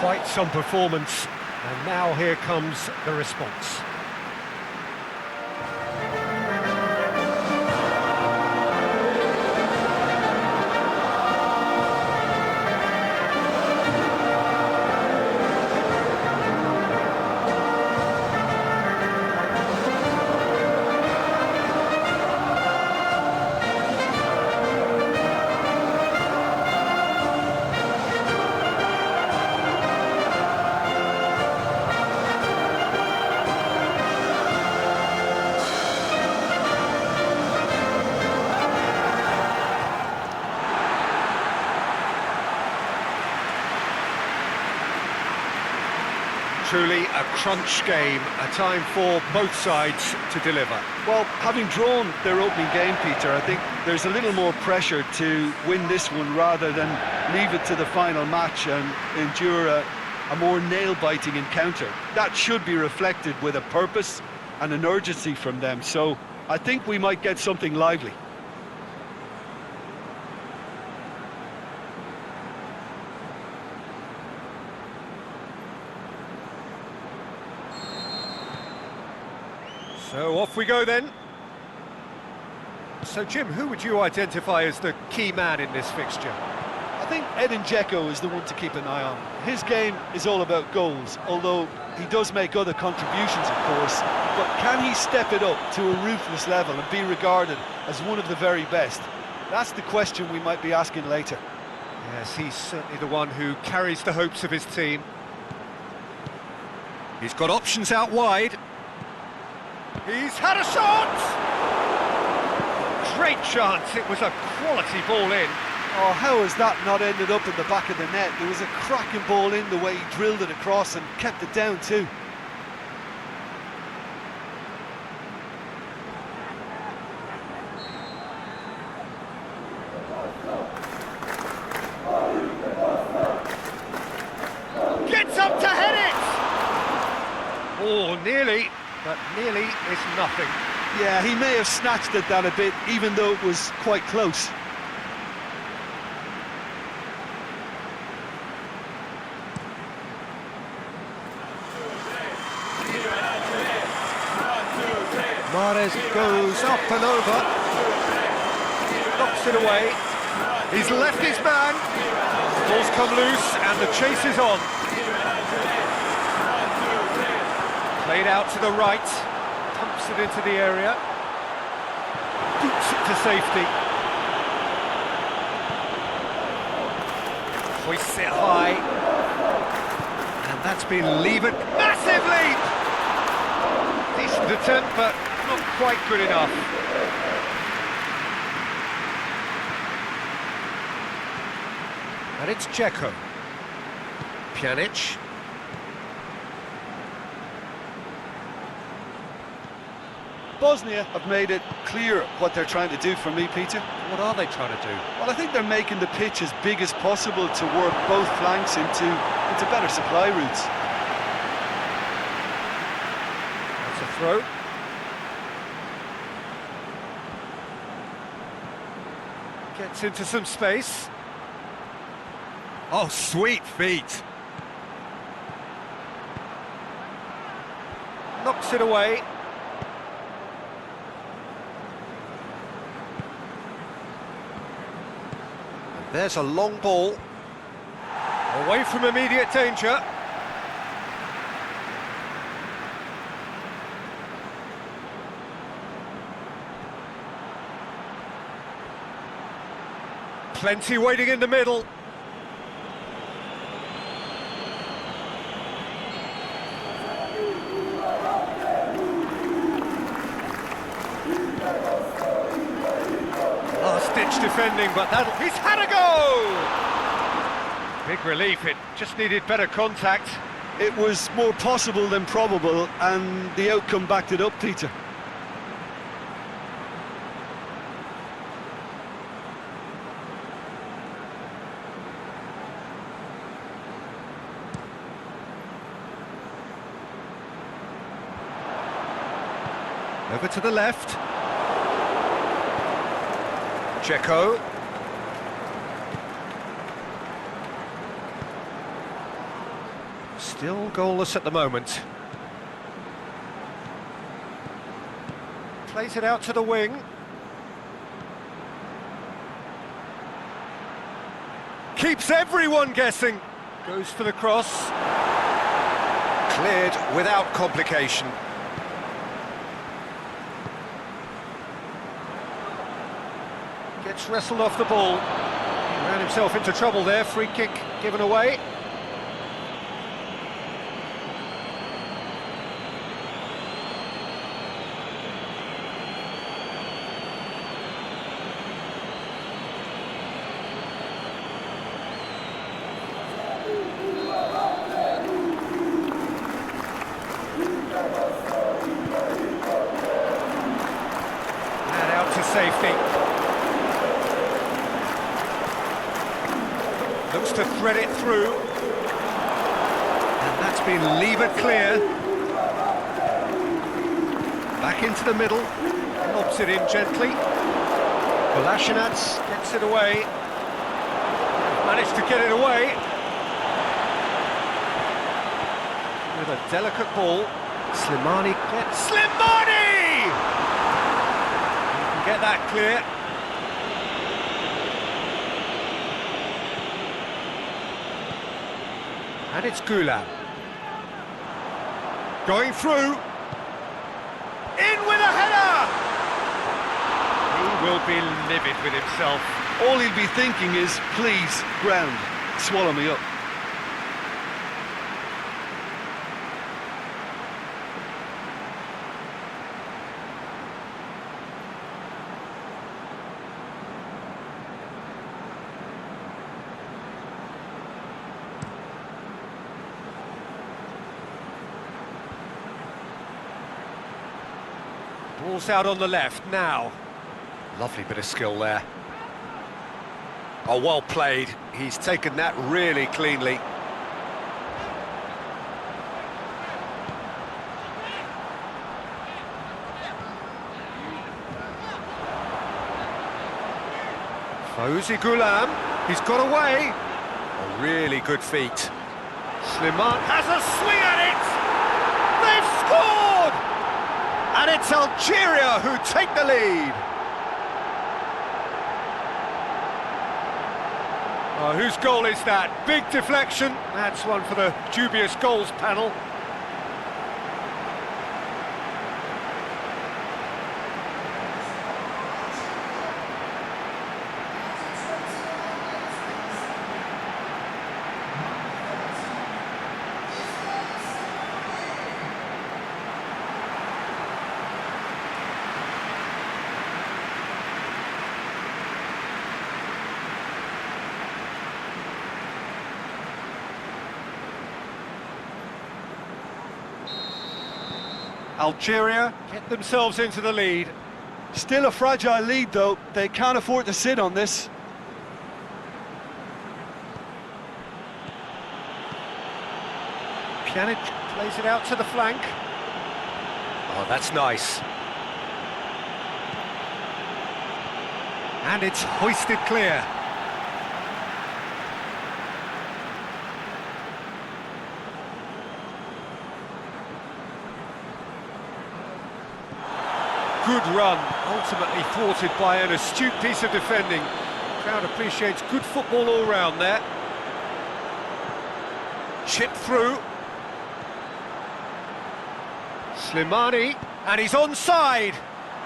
Quite some performance, and now here comes the response. Truly a crunch game, a time for both sides to deliver. Well, having drawn their opening game, Peter, I think there's a little more pressure to win this one rather than leave it to the final match and endure a more nail-biting encounter. That should be reflected with a purpose and an urgency from them, so I think we might get something lively. So off we go then. So Jim, who would you identify as the key man in this fixture? I think Edin Dzeko is the one to keep an eye on. His game is all about goals, although he does make other contributions, of course. But can he step it up to a ruthless level and be regarded as one of the very best? That's the question we might be asking later. Yes, he's certainly the one who carries the hopes of his team. He's got options out wide. He's had a shot! Great chance, it was a quality ball in. Oh, how has that not ended up in the back of the net? There was a cracking ball in the way he drilled it across and kept it down too. Gets up to head it! Oh, nearly. But nearly is nothing. Yeah, he may have snatched at that a bit, even though it was quite close. Mahrez goes up and over. Knocks it away. He's left his man. Ball's come loose and the chase is on. Played out to the right, pumps it into the area, boots it to safety. Hoists it high, and that's been levered. Massive leap! Decent attempt, but not quite good enough. And it's Dzeko. Pjanic. Bosnia have made it clear what they're trying to do for me, Peter. What are they trying to do? Well, I think they're making the pitch as big as possible to work both flanks into better supply routes. That's a throw. Gets into some space. Oh, sweet feet. Knocks it away. There's a long ball. Away from immediate danger. Plenty waiting in the middle. Last-ditch defending, but he's had a go! Big relief, it just needed better contact. It was more possible than probable, and the outcome backed it up, Peter. Over to the left. Checo. Still goalless at the moment. Plays it out to the wing. Keeps everyone guessing. Goes for the cross. Cleared without complication. Gets wrestled off the ball. He ran himself into trouble there. Free kick given away. And out to safety. Looks to thread it through. And that's been levered clear. Back into the middle. Lobs it in gently. Kolasinac gets it away. Managed to get it away. With a delicate ball. Slimani gets... Slimani! You can get that clear. And it's Gulam. Going through. In with a header! He will be livid with himself. All he'll be thinking is, please, ground, swallow me up. Ball's out on the left now. Lovely bit of skill there. Oh, well played. He's taken that really cleanly. Fawzi Gulam, he's got away. A really good feat. Slimani has a swing at it! They've scored! And it's Algeria who take the lead. Oh, whose goal is that? Big deflection. That's one for the dubious goals panel. Algeria get themselves into the lead. Still a fragile lead, though. They can't afford to sit on this. Pjanic plays it out to the flank. Oh, that's nice. And it's hoisted clear. Good run, ultimately thwarted by an astute piece of defending. crowd appreciates good football all round there. Chip through. Slimani, and he's onside.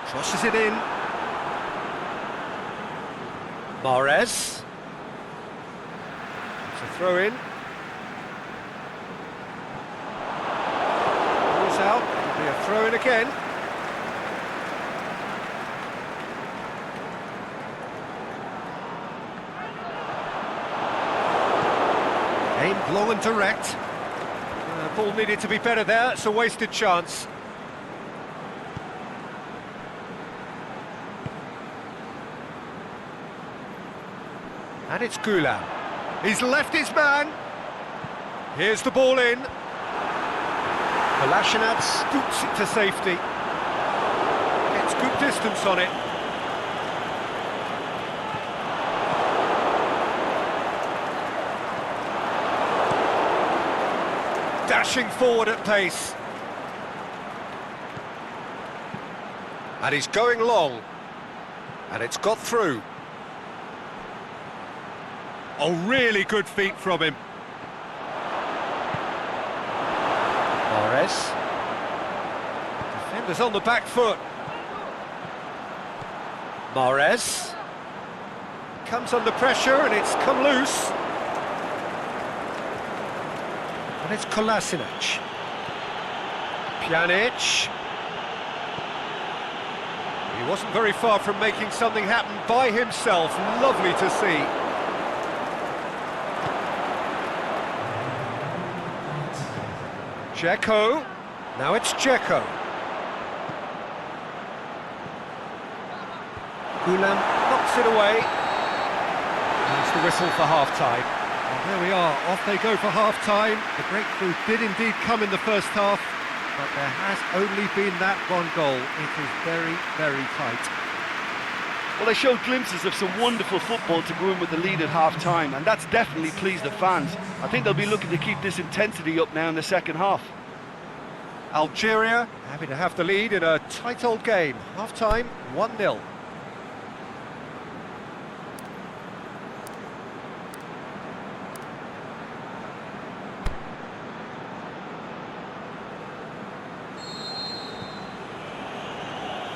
Crosses it in. Mahrez. It's a throw in. Ball's out. It'll be a throw in again. Aimed long and direct. Ball needed to be better there. It's a wasted chance. And it's Gulam. He's left his man. Here's the ball in. Kolasinac scoops it to safety. Gets good distance on it. Dashing forward at pace. And he's going long. And it's got through. Oh, really good feet from him. Mahrez. Defenders on the back foot. Mahrez. Comes under pressure and it's come loose. And it's Kolasinac. Pjanic. He wasn't very far from making something happen by himself. Lovely to see. Dzeko. Now it's Dzeko. Gulam knocks it away. That's the whistle for half-time. And there we are, off they go for half-time. The breakthrough did indeed come in the first half, but there has only been that one goal. It is very, very tight. Well, they showed glimpses of some wonderful football to go in with the lead at half-time, and that's definitely pleased the fans. I think they'll be looking to keep this intensity up now in the second half. Algeria happy to have the lead in a tight old game. Half-time, 1-0.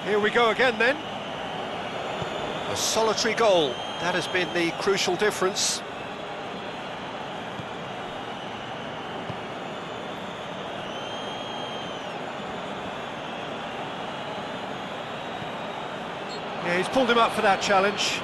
Here we go again then. A solitary goal, that has been the crucial difference. Yeah, he's pulled him up for that challenge.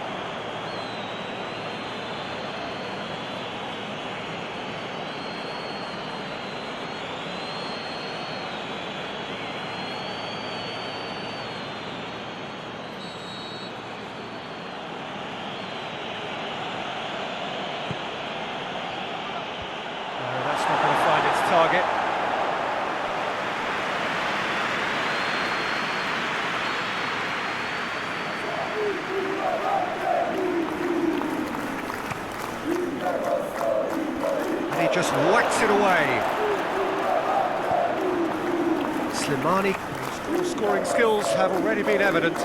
That's not going to find its target. And he just whacks it away. Slimani, whose scoring skills have already been evident.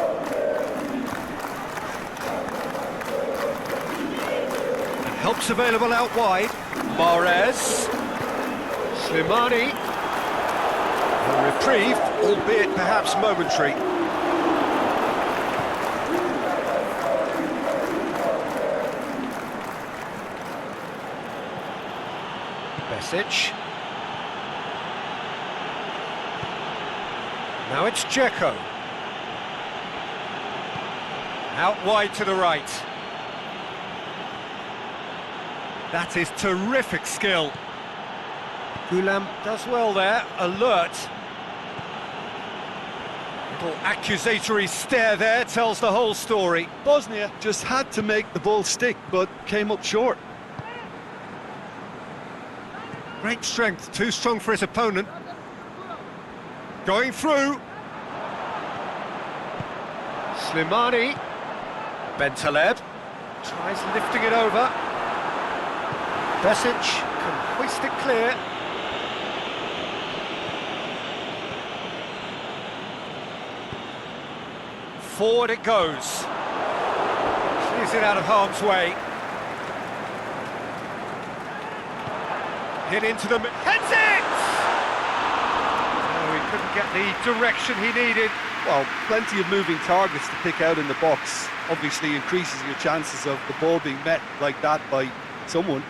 And help's available out wide. Mahrez. Slimani. A reprieve, albeit perhaps momentary. Besic. Now it's Dzeko. Out wide to the right. That is terrific skill. Gulam does well there, alert. Little accusatory stare there tells the whole story. Bosnia just had to make the ball stick, but came up short. Great strength, too strong for his opponent. Going through. Slimani. Bentaleb tries lifting it over. Besic can hoist it clear. Forward it goes. Plays it out of harm's way. Hit into the... Heads it! No, he couldn't get the direction he needed. Well, plenty of moving targets to pick out in the box. Obviously increases your chances of the ball being met like that by someone.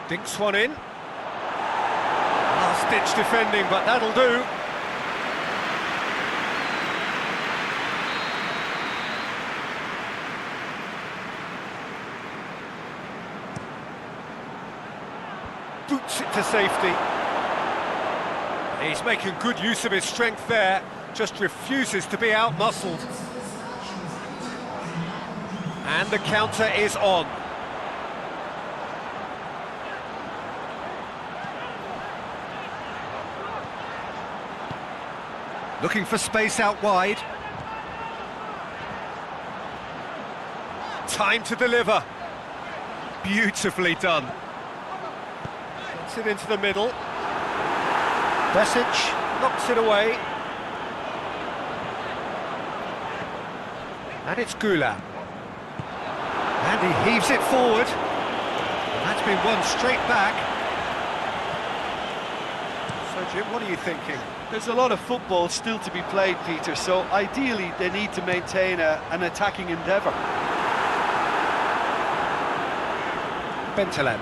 Dinks one in. Last-ditch defending, but that'll do. Boots it to safety. He's making good use of his strength there, just refuses to be out-muscled. And the counter is on. Looking for space out wide. Time to deliver. Beautifully done. Gets it into the middle. Besic knocks it away. And it's Gula. And he heaves it forward. And that's been won straight back. So Jim, what are you thinking? There's a lot of football still to be played, Peter, so ideally they need to maintain an attacking endeavour. Bentaleb.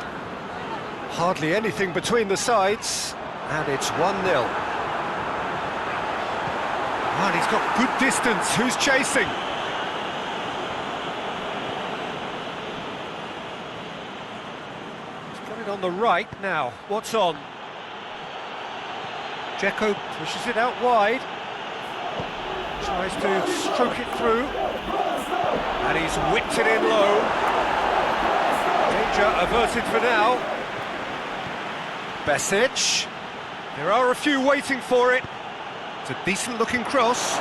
Hardly anything between the sides, and it's 1-0. And he's got good distance. Who's chasing? He's got it on the right now. What's on? Dzeko pushes it out wide, tries to stroke it through, and he's whipped it in low. Danger averted for now. Besic, there are a few waiting for it. It's a decent looking cross.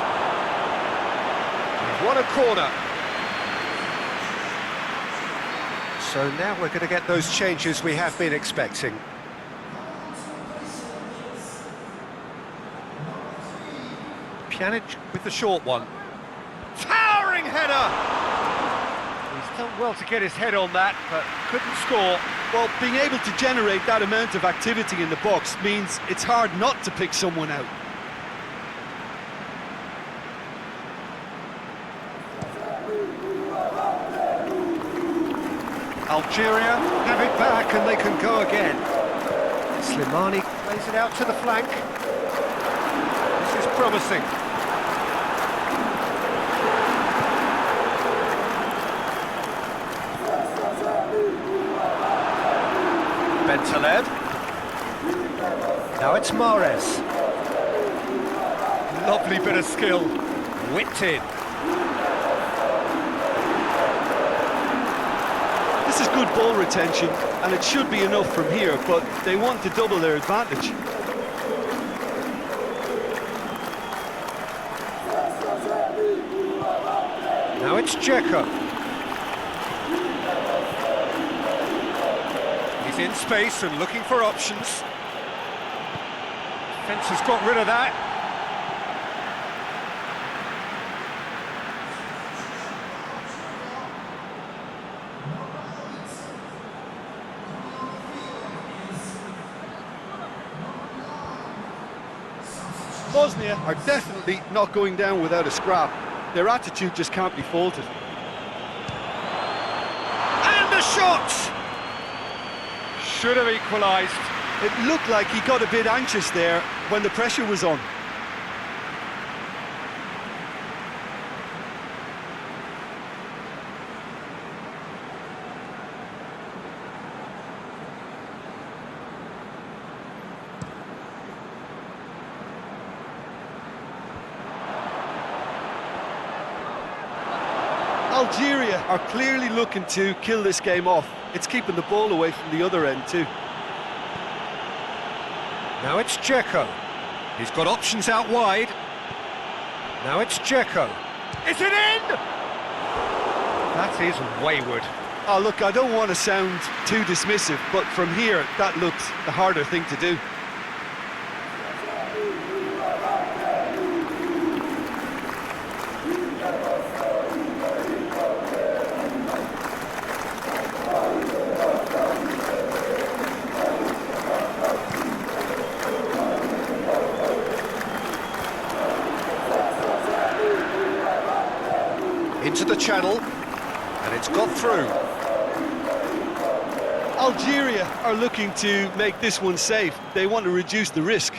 He's won a corner. So now we're going to get those changes we have been expecting. Pjanic with the short one. Towering header! He's done well to get his head on that, but couldn't score. Well, being able to generate that amount of activity in the box means it's hard not to pick someone out. Algeria have it back and they can go again. Slimani plays it out to the flank. This is promising. Bentaleb. Now it's Mahrez. Lovely bit of skill. Whipped in. This is good ball retention, and it should be enough from here, but they want to double their advantage. Now it's Dzeko. He's in space and looking for options. Defence has got rid of that. Bosnia are definitely not going down without a scrap. Their attitude just can't be faulted. And the shot! Should have equalised. It looked like he got a bit anxious there when the pressure was on. Algeria are clearly looking to kill this game off. It's keeping the ball away from the other end too. Now it's Dzeko. He's got options out wide. Now it's Dzeko. Is it in? That is wayward. Oh, look, I don't want to sound too dismissive, but from here, that looked the harder thing to do. Into the channel, and it's got through. Algeria are looking to make this one safe. They want to reduce the risk.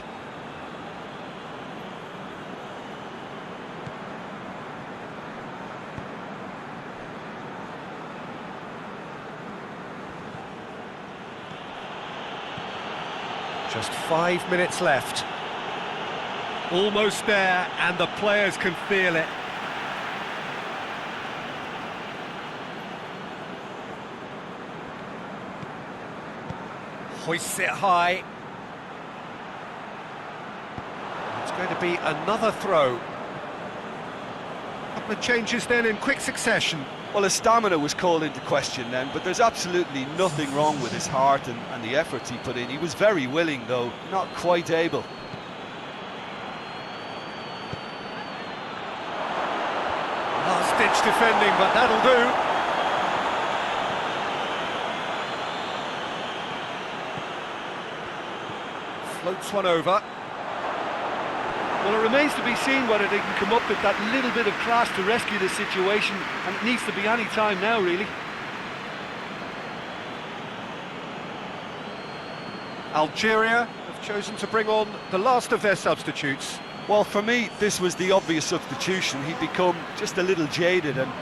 Just 5 minutes left. Almost there, and the players can feel it. Hoists it high. It's going to be another throw. Couple of changes then in quick succession. Well, his stamina was called into question then, but there's absolutely nothing wrong with his heart and the efforts he put in. He was very willing, though, not quite able. Last-ditch defending, but that'll do. Floats one over. Well, it remains to be seen whether they can come up with that little bit of class to rescue the situation, and it needs to be any time now, really. Algeria have chosen to bring on the last of their substitutes. Well, for me, this was the obvious substitution. He'd become just a little jaded, and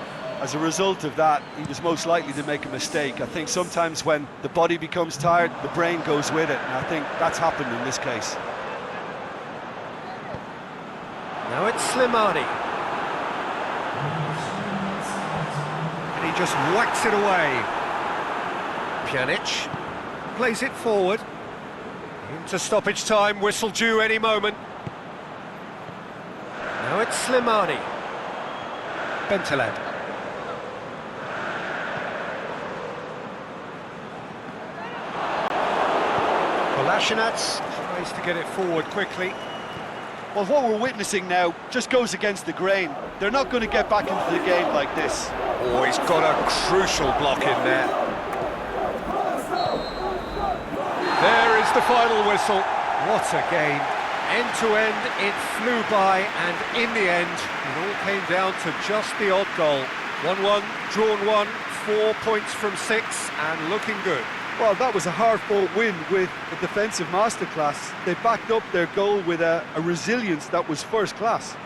as a result of that, he was most likely to make a mistake. I think sometimes when the body becomes tired, the brain goes with it, and I think that's happened in this case. Now it's Slimani. And he just whacks it away. Pjanic plays it forward. Into stoppage time, whistle due any moment. Now it's Slimani. Bentaleb. Kolasinac tries to get it forward quickly. Well, what we're witnessing now just goes against the grain. They're not going to get back into the game like this. Oh, he's got a crucial block in there. There is the final whistle. What a game. End to end, it flew by, and in the end, it all came down to just the odd goal. 1-1, drawn 1, 4 points from 6, and looking good. Well, that was a hard-fought win with a defensive masterclass. They backed up their goal with a resilience that was first class.